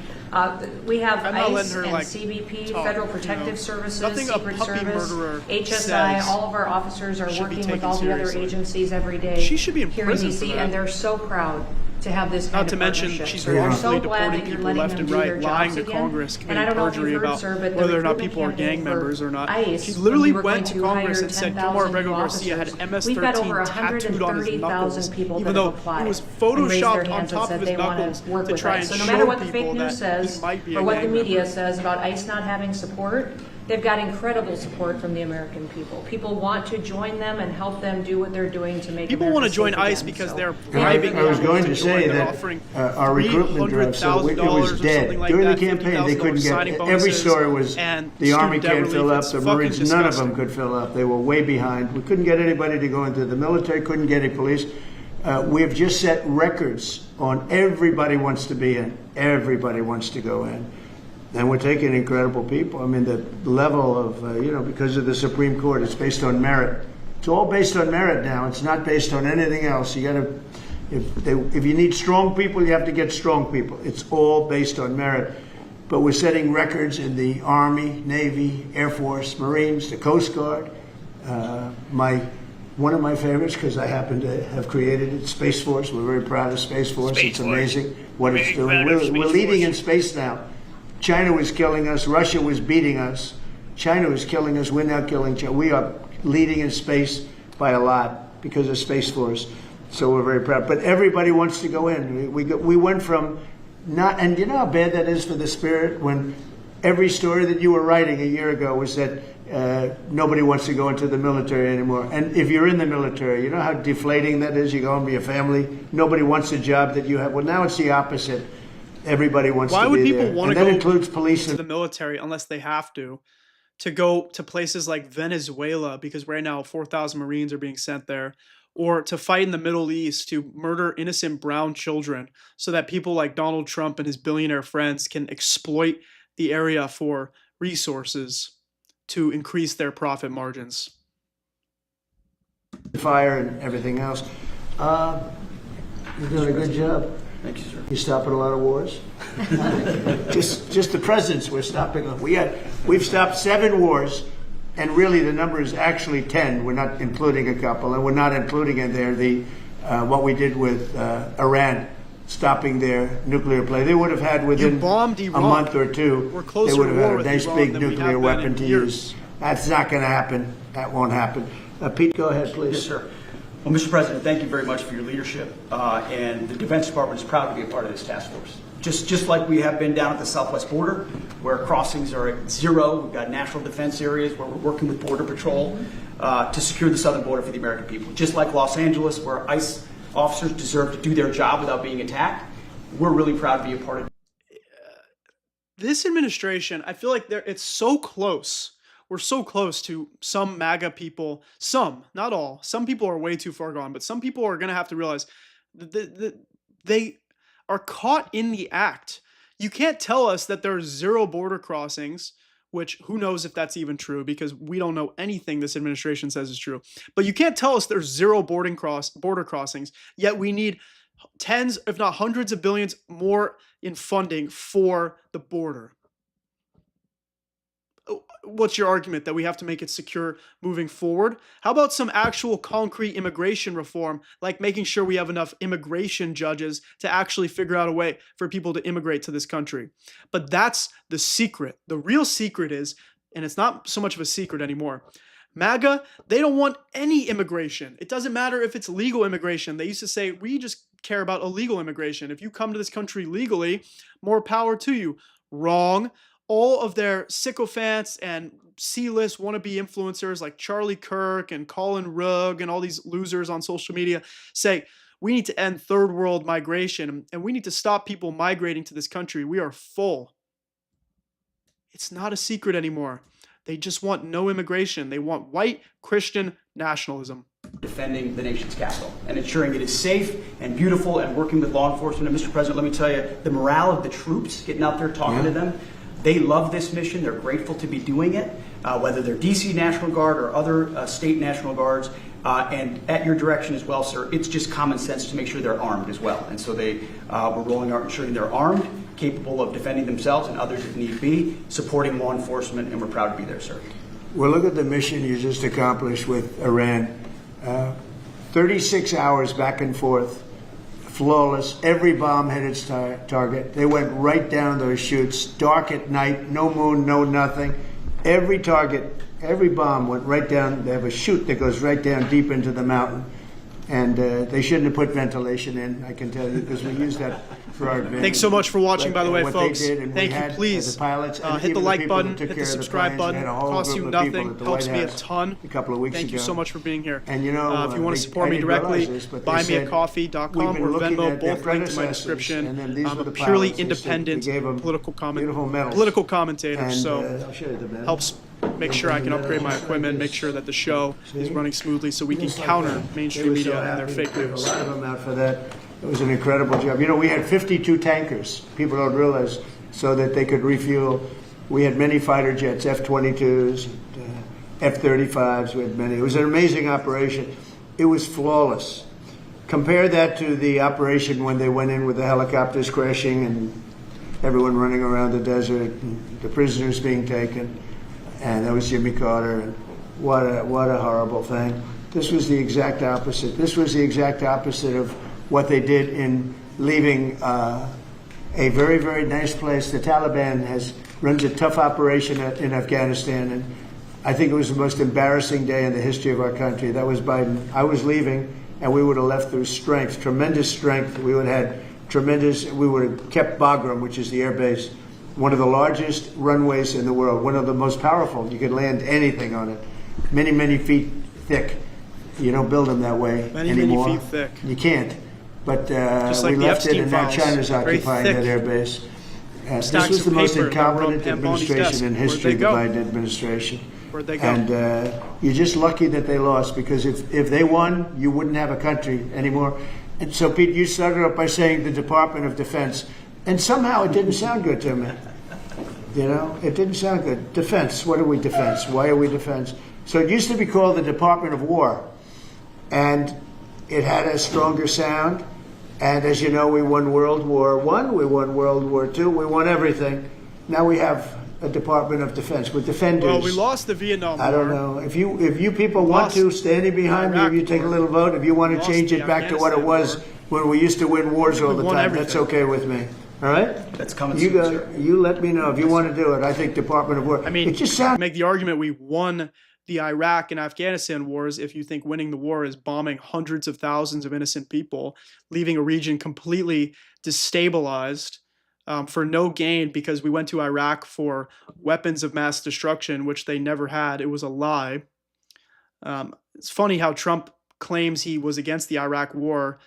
We have I'm not letting ICE her, and like, CBP, talk, Federal you know. Protective Services, Nothing a Secret puppy Service, murderer HSI, says all of our officers are should be working with taken all the other seriously. agencies every day She should be in here prison in for DC, that. and they're so proud to have this kind Not to of mention, partnership. she's So we're wrongfully so glad deporting that you're people letting left them and do right, their lying jobs to again. Congress, And I committing don't know if perjury you've heard, about sir, but the whether or not recruitment people are gang campaign for members or not. ICE, She when literally we were went going to Congress hire and said 10,000 Gilmore new Rego Garcia had officers, we've got over MS-13 tattooed on his 130,000 knuckles, people even that though have applied it was and raised their photoshopped on hands and top said of his they want knuckles to work to with try us. and So no matter show what the fake people news that he says might be a or what the gang media member. says about ICE not having support, they've got incredible support from the American people. People want to join them and help them do what they're doing to make People America want to join safe ICE again. because So they're thank you bribing for I was that. going to to join. say They're that offering our recruitment drive, so it $300,000 was or dead. something like During the that, campaign, they couldn't signing get, every bonuses, story was and the Army student debt can't fill relief. up, It's the fucking Marines, none of them disgusting. could fill up. They were way behind. We couldn't get anybody to go into the military, couldn't get any police. We have just set records on everybody wants to be in, everybody wants to go in. And we're taking incredible people. I mean, the level of, because of the Supreme Court, it's based on merit. It's all based on merit now. It's not based on anything else. You got to, if you need strong people, you have to get strong people. It's all based on merit. But we're setting records in the Army, Navy, Air Force, Marines, the Coast Guard. One of my favorites, because I happen to have created it, Space Force. We're very proud of Space Force. It's amazing what it's doing. We're leading in space now. China was killing us. Russia was beating us. China was killing us. We're now killing China. We are leading in space by a lot because of Space Force. So we're very proud. But everybody wants to go in. We went from not, and you know how bad that is for the spirit when every story that you were writing a year ago was that nobody wants to go into the military anymore. And if you're in the military, you know how deflating that is? You go home to your family. Nobody wants a job that you have. Well, now it's the opposite. Everybody wants Why to would be people there. want And to that go includes police to and the military unless they have to go to places like Venezuela, because right now 4,000 Marines are being sent there, or to fight in the Middle East, to murder innocent brown children so that people like Donald Trump and his billionaire friends can exploit the area for resources to increase their profit margins. fire and everything else. You're doing a good job. Thank you, sir. You're stopping a lot of wars. just the presidents we're stopping. We've stopped 7 wars, and really the number is actually 10. We're not including a couple, and we're not including in there the what we did with Iran, stopping their nuclear play. They would have had within bombed a Iran. month or two. We're closer they would have to war had a with nice Iran big than we nuclear have been weapon in to years. use. That's not going to happen. That won't happen. Pete, go ahead, please. Yes, sir. Well, Mr. President, thank you very much for your leadership, and the Defense Department is proud to be a part of this task force. Just like we have been down at the southwest border, where crossings are at 0, we've got national defense areas where we're working with Border Patrol to secure the southern border for the American people. Just like Los Angeles, where ICE officers deserve to do their job without being attacked, we're really proud to be a part of it. This administration, I feel like it's so close. We're so close to some MAGA people. Some, not all. Some people are way too far gone, but some people are going to have to realize that they are caught in the act. You can't tell us that there's 0 border crossings, which who knows if that's even true, because we don't know anything this administration says is true. But you can't tell us there's 0 border crossings, yet we need tens, if not hundreds of billions more in funding for the border. What's your argument, that we have to make it secure moving forward? How about some actual concrete immigration reform, like making sure we have enough immigration judges to actually figure out a way for people to immigrate to this country? But that's the secret. The real secret is, and it's not so much of a secret anymore, MAGA, they don't want any immigration. It doesn't matter if it's legal immigration. They used to say, we just care about illegal immigration. If you come to this country legally, more power to you. Wrong. All of their sycophants and C-list wannabe influencers like Charlie Kirk and Colin Rugg and all these losers on social media say, we need to end third world migration and we need to stop people migrating to this country. We are full. It's not a secret anymore. They just want no immigration. They want white Christian nationalism. Defending the nation's capital and ensuring it is safe and beautiful and working with law enforcement. And Mr. President, let me tell you, the morale of the troops getting out there talking to them, they love this mission. They're grateful to be doing it, whether they're D.C. National Guard or other state National Guards. And at your direction as well, sir, it's just common sense to make sure they're armed as well. And so we're rolling out ensuring they're armed, capable of defending themselves and others if need be, supporting law enforcement, and we're proud to be there, sir. Well, look at the mission you just accomplished with Iran. 36 hours back and forth, flawless. Every bomb hit its target. They went right down those chutes, dark at night, no moon, no nothing. Every target, every bomb went right down. They have a chute that goes right down deep into the mountain. And they shouldn't have put ventilation in, I can tell you, because we use that for our advantage. Thanks so much for watching, by the way, folks. Thank you. Please hit the like button, hit the subscribe button. It costs you nothing, helps me a ton. A couple of weeks ago. Thank you so much for being here. And you know, if you want to support me directly, buymeacoffee.com or Venmo, both linked in my description. I'm a purely independent political commentator, so helps make sure I can upgrade my equipment, make sure that the show is running smoothly so we can counter mainstream media and their fake news. A lot of them out for that. It was an incredible job. You know, we had 52 tankers. People don't realize, so that they could refuel. We had many fighter jets, F-22s, F-35s. We had many. It was an amazing operation. It was flawless. Compare that to the operation when they went in with the helicopters crashing and everyone running around the desert, and the prisoners being taken. And that was Jimmy Carter, and what a horrible thing. This was the exact opposite. This was the exact opposite of what they did in leaving a very, very nice place. The Taliban runs a tough operation in Afghanistan, and I think it was the most embarrassing day in the history of our country. That was Biden. I was leaving, and we would have left through strength, tremendous strength. We would have kept Bagram, which is the air base, one of the largest runways in the world, one of the most powerful. You could land anything on it. Many, many feet thick. You don't build them that way anymore. Many feet thick. You can't. But just like we the left it, Epstein and now files. China's occupying that air base. This was the most incompetent administration in history, the Biden administration. Where'd they go? And you're just lucky that they lost, because if they won, you wouldn't have a country anymore. And so, Pete, you started off by saying the Department of Defense. And somehow it didn't sound good to me. You know, it didn't sound good. Defense, what are we defense? Why are we defense? So it used to be called the Department of War. And it had a stronger sound. And as you know, we won World War I, we won World War II, we won everything. Now we have a Department of Defense with defenders. Well, we lost the Vietnam War. I don't know. If you people want to, standing behind me, if you take a little vote, if you want to change it back to what it was when we used to win wars all the time, that's okay with me. All right? That's coming soon, sir. You let me know if you want to do it. I think Department of War. I mean, it just sounds. Make the argument we won the Iraq and Afghanistan wars if you think winning the war is bombing hundreds of thousands of innocent people, leaving a region completely destabilized for no gain because we went to Iraq for weapons of mass destruction, which they never had. It was a lie. It's funny how Trump claims he was against the Iraq war,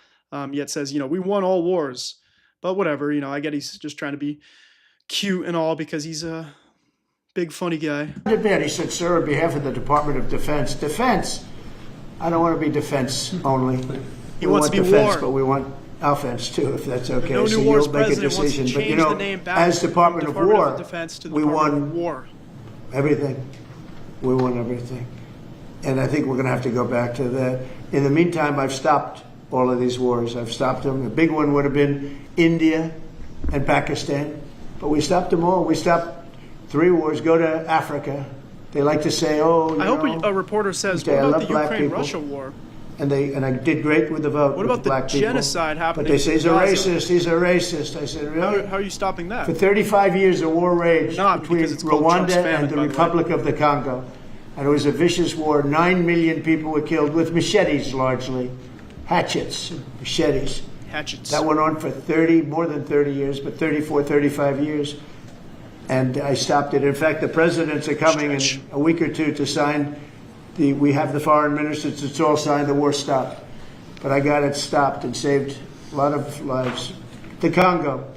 yet says, we won all wars. But whatever, I get he's just trying to be cute and all because he's a big funny guy. He said, sir, on behalf of the Department of Defense, I don't want to be defense only. He wants to be defense, war. But we want offense too, if that's okay. No so new wars you'll make a president wants to decision. change But the name back as Department from of War, Defense to the we Department won of War. everything. We won everything. And I think we're going to have to go back to that. In the meantime, I've stopped all of these wars. I've stopped them. The big one would have been India and Pakistan. But we stopped them all. We stopped 3 wars. Go to Africa. They like to say, I hope a reporter says, what about the Ukraine-Russia war? And I did great with the vote. What about the genocide happening? But they say he's a Gaza? racist. He's a racist. I said, really? How are you stopping that? For 35 years, a war raged between Rwanda and the Republic of the Congo. And it was a vicious war. 9 million people were killed with machetes, largely. Hatchets, machetes. Hatchets. That went on for more than 30 years, but 34, 35 years. And I stopped it. In fact, the presidents are coming in a week or two to sign. We have the foreign ministers. It's all signed. The war stopped. But I got it stopped and saved a lot of lives. The Congo.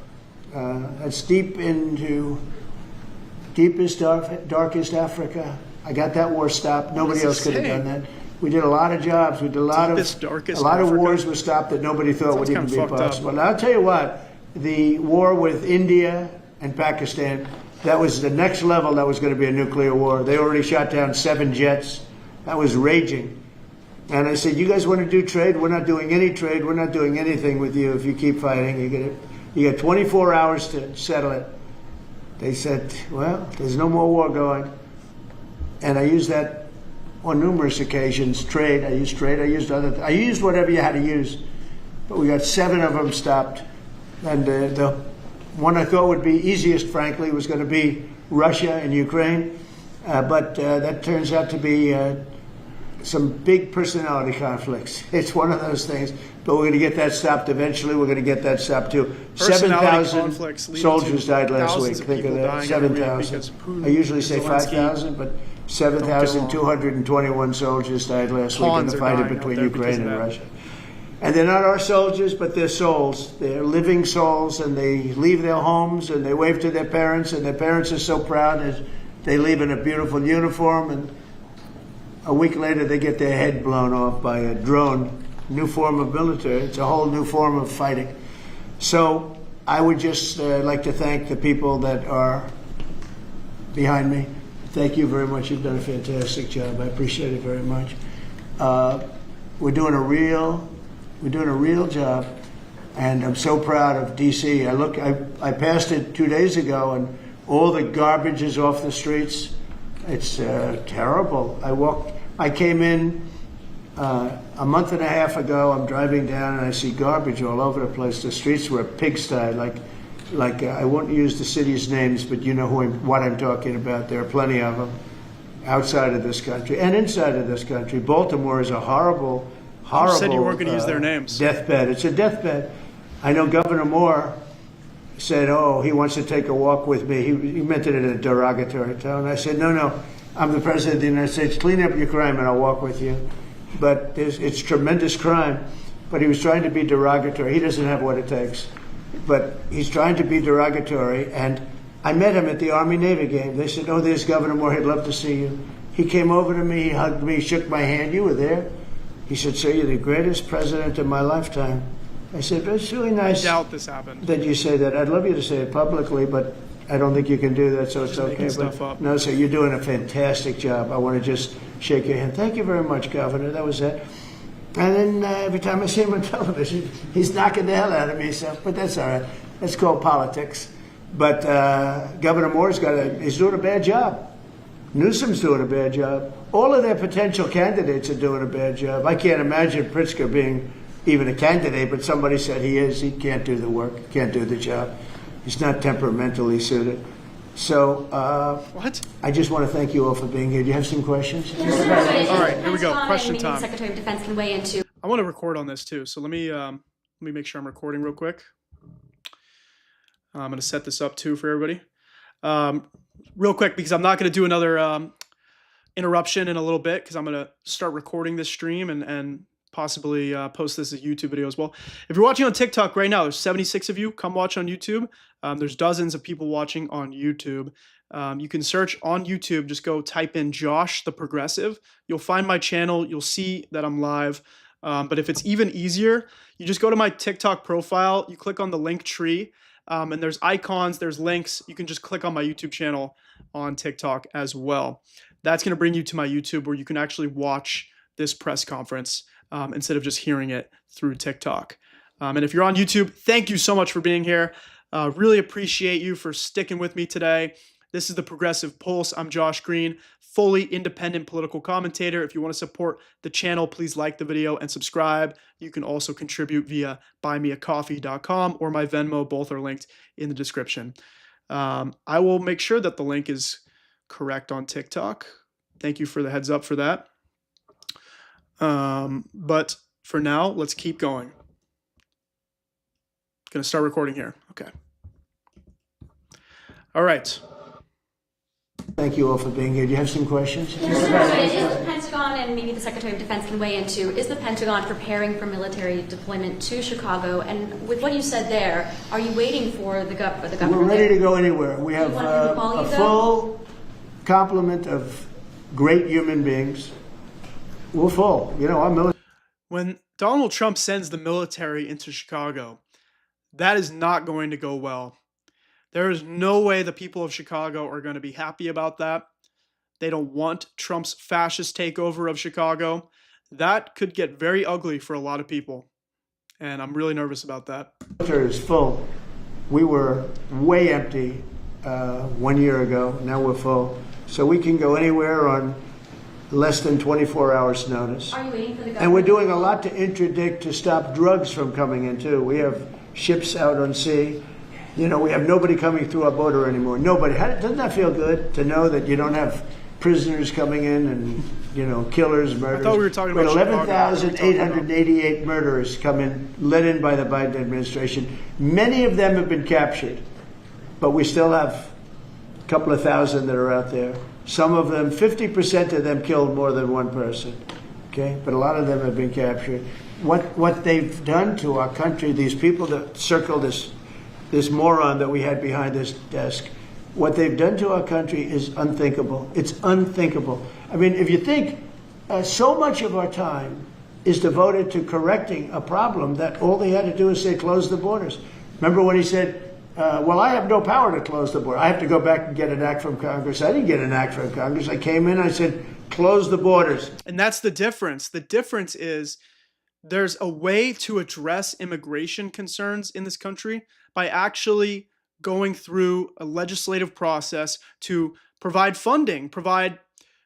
That's deep into deepest, darkest Africa. I got that war stopped. Nobody else could have done that. We did a lot of jobs. We did a lot of wars were stopped that nobody thought would even be possible. And I'll tell you what, the war with India and Pakistan, that was the next level. That was going to be a nuclear war. They already shot down 7 jets. That was raging. And I said, you guys want to do trade? We're not doing any trade. We're not doing anything with you if you keep fighting. You get 24 hours to settle it. They said, well, there's no more war going. And I used that on numerous occasions. Trade. I used whatever you had to use. But we got 7 of them stopped. And the one I thought would be easiest, frankly, was going to be Russia and Ukraine. But that turns out to be some big personality conflicts. It's one of those things. But we're going to get that stopped eventually. We're going to get that stopped too. 7,000 soldiers died last week. Think of that. 7,000. I usually say 5,000, but 7,221 soldiers died last week in the fighting between Ukraine and Russia. And they're not our soldiers, but they're souls. They're living souls, and they leave their homes, and they wave to their parents, and their parents are so proud as they leave in a beautiful uniform, and a week later they get their head blown off by a drone. New form of military. It's a whole new form of fighting. So I would just like to thank the people that are behind me. Thank you very much. You've done a fantastic job. I appreciate it very much. We're doing a real job, and I'm so proud of D.C. I passed it 2 days ago, and all the garbage is off the streets. It's terrible. I came in a month and a half ago. I'm driving down, and I see garbage all over the place. The streets were a pigsty, like I won't use the city's names, but you know what I'm talking about. There are plenty of them outside of this country and inside of this country. Baltimore is a horrible You said you weren't going to use their names. Deathbed. It's a deathbed. I know Governor Moore said, he wants to take a walk with me. He meant it in a derogatory tone. I said, no, I'm the President of the United States. Clean up your crime and I'll walk with you. But it's tremendous crime. But he was trying to be derogatory. He doesn't have what it takes. But he's trying to be derogatory. And I met him at the Army-Navy game. They said, there's Governor Moore. He'd love to see you. He came over to me. He hugged me, shook my hand. You were there. He said, sir, you're the greatest president of my lifetime. I said, but it's really nice I doubt this happened. that you say that. I'd love you to say it publicly, but I don't think you can do that, so it's okay. But no, sir, you're doing a fantastic job. I want to just shake your hand. Thank you very much, Governor. That was it. And then every time I see him on television, he's knocking the hell out of me. But that's all right. That's called politics. But Governor Moore's he's doing a bad job. Newsom's doing a bad job. All of their potential candidates are doing a bad job. I can't imagine Pritzker being even a candidate, but somebody said he is. He can't do the work, can't do the job. He's not temperamentally suited. So What? I just want to thank you all for being here. Do you have some questions? All right, here we go. Question time. Secretary of Defense can weigh into. I want to record on this too, so let me make sure I'm recording real quick. I'm going to set this up too for everybody. Real quick, because I'm not going to do another interruption in a little bit, because I'm going to start recording this stream and possibly post this as a YouTube video as well. If you're watching on TikTok right now, there's 76 of you. Come watch on YouTube. There's dozens of people watching on YouTube. You can search on YouTube. Just go type in Josh the Progressive. You'll find my channel. You'll see that I'm live. But if it's even easier, you just go to my TikTok profile. You click on the link tree. And there's icons, there's links. You can just click on my YouTube channel on TikTok as well. That's going to bring you to my YouTube where you can actually watch this press conference instead of just hearing it through TikTok. And if you're on YouTube, thank you so much for being here. Really appreciate you for sticking with me today. This is the Progressive Pulse. I'm Josh Greene, fully independent political commentator. If you want to support the channel, please like the video and subscribe. You can also contribute via buymeacoffee.com or my Venmo. Both are linked in the description. I will make sure that the link is correct on TikTok. Thank you for the heads up for that. But for now, let's keep going. Gonna start recording here. Okay. All right. Thank you all for being here. Do you have some questions? Is the Pentagon, and maybe the Secretary of Defense can weigh into, is the Pentagon preparing for military deployment to Chicago? And with what you said there, are you waiting for the government? We're ready to go anywhere. We have You want him to call a you, though? full complement of great human beings. We're full. You know, our military. When Donald Trump sends the military into Chicago, that is not going to go well. There is no way the people of Chicago are going to be happy about that. They don't want Trump's fascist takeover of Chicago. That could get very ugly for a lot of people. And I'm really nervous about that. The military is full. We were way empty 1 year ago. Now we're full. So we can go anywhere on less than 24 hours notice. Are you waiting for the government? And we're doing a lot to interdict to stop drugs from coming in too. We have ships out on sea. You know, we have nobody coming through our border anymore. Nobody. Doesn't that feel good to know that you don't have prisoners coming in and, you know, killers, murderers? I thought we were talking about 11,888 murderers come in, led in by the Biden administration. Many of them have been captured, but we still have a couple of thousand that are out there. Some of them, 50% of them killed more than one person. Okay, but a lot of them have been captured. What they've done to our country, these people that circle this moron that we had behind this desk, what they've done to our country is unthinkable. It's unthinkable. I mean, if you think so much of our time is devoted to correcting a problem that all they had to do is say, close the borders. Remember when he said, well, I have no power to close the border. I have to go back and get an act from Congress. I didn't get an act from Congress. I came in, I said, close the borders. And that's the difference. The difference is there's a way to address immigration concerns in this country by actually going through a legislative process to provide funding, provide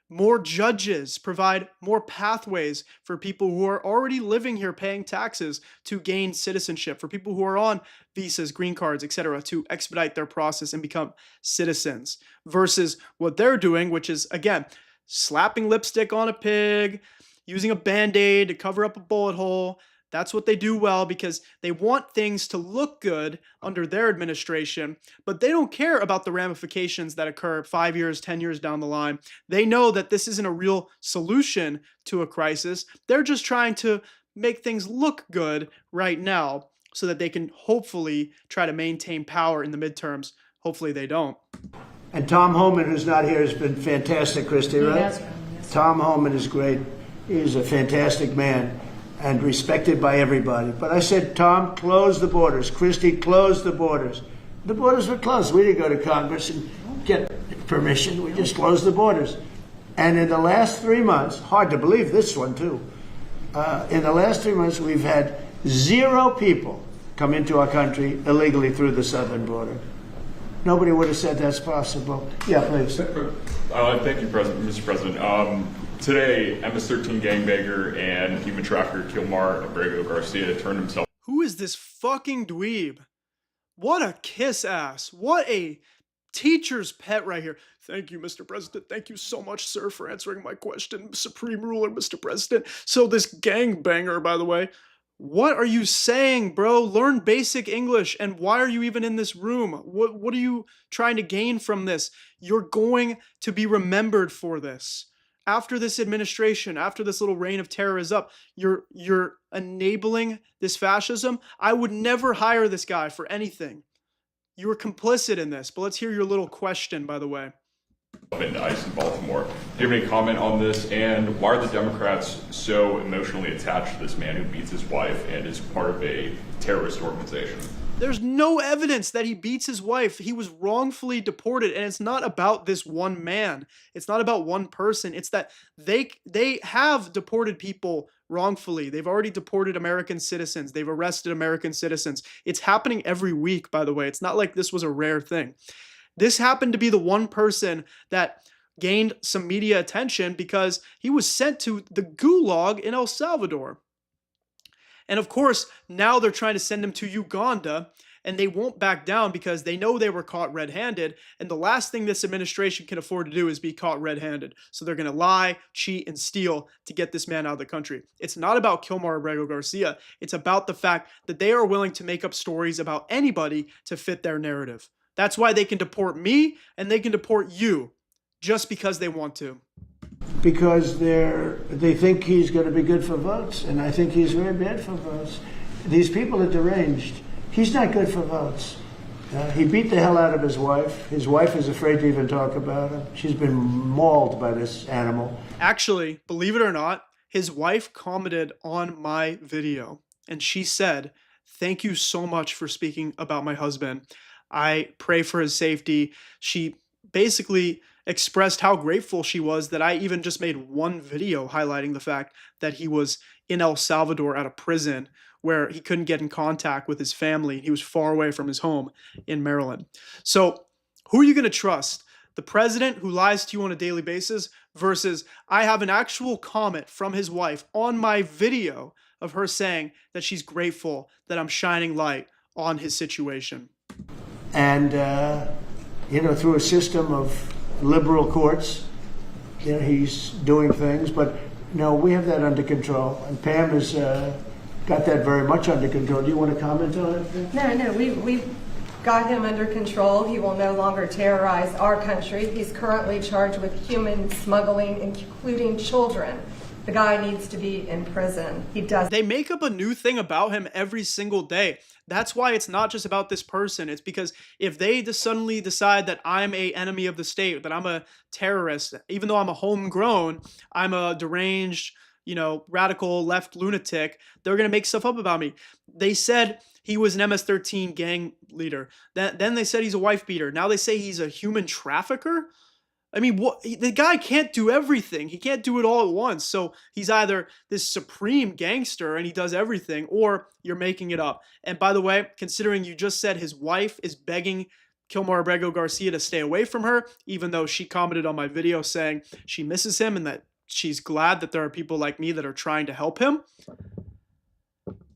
more judges, provide more pathways for people who are already living here paying taxes to gain citizenship, for people who are on visas, green cards, etc., to expedite their process and become citizens, versus what they're doing, which is, again, slapping lipstick on a pig, using a Band-Aid to cover up a bullet hole. That's what they do well because they want things to look good under their administration, but they don't care about the ramifications that occur 5 years, 10 years down the line. They know that this isn't a real solution to a crisis. They're just trying to make things look good right now so that they can hopefully try to maintain power in the midterms. Hopefully they don't. And Tom Homan, who's not here, has been fantastic, Christy, right? Yes. Tom Homan is great. He's a fantastic man and respected by everybody. But I said, Tom, close the borders. Christy, close the borders. The borders were closed. We didn't go to Congress and get permission. We just closed the borders. And in the last 3 months, hard to believe this one too, in the last 3 months we've had 0 people come into our country illegally through the southern border. Nobody would have said that's possible. Yeah, please. Thank you, Mr. President. Today, MS-13 gangbanger and human trafficker Kilmar Abrego Garcia turned himself. Who is this fucking dweeb? What a kiss ass. What a teacher's pet right here. Thank you, Mr. President. Thank you so much, sir, for answering my question. Supreme ruler, Mr. President. So this gangbanger, by the way, what are you saying, bro? Learn basic English. And why are you even in this room? What are you trying to gain from this? You're going to be remembered for this. After this administration, after this little reign of terror is up, you're enabling this fascism. I would never hire this guy for anything. You were complicit in this. But let's hear your little question, by the way. Into ICE in Baltimore. Do you have any comment on this? And why are the Democrats so emotionally attached to this man who beats his wife and is part of a terrorist organization? There's no evidence that he beats his wife. He was wrongfully deported, and it's not about this one man. It's not about one person. It's that they have deported people wrongfully. They've already deported American citizens. They've arrested American citizens. It's happening every week, by the way. It's not like this was a rare thing. This happened to be the one person that gained some media attention because he was sent to the gulag in El Salvador. And of course, now they're trying to send him to Uganda, and they won't back down because they know they were caught red-handed, and the last thing this administration can afford to do is be caught red-handed. So they're going to lie, cheat, and steal to get this man out of the country. It's not about Kilmar Abrego Garcia. It's about the fact that they are willing to make up stories about anybody to fit their narrative. That's why they can deport me, and they can deport you, just because they want to. Because they think he's going to be good for votes, and I think he's very bad for votes. These people are deranged. He's not good for votes. He beat the hell out of his wife. His wife is afraid to even talk about him. She's been mauled by this animal. Actually, believe it or not, his wife commented on my video, and she said, "Thank you so much for speaking about my husband. I pray for his safety." She basically expressed how grateful she was that I even just made one video highlighting the fact that he was in El Salvador at a prison where he couldn't get in contact with his family. He was far away from his home in Maryland. So who are you going to trust? The president who lies to you on a daily basis versus I have an actual comment from his wife on my video of her saying that she's grateful that I'm shining light on his situation. And, through a system of liberal courts, he's doing things. But, we have that under control. And Pam has got that very much under control. Do you want to comment on it? No, we've got him under control. He will no longer terrorize our country. He's currently charged with human smuggling, including children. The guy needs to be in prison. He does. They make up a new thing about him every single day. That's why it's not just about this person. It's because if they just suddenly decide that I'm a enemy of the state, that I'm a terrorist, even though I'm a homegrown, I'm a deranged, radical left lunatic, they're going to make stuff up about me. They said he was an MS-13 gang leader. Then they said he's a wife beater. Now they say he's a human trafficker. I mean, the guy can't do everything. He can't do it all at once. So he's either this supreme gangster and he does everything, or you're making it up. And by the way, considering you just said his wife is begging Kilmar Abrego Garcia to stay away from her, even though she commented on my video saying she misses him and that she's glad that there are people like me that are trying to help him,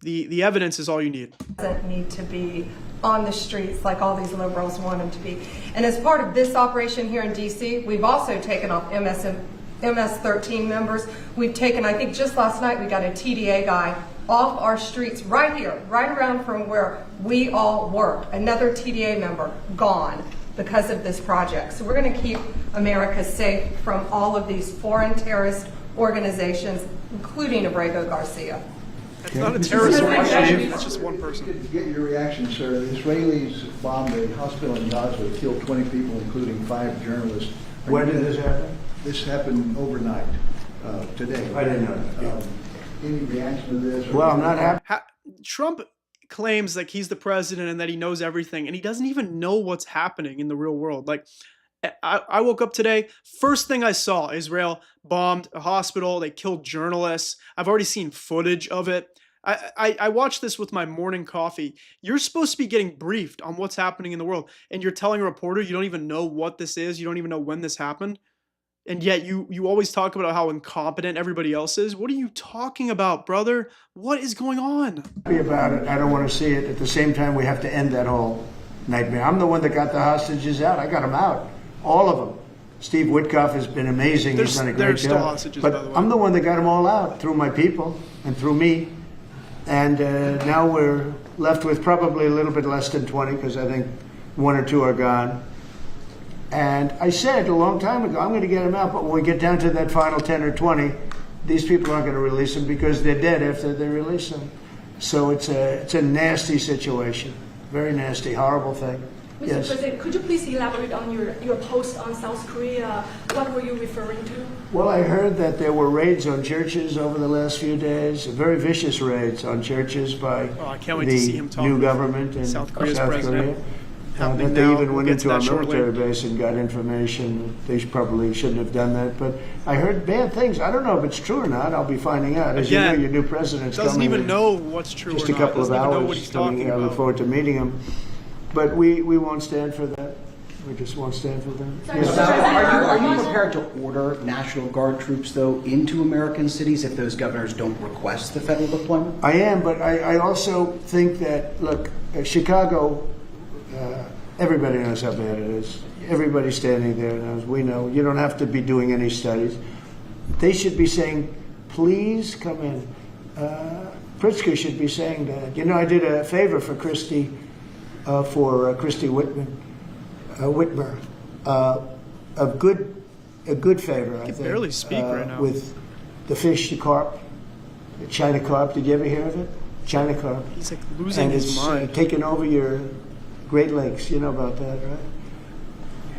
the evidence is all you need. Doesn't need to be on the streets like all these liberals want him to be. And as part of this operation here in D.C., we've also taken off MS-13 members. We've taken, I think just last night, we got a TDA guy off our streets right here, right around from where we all work. Another TDA member gone because of this project. So we're going to keep America safe from all of these foreign terrorist organizations, including Abrego Garcia. It's not a terrorist organization, that's just one person. Get your reaction, sir. The Israelis bombed a hospital in Gaza, killed 20 people, including 5 journalists. When did this happen? This happened overnight, today. I didn't know that. Any reaction to this? Well, I'm not happy. Trump claims like he's the president and that he knows everything, and he doesn't even know what's happening in the real world. Like, I woke up today, first thing I saw, Israel bombed a hospital, they killed journalists. I've already seen footage of it. I watched this with my morning coffee. You're supposed to be getting briefed on what's happening in the world, and you're telling a reporter you don't even know what this is, you don't even know when this happened, and yet you always talk about how incompetent everybody else is. What are you talking about, brother? What is going on? Happy about it. I don't want to see it. At the same time, we have to end that whole nightmare. I'm the one that got the hostages out. I got them out, all of them. Steve Witkoff has been amazing. He's done a great there's still job. hostages, but by the way. I'm the one that got them all out through my people and through me. And now we're left with probably a little bit less than 20 because I think 1 or 2 are gone. And I said a long time ago, I'm going to get them out, but when we get down to that final 10 or 20, these people aren't going to release them because they're dead after they release them. So it's a nasty situation, very nasty, horrible thing. Mr. Yes. President, could you please elaborate on your post on South Korea? What were you referring to? Well, I heard that there were raids on churches over the last few days, very vicious raids on churches by I can't wait to see him talk new with government in South Korea's South president. Korea. Happening That they now. even We'll went get to into our that shortly. military base and got information. They probably shouldn't have done that, but I heard bad things. I don't know if it's true or not. I'll be finding out. As you know, Again, your new president's doesn't coming even in know what's true just or a not. couple of Doesn't even know hours. what he's talking I look about. forward to meeting him. But we won't stand for that. We just won't stand for that. Sorry, Yes. Mr. President, Are you prepared to order National Guard troops, though, into American cities if those governors don't request the federal deployment? I am, but I also think that, look, Chicago, everybody knows how bad it is. Everybody standing there knows. We know. You don't have to be doing any studies. They should be saying, please come in. Pritzker should be saying that. You know, I did a favor for Christy Whitmer, a good favor, I think. barely speak right now. With the fish, the carp, the China carp. Did you ever hear of it? China carp. He's like losing And his it's mind. taken over your Great Lakes. You know about that, right?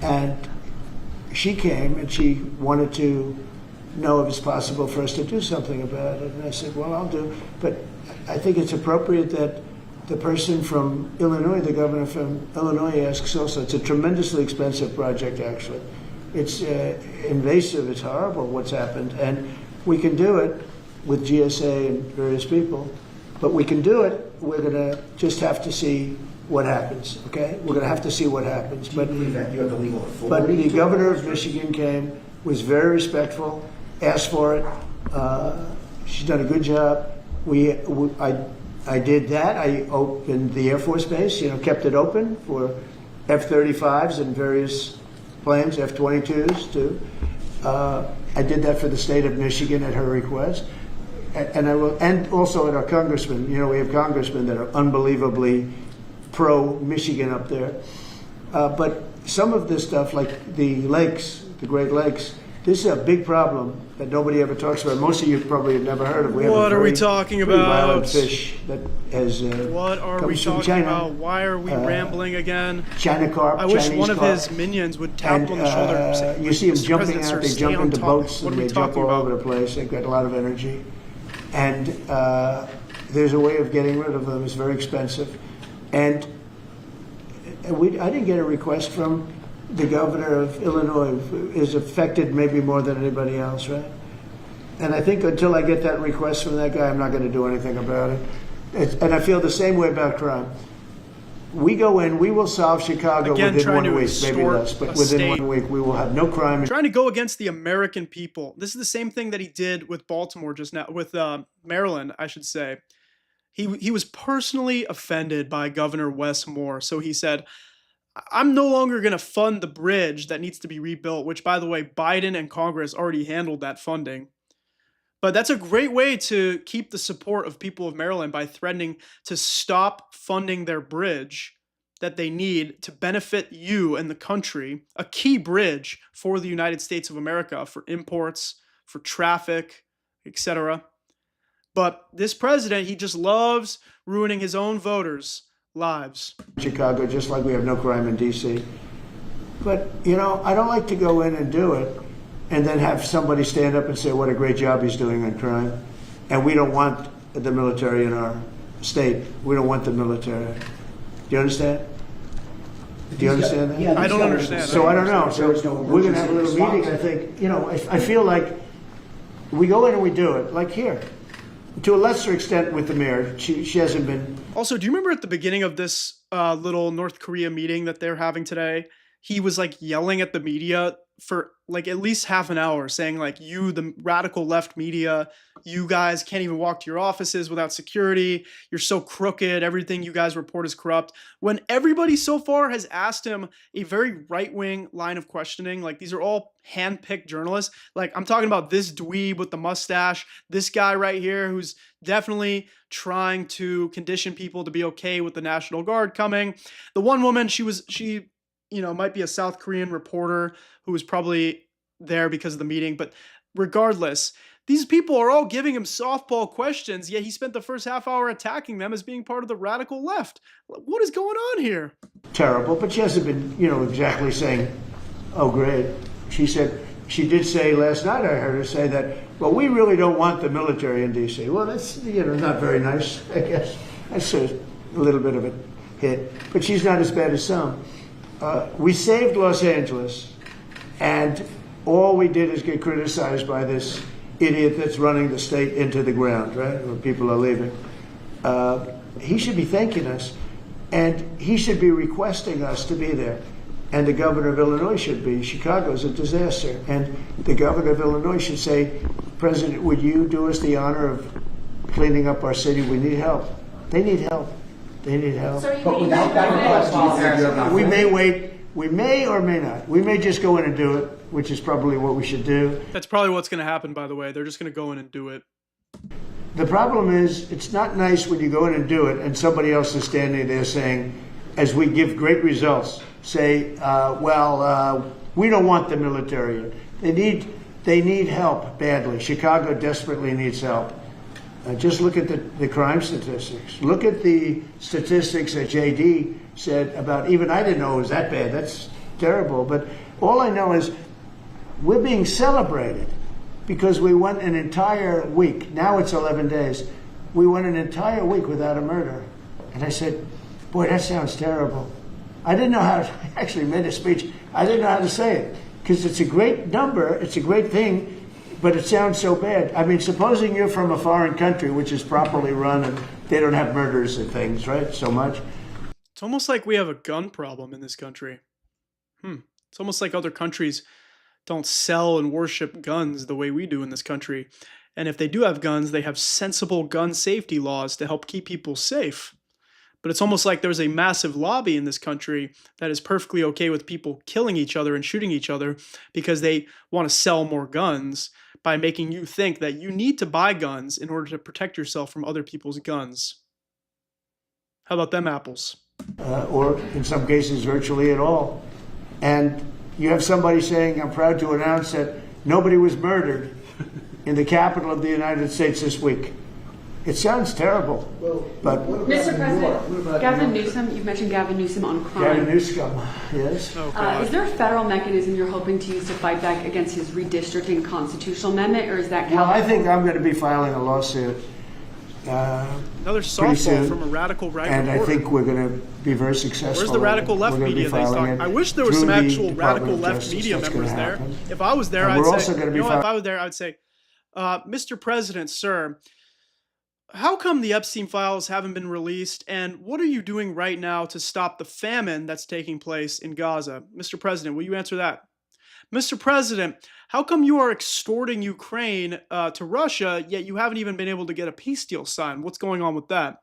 And she came and she wanted to know if it's possible for us to do something about it. And I said, well, I'll do. But I think it's appropriate that the person from Illinois, the governor from Illinois, asks also. It's a tremendously expensive project, actually. It's invasive. It's horrible what's happened. And we can do it with GSA and various people. But we can do it. We're going to just have to see what happens, okay? We're going to have to see what happens. But Do you believe that you have the legal authority? but the to governor order of troops? Michigan came, was very respectful, asked for it. She's done a good job. I did that. I opened the Air Force Base, kept it open for F-35s and various planes, F-22s too. I did that for the state of Michigan at her request. And I will, and also at our congressmen. We have congressmen that are unbelievably pro-Michigan up there. But some of this stuff, like the lakes, the Great Lakes, this is a big problem that nobody ever talks about. Most of you probably have never heard of. We have What a are we very, talking very violent about? fish that has What are we comes from talking China. about? Why are we rambling again? China carp. I wish Chinese one of carp. his minions would tap And him on the shoulder and say, you see them "Mr. jumping President, out. sir, They stay jump on into top." boats What and are we they jump talking all about? over the place. They've got a lot of energy, and there's a way of getting rid of them. It's very expensive, and I didn't get a request from the governor of Illinois. Is affected maybe more than anybody else, right? And I think until I get that request from that guy, I'm not going to do anything about it. And I feel the same way about crime. We go in, we will solve Chicago Again, within trying 1 to week, maybe extort less, but a within state. 1 week we will have no crime. Trying to go against the American people. This is the same thing that he did with Baltimore just now, with Maryland, I should say. He was personally offended by Governor Wes Moore, so he said, I'm no longer going to fund the bridge that needs to be rebuilt, which, by the way, Biden and Congress already handled that funding. But that's a great way to keep the support of people of Maryland by threatening to stop funding their bridge that they need to benefit you and the country, a key bridge for the United States of America for imports, for traffic, etc. But this president, he just loves ruining his own voters' lives. Chicago, just like we have no crime in D.C. But, I don't like to go in and do it and then have somebody stand up and say what a great job he's doing on crime. And we don't want the military in our state. We don't want the military. Do you understand? Do you understand that? Yeah, I don't understand. So I don't know. There is So no we're going to have a little emergency meeting. I think, I feel like we go in and we do it, like here. To a lesser extent with the mayor. She hasn't been. Also, do you remember at the beginning of this little North Korea meeting that they're having today, he was like yelling at the media for like at least half an hour saying like, you, the radical left media, you guys can't even walk to your offices without security. You're so crooked. Everything you guys report is corrupt. When everybody so far has asked him a very right-wing line of questioning, like these are all hand-picked journalists. Like I'm talking about this dweeb with the mustache, this guy right here who's definitely trying to condition people to be okay with the National Guard coming. The one woman, she might be a South Korean reporter who was probably there because of the meeting. But regardless, these people are all giving him softball questions, yet he spent the first half hour attacking them as being part of the radical left. What is going on here? Terrible, but she hasn't been, exactly saying, oh, great. She did say last night, I heard her say that, well, we really don't want the military in D.C. Well, that's, not very nice, I guess. That's a little bit of a hit. But she's not as bad as some. We saved Los Angeles, and all we did is get criticized by this idiot that's running the state into the ground, right, where people are leaving. He should be thanking us, and he should be requesting us to be there. And the governor of Illinois should be. Chicago's a disaster. And the governor of Illinois should say, President, would you do us the honor of cleaning up our city? We need help. They need help. They need help. But without that request, we may wait. We may or may not. We may just go in and do it, which is probably what we should do. That's probably what's going to happen, by the way. They're just going to go in and do it. The problem is, it's not nice when you go in and do it and somebody else is standing there saying, as we give great results, say, we don't want the military. They need help badly. Chicago desperately needs help. Just look at the crime statistics. Look at the statistics that JD said about, even I didn't know it was that bad. That's terrible. But all I know is we're being celebrated because we went an entire week. Now it's 11 days. We went an entire week without a murder. And I said, boy, that sounds terrible. I didn't know how to, I actually made a speech. I didn't know how to say it because it's a great number. It's a great thing. But it sounds so bad. I mean, supposing you're from a foreign country, which is properly run, and they don't have murders and things, right? So much. It's almost like we have a gun problem in this country. It's almost like other countries don't sell and worship guns the way we do in this country. And if they do have guns, they have sensible gun safety laws to help keep people safe. But it's almost like there's a massive lobby in this country that is perfectly okay with people killing each other and shooting each other because they want to sell more guns by making you think that you need to buy guns in order to protect yourself from other people's guns. How about them apples? Or in some cases, virtually at all. And you have somebody saying, I'm proud to announce that nobody was murdered in the capital of the United States this week. It sounds terrible, but... Mr. President, Gavin Newsom, you've mentioned Gavin Newsom on crime. Gavin Newsom, yes. Is there a federal mechanism you're hoping to use to fight back against his redistricting constitutional amendment, or is that... Well, I think I'm going to be filing a lawsuit another softball from a radical right and reporter. I think we're going to be very successful. Where's the radical left media that he's talking? I wish there was some actual radical left media members there. If I was there, I'd say, if I was there, I'd say, Mr. President, sir, how come the Epstein files haven't been released, and what are you doing right now to stop the famine that's taking place in Gaza? Mr. President, will you answer that? Mr. President, how come you are extorting Ukraine to Russia, yet you haven't even been able to get a peace deal signed? What's going on with that?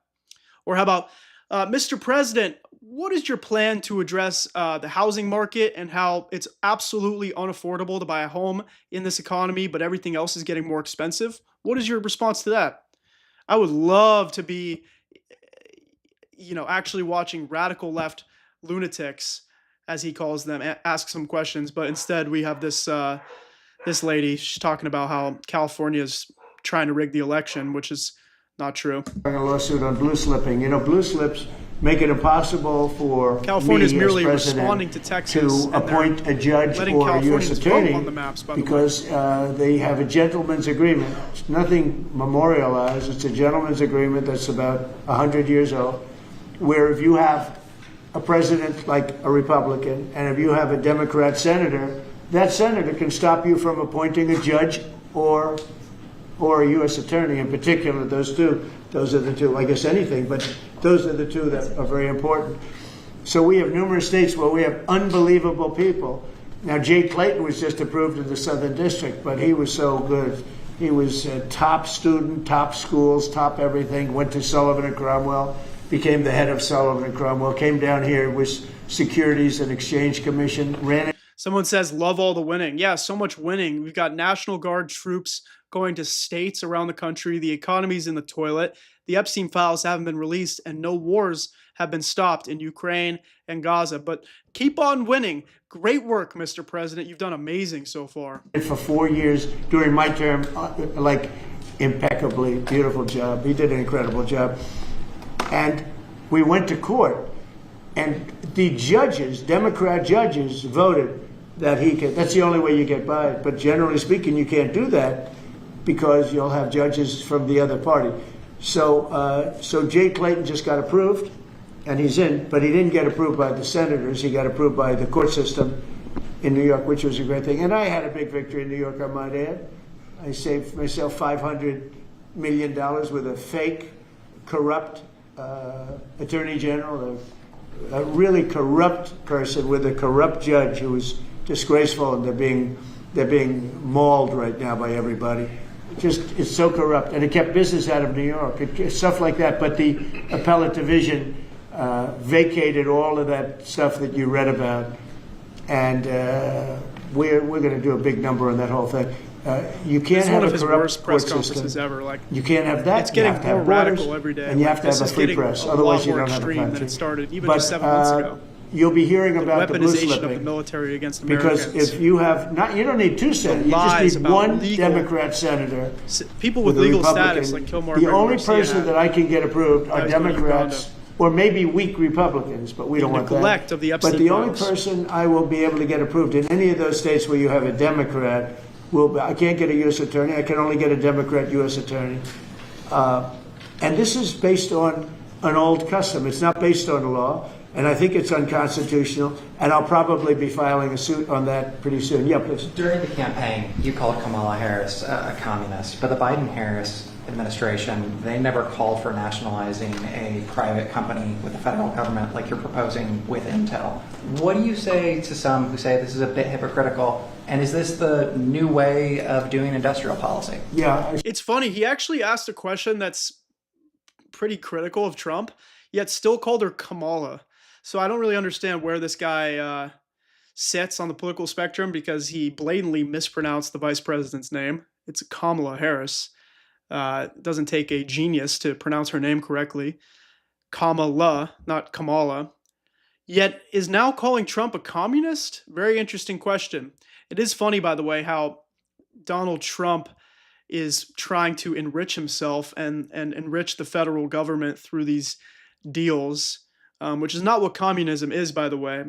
Or how about, Mr. President, what is your plan to address the housing market and how it's absolutely unaffordable to buy a home in this economy, but everything else is getting more expensive? What is your response to that? I would love to be, actually watching radical left lunatics, as he calls them, ask some questions. But instead, we have this lady. She's talking about how California is trying to rig the election, which is not true. A lawsuit on blue slipping. Blue slips make it impossible for California's me merely as responding to Texas to appoint a judge or a U.S. attorney on the maps, because they have a gentleman's agreement. It's nothing memorialized. It's a gentleman's agreement that's about 100 years old, where if you have a president like a Republican and if you have a Democrat senator, that senator can stop you from appointing a judge or a U.S. attorney. In particular, those are the two. I guess anything, but those are the two that are very important. So we have numerous states where we have unbelievable people Now, Jay Clayton was just approved in the Southern District, but he was so good. He was a top student, top schools, top everything, went to Sullivan and Cromwell, became the head of Sullivan and Cromwell, came down here, was Securities and Exchange Commission, ran it. Someone says, love all the winning. Yeah, so much winning. We've got National Guard troops going to states around the country. The economy's in the toilet. The Epstein files haven't been released, and no wars have been stopped in Ukraine and Gaza. But keep on winning. Great work, Mr. President. You've done amazing so far. For 4 years during my term, like impeccably, beautiful job. He did an incredible job. And we went to court, and the judges, Democrat judges, voted that he could. That's the only way you get by it. But generally speaking, you can't do that because you'll have judges from the other party. So Jay Clayton just got approved, and he's in, but he didn't get approved by the senators. He got approved by the court system in New York, which was a great thing. And I had a big victory in New York, I might add. I saved myself $500 million with a fake, corrupt attorney general, a really corrupt person with a corrupt judge who was disgraceful, and they're being mauled right now by everybody. It's so corrupt, and it kept business out of New York, stuff like that. But the appellate division vacated all of that stuff that you read about, and we're going to do a big number on that whole thing. You can't have a corrupt press conferences ever. Like, you can't have that. It's getting more radical every day, and you have to have a free press. Otherwise, you don't have a country. Than it started even just 7 months ago. You'll be hearing about the blue weaponization slipping of the military against Americans. because if you have not, you don't need two senators. You just need one Democrat senator. People with legal status like Kilmore. The only person that I can get approved are Democrats or maybe weak Republicans, but we don't want that. Neglect of the Epstein But the only files. person I will be able to get approved in any of those states where you have a Democrat I can't get a U.S. attorney. I can only get a Democrat U.S. attorney. And this is based on an old custom. It's not based on the law. And I think it's unconstitutional. And I'll probably be filing a suit on that pretty soon. Yeah, please. During the campaign, you called Kamala Harris a communist. But the Biden-Harris administration, they never called for nationalizing a private company with the federal government like you're proposing with Intel. What do you say to some who say this is a bit hypocritical? And is this the new way of doing industrial policy? Yeah. It's funny. He actually asked a question that's pretty critical of Trump, yet still called her Kamala. So I don't really understand where this guy sits on the political spectrum, because he blatantly mispronounced the vice president's name. It's Kamala Harris. It doesn't take a genius to pronounce her name correctly. Kamala, not Kamala. Yet is now calling Trump a communist? Very interesting question. It is funny, by the way, how Donald Trump is trying to enrich himself and enrich the federal government through these deals, which is not what communism is, by the way.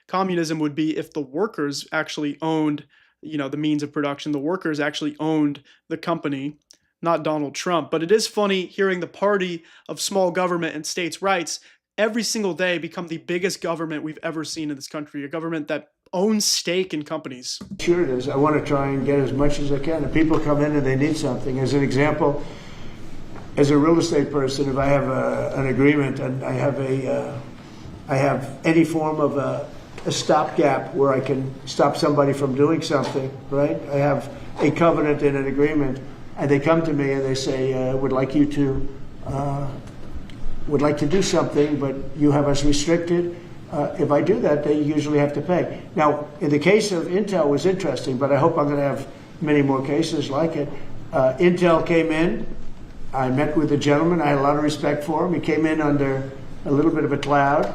Communism would be if the workers actually owned, the means of production. The workers actually owned the company, not Donald Trump. But it is funny hearing the party of small government and states' rights every single day become the biggest government we've ever seen in this country, a government that owns stake in companies. Sure it is. I want to try and get as much as I can. If people come in and they need something, as an example, as a real estate person, if I have an agreement and I have any form of a stopgap where I can stop somebody from doing something, right? I have a covenant in an agreement, and they come to me and they say, would like to do something, but you have us restricted. If I do that, they usually have to pay. Now, in the case of Intel, it was interesting, but I hope I'm going to have many more cases like it. Intel came in. I met with the gentleman. I had a lot of respect for him. He came in under a little bit of a cloud.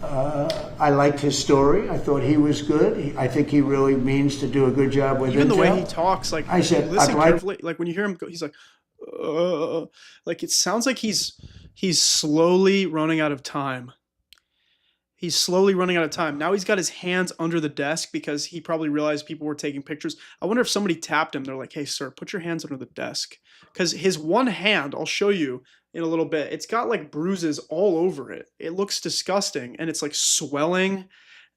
I liked his story. I thought he was good. I think he really means to do a good job with Even Intel. the way he talks, like, I said, listen carefully. Like when you hear him go, he's like it sounds like he's slowly running out of time. He's slowly running out of time. Now he's got his hands under the desk because he probably realized people were taking pictures. I wonder if somebody tapped him. They're like, hey, sir, put your hands under the desk. Because his one hand, I'll show you in a little bit, it's got like bruises all over it. It looks disgusting, and it's like swelling.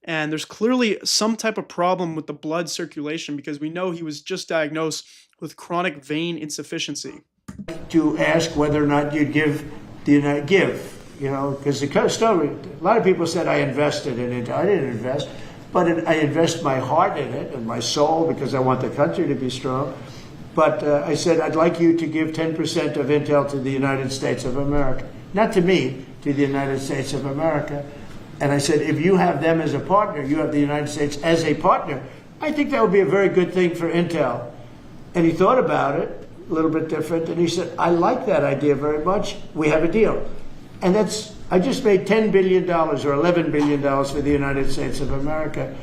And there's clearly some type of problem with the blood circulation, because we know he was just diagnosed with chronic vein insufficiency. To ask whether or not you'd give because the story, a lot of people said I invested in it. I didn't invest. but I invest my heart in it and my soul because I want the country to be strong. But I said, I'd like you to give 10% of Intel to the United States of America. Not to me, to the United States of America. And I said, if you have them as a partner, you have the United States as a partner, I think that would be a very good thing for Intel. And he thought about it, a little bit different, and he said, I like that idea very much. We have a deal. And I just made $10 billion or $11 billion for the United States of America.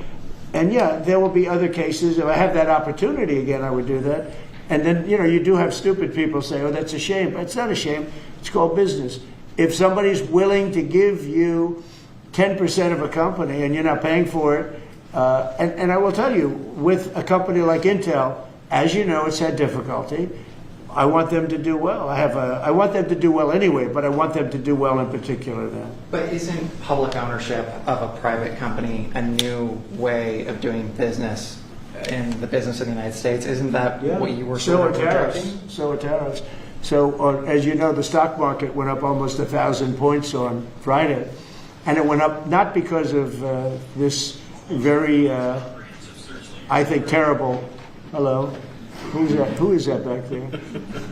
And yeah, there will be other cases. If I have that opportunity again, I would do that. And then, you do have stupid people say, oh, that's a shame. But it's not a shame. It's called business. If somebody's willing to give you 10% of a company and you're not paying for it, and I will tell you, with a company like Intel, as you know, it's had difficulty. I want them to do well. I want them to do well anyway, but I want them to do well in particular then. But isn't public ownership of a private company a new way of doing business in the business of the United States? Isn't that what you were So are sort of tariffs. projecting? So are tariffs. So, as you know, the stock market went up almost 1,000 points on Friday. And it went up not because of this very, I think, terrible, hello, who is that back there?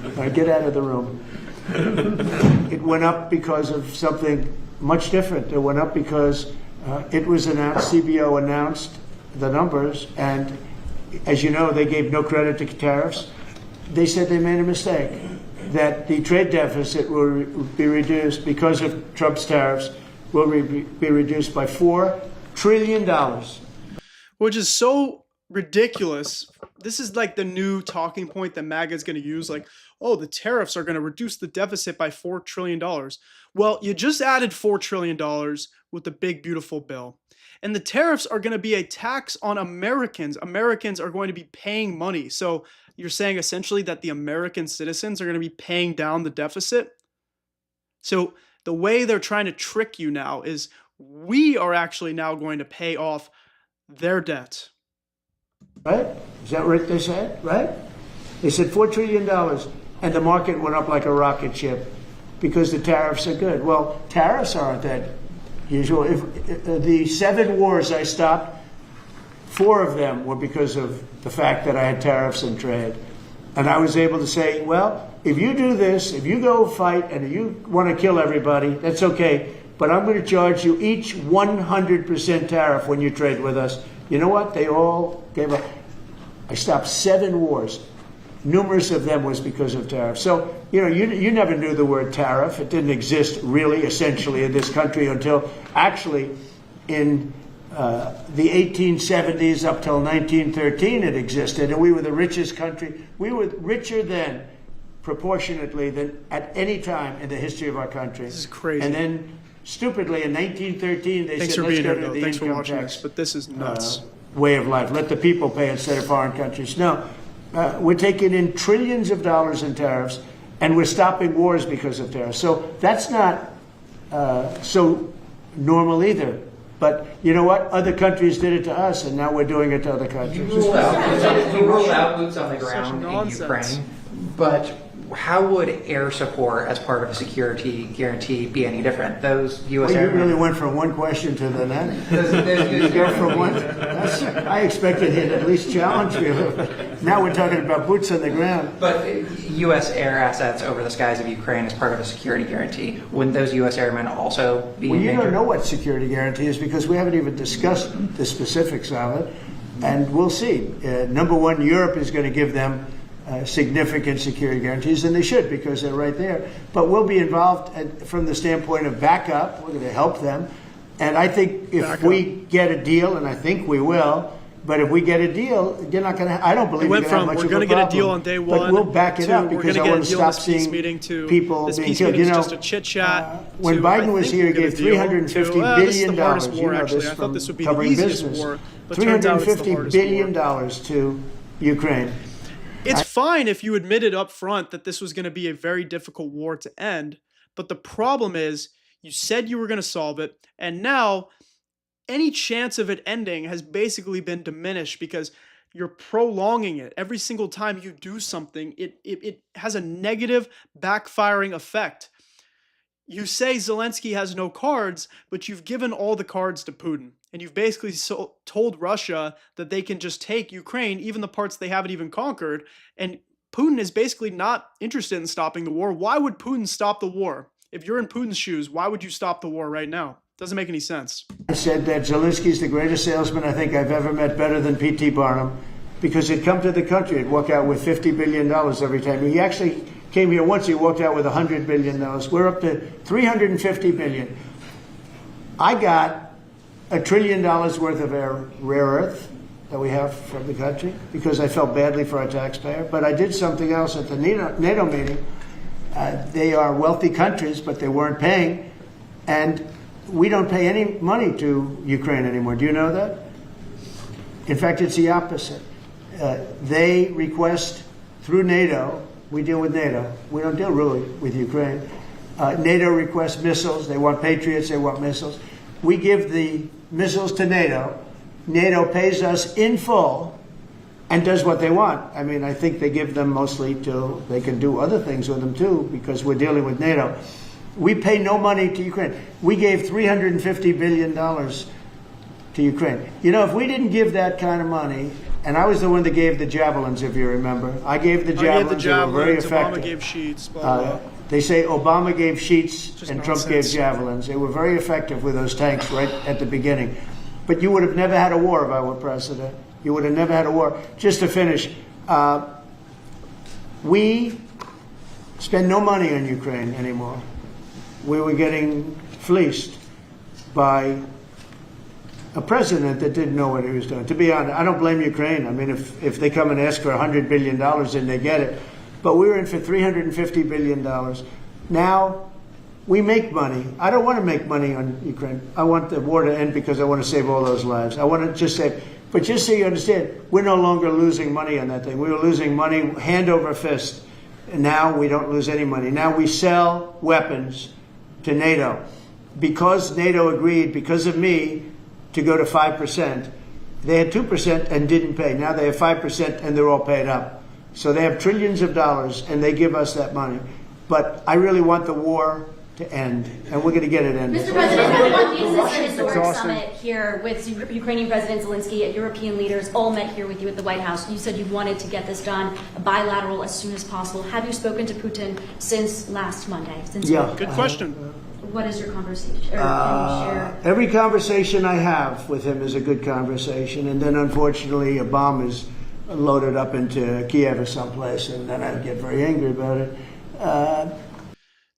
All right, get out of the room. It went up because of something much different. It went up because it was announced, CBO announced the numbers, and as you know, they gave no credit to tariffs. They said they made a mistake, that the trade deficit will be reduced because of Trump's tariffs, will be reduced by $4 trillion. Which is so ridiculous. This is like the new talking point that MAGA is going to use, like, oh, the tariffs are going to reduce the deficit by $4 trillion. Well, you just added $4 trillion with the big, beautiful bill. And the tariffs are going to be a tax on Americans. Americans are going to be paying money. So you're saying essentially that the American citizens are going to be paying down the deficit? So the way they're trying to trick you now is we are actually now going to pay off their debt. Right? Is that what they said? Right? They said $4 trillion, and the market went up like a rocket ship because the tariffs are good. Well, tariffs aren't that usual. If the 7 wars I stopped, 4 of them were because of the fact that I had tariffs and trade. And I was able to say, well, if you do this, if you go fight and you want to kill everybody, that's okay. But I'm going to charge you each 100% tariff when you trade with us. You know what? They all gave up. I stopped 7 wars. Numerous of them was because of tariffs. So, you never knew the word tariff. It didn't exist really, essentially, in this country until actually in the 1870s up till 1913 it existed. And we were the richest country. We were richer then, proportionately, than at any time in the history of our country. This is crazy. And then, stupidly, in 1913, they Thanks said, for let's being go here, to though. the Thanks for income watching tax this, but this is nuts. way of life. Let the people pay instead of foreign countries. No, we're taking in trillions of dollars in tariffs, and we're stopping wars because of tariffs. So that's not so normal either. But you know what? Other countries did it to us, and now we're doing it to other countries. You ruled out boots on the Such ground in nonsense. Ukraine, but how would air support as part of a security guarantee be any different? Those U.S. Well, you airmen. really went from one question to the next. Those You go from one. I expected him to at least challenge you. Now we're talking about boots on the ground. But U.S. air assets over the skies of Ukraine as part of a security guarantee, wouldn't those U.S. airmen also be Well, you endangered? don't know what security guarantee is because we haven't even discussed the specifics of it, and we'll see. Number one, Europe is going to give them significant security guarantees, and they should because they're right there. But we'll be involved from the standpoint of backup. We're going to help them, and I think if we get a deal, and I think we will. But if we get a deal, you're not going to. I don't believe It went you're going to have from much we're of a going to get a problem. deal on day one, But we'll back it to up we're because going I to want get to a deal in stop this peace seeing meeting, to people this being peace killed. meeting You is know, just a chit chat. when Biden was here, he gave $350 this is the billion. hardest war, You know actually. this I thought this would be from the covering easiest business. war, but turns out it's the $350 hardest war. billion to Ukraine. It's fine if you admitted up front that this was going to be a very difficult war to end, but the problem is you said you were going to solve it, and now any chance of it ending has basically been diminished because you're prolonging it. Every single time you do something, it has a negative backfiring effect. You say Zelensky has no cards, but you've given all the cards to Putin. And you've basically told Russia that they can just take Ukraine, even the parts they haven't even conquered. And Putin is basically not interested in stopping the war. Why would Putin stop the war? If you're in Putin's shoes, why would you stop the war right now? Doesn't make any sense. I said that Zelensky's the greatest salesman I think I've ever met, better than P.T. Barnum, because he'd come to the country, he'd walk out with $50 billion every time. He actually came here once, he walked out with $100 billion. We're up to $350 billion. I got $1 trillion worth of rare earth that we have from the country because I felt badly for our taxpayer. But I did something else at the NATO meeting. They are wealthy countries, but they weren't paying. And we don't pay any money to Ukraine anymore. Do you know that? In fact, it's the opposite. They request through NATO. We deal with NATO. We don't deal really with Ukraine. NATO requests missiles. They want Patriots. They want missiles. We give the missiles to NATO. NATO pays us in full and does what they want. I mean, I think they give them mostly till they can do other things with them too, because we're dealing with NATO. We pay no money to Ukraine. We gave $350 billion to Ukraine. You know, if we didn't give that kind of money, and I was the one that gave the javelins, if you remember. I gave the javelins. They were very effective. Obama gave sheets. Blah, blah. They say Obama gave sheets and nonsense. Trump gave javelins. They were very effective with those tanks right at the beginning. But you would have never had a war if I were president. You would have never had a war. Just to finish, we spend no money on Ukraine anymore. We were getting fleeced by a president that didn't know what he was doing. To be honest, I don't blame Ukraine. I mean, if they come and ask for $100 billion, then they get it. But we were in for $350 billion. Now, we make money. I don't want to make money on Ukraine. I want the war to end because I want to save all those lives. I want to just say, but just so you understand, we're no longer losing money on that thing. We were losing money hand over fist. And now we don't lose any money. Now we sell weapons to NATO. Because NATO agreed, because of me, to go to 5%. They had 2% and didn't pay. Now they have 5% and they're all paid up. So they have trillions of dollars and they give us that money. But I really want the war to end, and we're going to get it ended. Mr. President, this is a historic summit here with Ukrainian President Zelensky and European leaders all met here with you at the White House. You said you wanted to get this done bilateral as soon as possible. Have you spoken to Putin since last Monday? Good question. What is your conversation? Every conversation I have with him is a good conversation, and then unfortunately a bomb is loaded up into Kiev or someplace, and then I get very angry about it.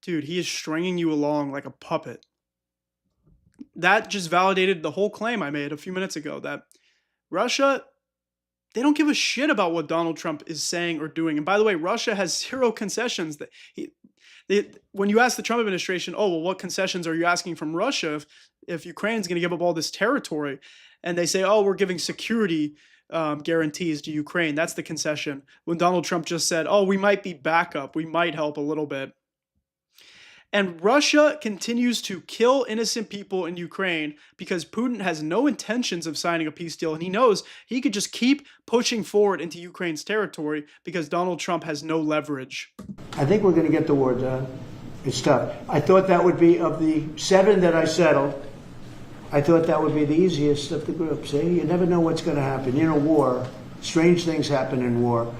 Dude, he is stringing you along like a puppet. That just validated the whole claim I made a few minutes ago that Russia, they don't give a shit about what Donald Trump is saying or doing. And by the way, Russia has zero concessions. When you ask the Trump administration, oh, well, what concessions are you asking from Russia if Ukraine's going to give up all this territory? And they say, oh, we're giving security guarantees to Ukraine. That's the concession. When Donald Trump just said, oh, we might be backup. We might help a little bit. And Russia continues to kill innocent people in Ukraine because Putin has no intentions of signing a peace deal. And he knows he could just keep pushing forward into Ukraine's territory because Donald Trump has no leverage. I think we're going to get the war done. It's tough. I thought that would be, of the 7 that I settled, I thought that would be the easiest of the group. See, you never know what's going to happen. You know, war, strange things happen in war.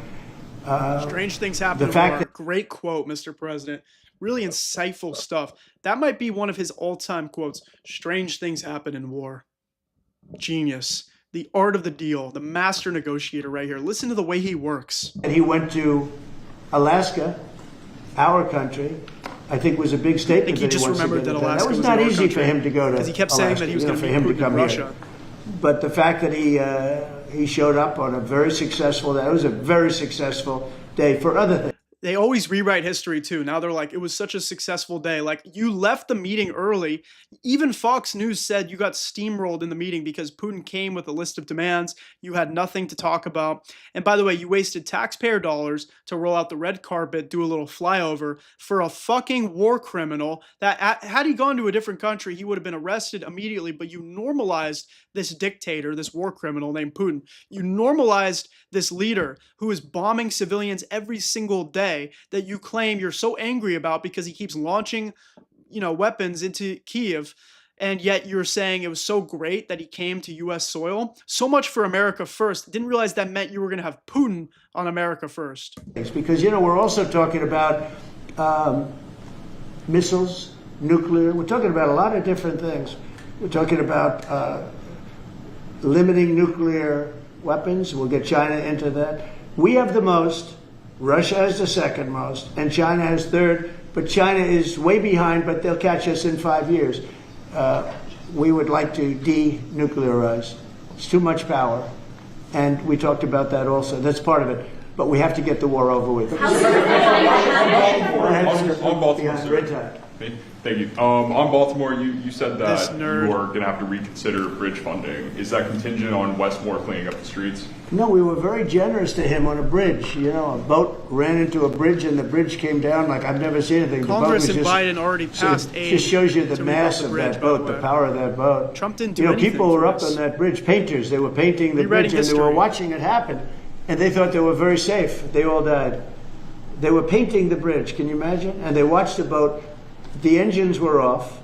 Strange things happen in war. Great quote, Mr. President. Really insightful stuff. That might be one of his all-time quotes. Strange things happen in war. Genius. The art of the deal. The master negotiator right here. Listen to the way he works. And he went to Alaska, our country. I think was a big statement. I think he just remembered that Alaska was not easy for him to go to. Because he kept saying that he was going to be Putin in Russia. But the fact that he showed up on a very successful day, it was a very successful day for other things. They always rewrite history too. Now they're like, it was such a successful day. Like, you left the meeting early. Even Fox News said you got steamrolled in the meeting because Putin came with a list of demands. You had nothing to talk about. And by the way, you wasted taxpayer dollars to roll out the red carpet, do a little flyover for a fucking war criminal that had he gone to a different country, he would have been arrested immediately. But you normalized this dictator, this war criminal named Putin. You normalized this leader who is bombing civilians every single day that you claim you're so angry about because he keeps launching weapons into Kyiv. And yet you're saying it was so great that he came to U.S. soil. So much for America first. Didn't realize that meant you were going to have Putin on America first. Because, we're also talking about missiles, nuclear. We're talking about a lot of different things. We're talking about limiting nuclear weapons. We'll get China into that. We have the most. Russia has the second most. And China has third. But China is way behind, but they'll catch us in 5 years. We would like to denuclearize. It's too much power. And we talked about that also. That's part of it. But we have to get the war over with. On Baltimore, sir. Thank you. On Baltimore, you said that you are going to have to reconsider bridge funding. Is that contingent on Westmore cleaning up the streets? No, we were very generous to him on a bridge. A boat ran into a bridge and the bridge came down like I've never seen anything. Congress and Biden already passed aid. It just shows you the mass of that boat, the power of that boat. Trump didn't do anything. People were up on that bridge, painters. They were painting the bridge and they were watching it happen. And they thought they were very safe. They all died. They were painting the bridge. Can you imagine? And they watched the boat. The engines were off.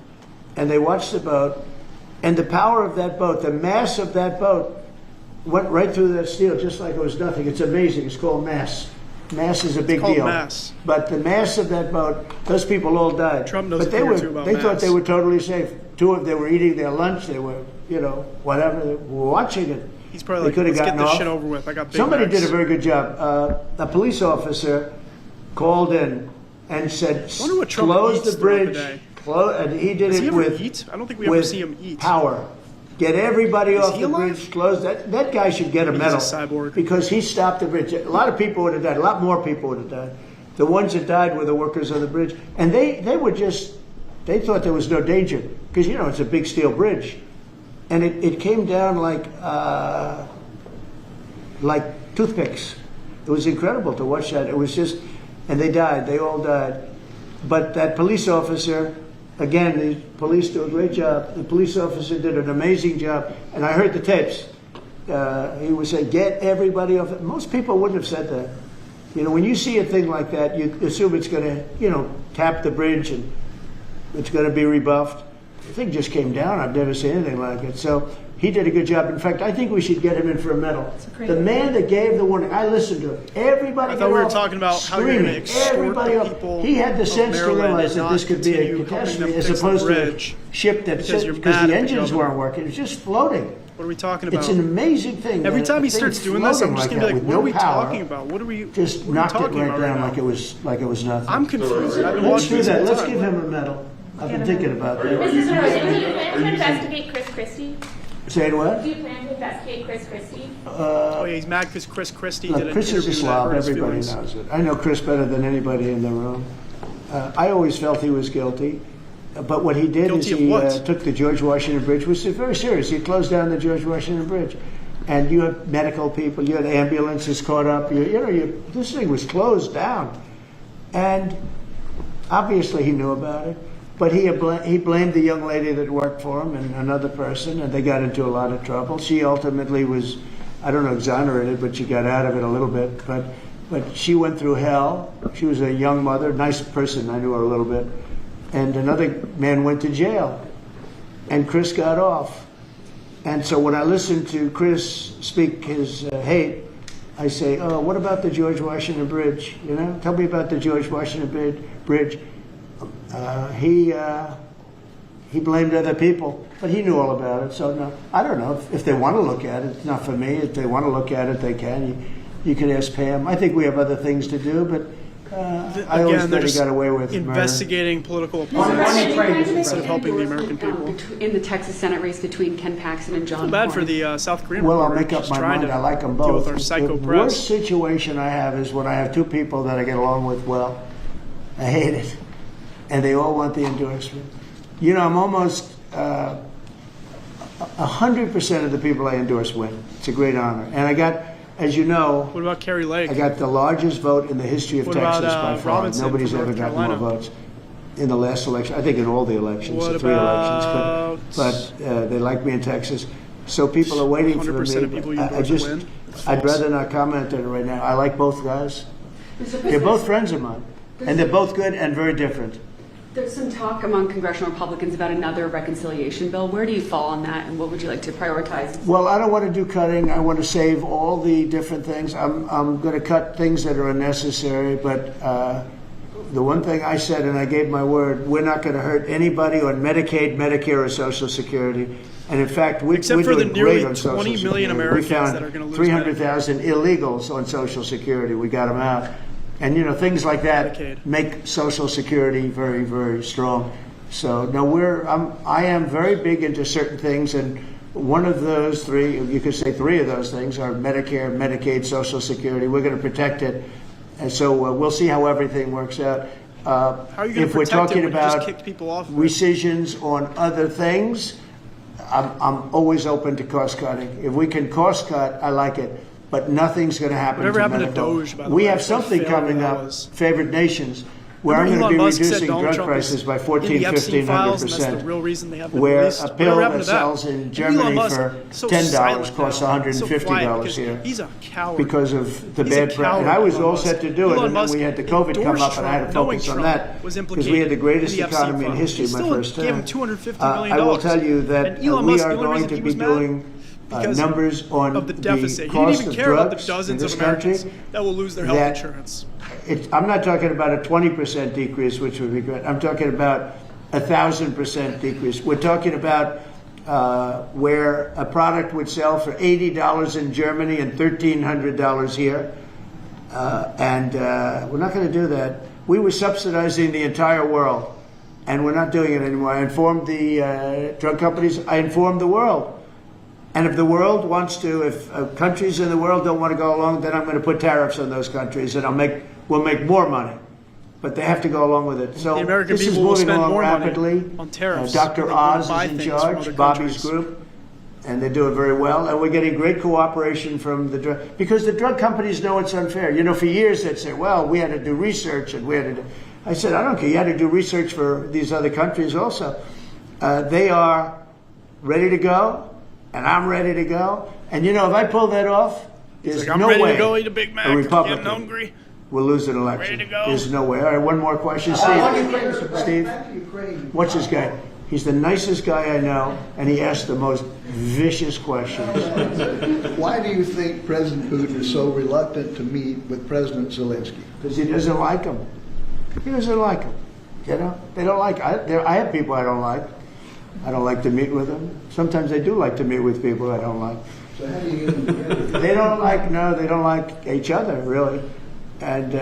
And they watched the boat. And the power of that boat, the mass of that boat, went right through that steel just like it was nothing. It's amazing. It's called mass. Mass is a big deal. Mass. But the mass of that boat, those people all died. Trump knows but they thought they were totally safe. Two of them were eating their lunch. They were, whatever. They were watching it. He's probably like, let's get this shit over with. I got Big Somebody Macs. did a very good job. A police officer called in and said, close the bridge. And he did it with, eat? I don't think we ever see him eat. Power. Get everybody off the bridge. Close that guy should get a medal. He's a cyborg. Because he stopped the bridge. A lot of people would have died. A lot more people would have died. The ones that died were the workers on the bridge. And they thought there was no danger. Because, it's a big steel bridge. And it came down like toothpicks. It was incredible to watch that. It was just, and they died. They all died. But that police officer, again, the police do a great job. The police officer did an amazing job. And I heard the tapes. He would say, get everybody off. Most people wouldn't have said that. When you see a thing like that, you assume it's going to, tap the bridge and it's going to be rebuffed. The thing just came down. I've never seen anything like it. So he did a good job. In fact, I think we should get him in for a medal. The man that gave the warning, I listened to him. Everybody I thought we were talking about how you're going to extort the people. He had the sense to realize that this could be a catastrophe as opposed to a ship that because the engines weren't working. It was just floating. What are we talking about? It's an amazing thing. Every time he starts doing this, I'm just going to be like, what are we talking about? What are we just knocked it right down like it was nothing. I'm confused. Let's do that. Let's give him a medal. I've been thinking about that. Mr. President, do you plan to investigate Chris Christie? Say what? Do you plan to investigate Chris Christie? He's mad because Chris Christie did an Chris is a slob. Everybody knows it. I know Chris better than anybody in the room. I always felt he was guilty. But what he did is he took the George Washington Bridge, which is very serious. He closed down the George Washington Bridge. And you had medical people, you had ambulances caught up. This thing was closed down. And obviously he knew about it. But he blamed the young lady that worked for him and another person, and they got into a lot of trouble. She ultimately was, I don't know, exonerated, but she got out of it a little bit. But she went through hell. She was a young mother, nice person. I knew her a little bit. And another man went to jail, and Chris got off. And so when I listened to Chris speak his hate, I say, oh, what about the George Washington Bridge? Tell me about the George Washington Bridge. He blamed other people, but he knew all about it. So no, I don't know if they want to look at it. It's not for me. If they want to look at it, they can. You can ask Pam. I think we have other things to do, but I always thought he got away with investigating murder. Political opponents instead of helping the American people. In the Texas Senate race between Ken Paxton and John. Bad for the South Korean. Well, I'll make up my mind. I like them both. Deal with our psycho the press. worst situation I have is when I have two people that I get along with well. I hate it. And they all want the endorsement. I'm almost 100% of the people I endorse win. It's a great honor. And I got, as you know... What about Kerry Lake? I got the largest vote in the history of Texas by far. Robinson Nobody's ever got more votes in the last election. I think in all the elections, the three elections. But they like me in Texas. So people are waiting for me. I'd rather not comment on it right now. I like both guys. They're both friends of mine. And they're both good and very different. There's some talk among congressional Republicans about another reconciliation bill. Where do you fall on that, and what would you like to prioritize? Well, I don't want to do cutting. I want to save all the different things. I'm going to cut things that are unnecessary, but the one thing I said, and I gave my word, we're not going to hurt anybody on Medicaid, Medicare, or Social Security. And in fact, we're Except for the doing nearly great on Social 20 million Security. Americans we found that are going to lose 300,000 illegals on Social Security. We got them out. And, you know, things like that Medicaid. make Social Security very, very strong. So, no, I am very big into certain things, and one of those three, you could say three of those things, are Medicare, Medicaid, Social Security. We're going to protect it. And so we'll see how everything works out. How are you going If to we're protect it talking when you just about kicked people off? rescissions on other things, I'm always open to cost cutting. If we can cost cut, I like it. But nothing's going to happen. Whatever happened to medical. Doge, by the We way? have What a something failure coming that up, was. favored nations, where I'm Remember going to be Elon Musk said reducing Donald drug Trump prices is by in the 14, Epstein files, and that's the 1500%. real reason they haven't been Where released. a Whatever pill happened that to that? sells in And Germany Elon Musk, for so $10 silent costs now, $150 because here. He's a coward. Because of the He's a bad press. coward, And I was Elon all Musk. set to do it, Elon and then Musk we had the COVID come endorsed up, and I had to Trump, knowing focus on Trump that. was Because we had the greatest implicated in the economy in Epstein history files. my first He still term. gave him $250 million. I will tell you that And Elon we Musk, are the only going reason to he be was mad doing because numbers on of the deficit. He didn't cost even of care about the drugs in dozens this of Americans country. that will lose their health that insurance. I'm not talking about a 20% decrease, which would be great. I'm talking about 1,000% decrease. We're talking about where a product would sell for $80 in Germany and $1,300 here. And we're not going to do that. We were subsidizing the entire world, and we're not doing it anymore. I informed the drug companies. I informed the world. And if the world wants to, if countries in the world don't want to go along, then I'm going to put tariffs on those countries, and we'll make more money. But they have to go along with it. So The American this is people will moving spend along more rapidly. money on tariffs. Dr. They Oz buy is in things from other charge, Bobby's countries. group, and they do it very well. And we're getting great cooperation from the drug, because the drug companies know it's unfair. You know, for years they'd say, well, we had to do research, and we had to do. I said, I don't care. You had to do research for these other countries also. They are ready to go, and I'm ready to go. And you know, if I pull that off, He's there's like, I'm no ready way to go eat a Big Mac. a Republican Getting hungry. will lose an election. Ready to go. There's no way. All right, one more question. Steve, what's his guy? He's the nicest guy I know, and he asks the most vicious questions. Why do you think President Putin is so reluctant to meet with President Zelensky? Because he doesn't like him. He doesn't like him. You know, they don't like. I have people I don't like. I don't like to meet with them. Sometimes I do like to meet with people I don't like. So how do you get them together? They don't like each other, really. And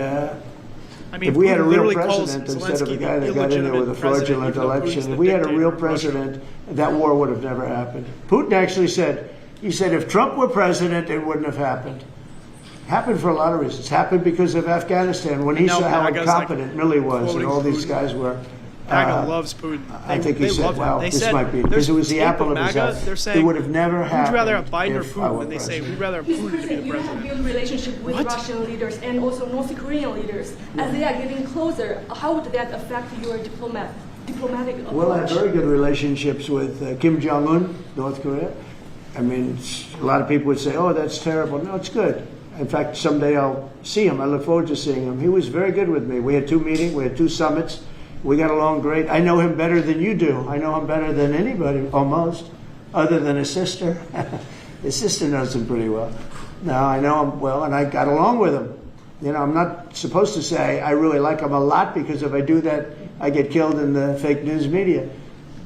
I mean, if we had a Putin real literally calls president instead of a Zelensky guy the that got in there with a illegitimate president, fraudulent even though Putin's election, the if we had a dictator real in Russia. president, that war would have never happened. Putin actually said, he said, if Trump were president, it wouldn't have happened. Happened for a lot of reasons. Happened because of Afghanistan, when he Now saw how MAGA's incompetent Milley was, and quoting all these Putin. guys were. MAGA loves Putin. I think he they said, love him. wow, They this said, might be, because it was the tape apple of his MAGA, eye. they're It saying, would have never happened. Would you rather have Biden or if I Putin? were And they say, president. we'd rather have He's Putin to be the trying to president. build relationship with What? Russian leaders and also North Korean leaders. As they are getting closer, how would that affect your diplomatic approach? Well, I have very good relationships with Kim Jong-un, North Korea. I mean, a lot of people would say, oh, that's terrible. No, it's good. In fact, someday I'll see him. I look forward to seeing him. He was very good with me. We had 2 meetings. We had 2 summits. We got along great. I know him better than you do. I know him better than anybody, almost, other than his sister. His sister knows him pretty well. No, I know him well, and I got along with him. You know, I'm not supposed to say I really like him a lot, because if I do that, I get killed in the fake news media.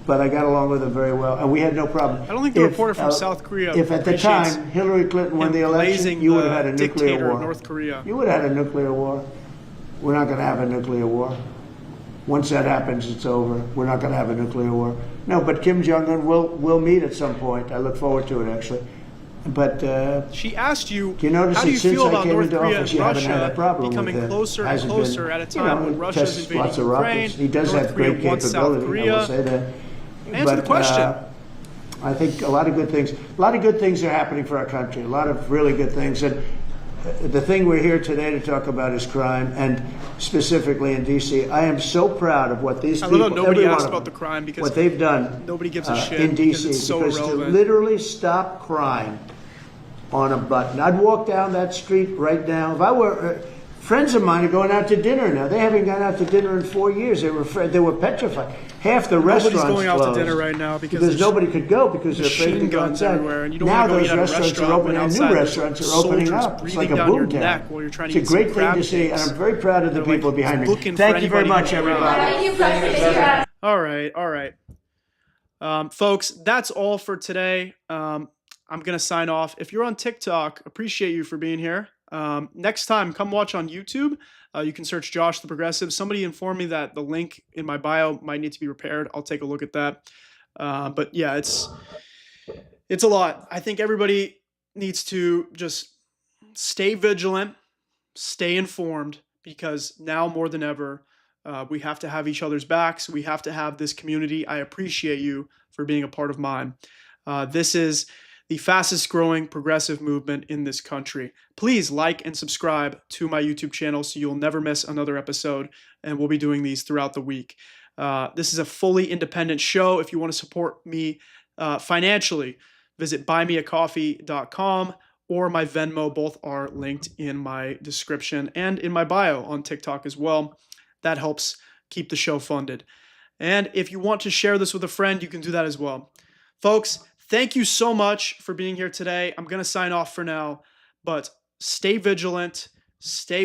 But I got along with him very well, and we had no problem. I don't think the reporter from South Korea If at the appreciates time Hillary Clinton won the him election, blazing you would have the had a nuclear dictator war. of North Korea. You would have had a nuclear war. We're not going to have a nuclear war. Once that happens, it's over. We're not going to have a nuclear war. No, but Kim Jong-un will meet at some point. I look forward to it, actually. But she asked you, you notice how do you that since feel I about came North into Korea office, and you haven't had a Russia problem becoming with it. closer and Hasn't closer been, at a time when Russia's tests invading lots of Ukraine? rockets. He does North have Korea great wants South capability. I Korea. will say that. Answer the question. I think a lot of good things. A lot of good things are happening for our country. A lot of really good things. And the thing we're here today to talk about is crime, and specifically in D.C. I am so proud of what these people, I love how nobody every one asked of them, about the crime because what they've done. nobody gives a shit in D.C. because it's so because irrelevant. to literally stop crime on a button. I'd walk down that street right now. If I were Friends of mine are going out to dinner now. They haven't gone out to dinner in 4 years. They were petrified. Half the restaurants Nobody's going out closed to dinner right now because nobody could go because they're afraid to machine go guns outside. everywhere, and you don't Now want to go those eat at a restaurants restaurant are when opening, and outside new there's restaurants are opening soldiers up. It's breathing like a down your boom town. neck while you're trying It's to a eat great some thing crab to see, and cakes. I'm very proud of the They're people like behind me. looking for Thank you very anybody much, to go everybody. around. All right. Folks, that's all for today. I'm going to sign off. If you're on TikTok, appreciate you for being here. Next time, come watch on YouTube. You can search Josh the Progressive. Somebody informed me that the link in my bio might need to be repaired. I'll take a look at that. But yeah, it's a lot. I think everybody needs to just stay vigilant, stay informed, because now more than ever, we have to have each other's backs. We have to have this community. I appreciate you for being a part of mine. This is the fastest growing progressive movement in this country. Please like and subscribe to my YouTube channel so you'll never miss another episode, and we'll be doing these throughout the week. This is a fully independent show. If you want to support me financially, visit buymeacoffee.com or my Venmo. Both are linked in my description and in my bio on TikTok as well. That helps keep the show funded. And if you want to share this with a friend, you can do that as well. Folks, thank you so much for being here today. I'm going to sign off for now, but stay vigilant, stay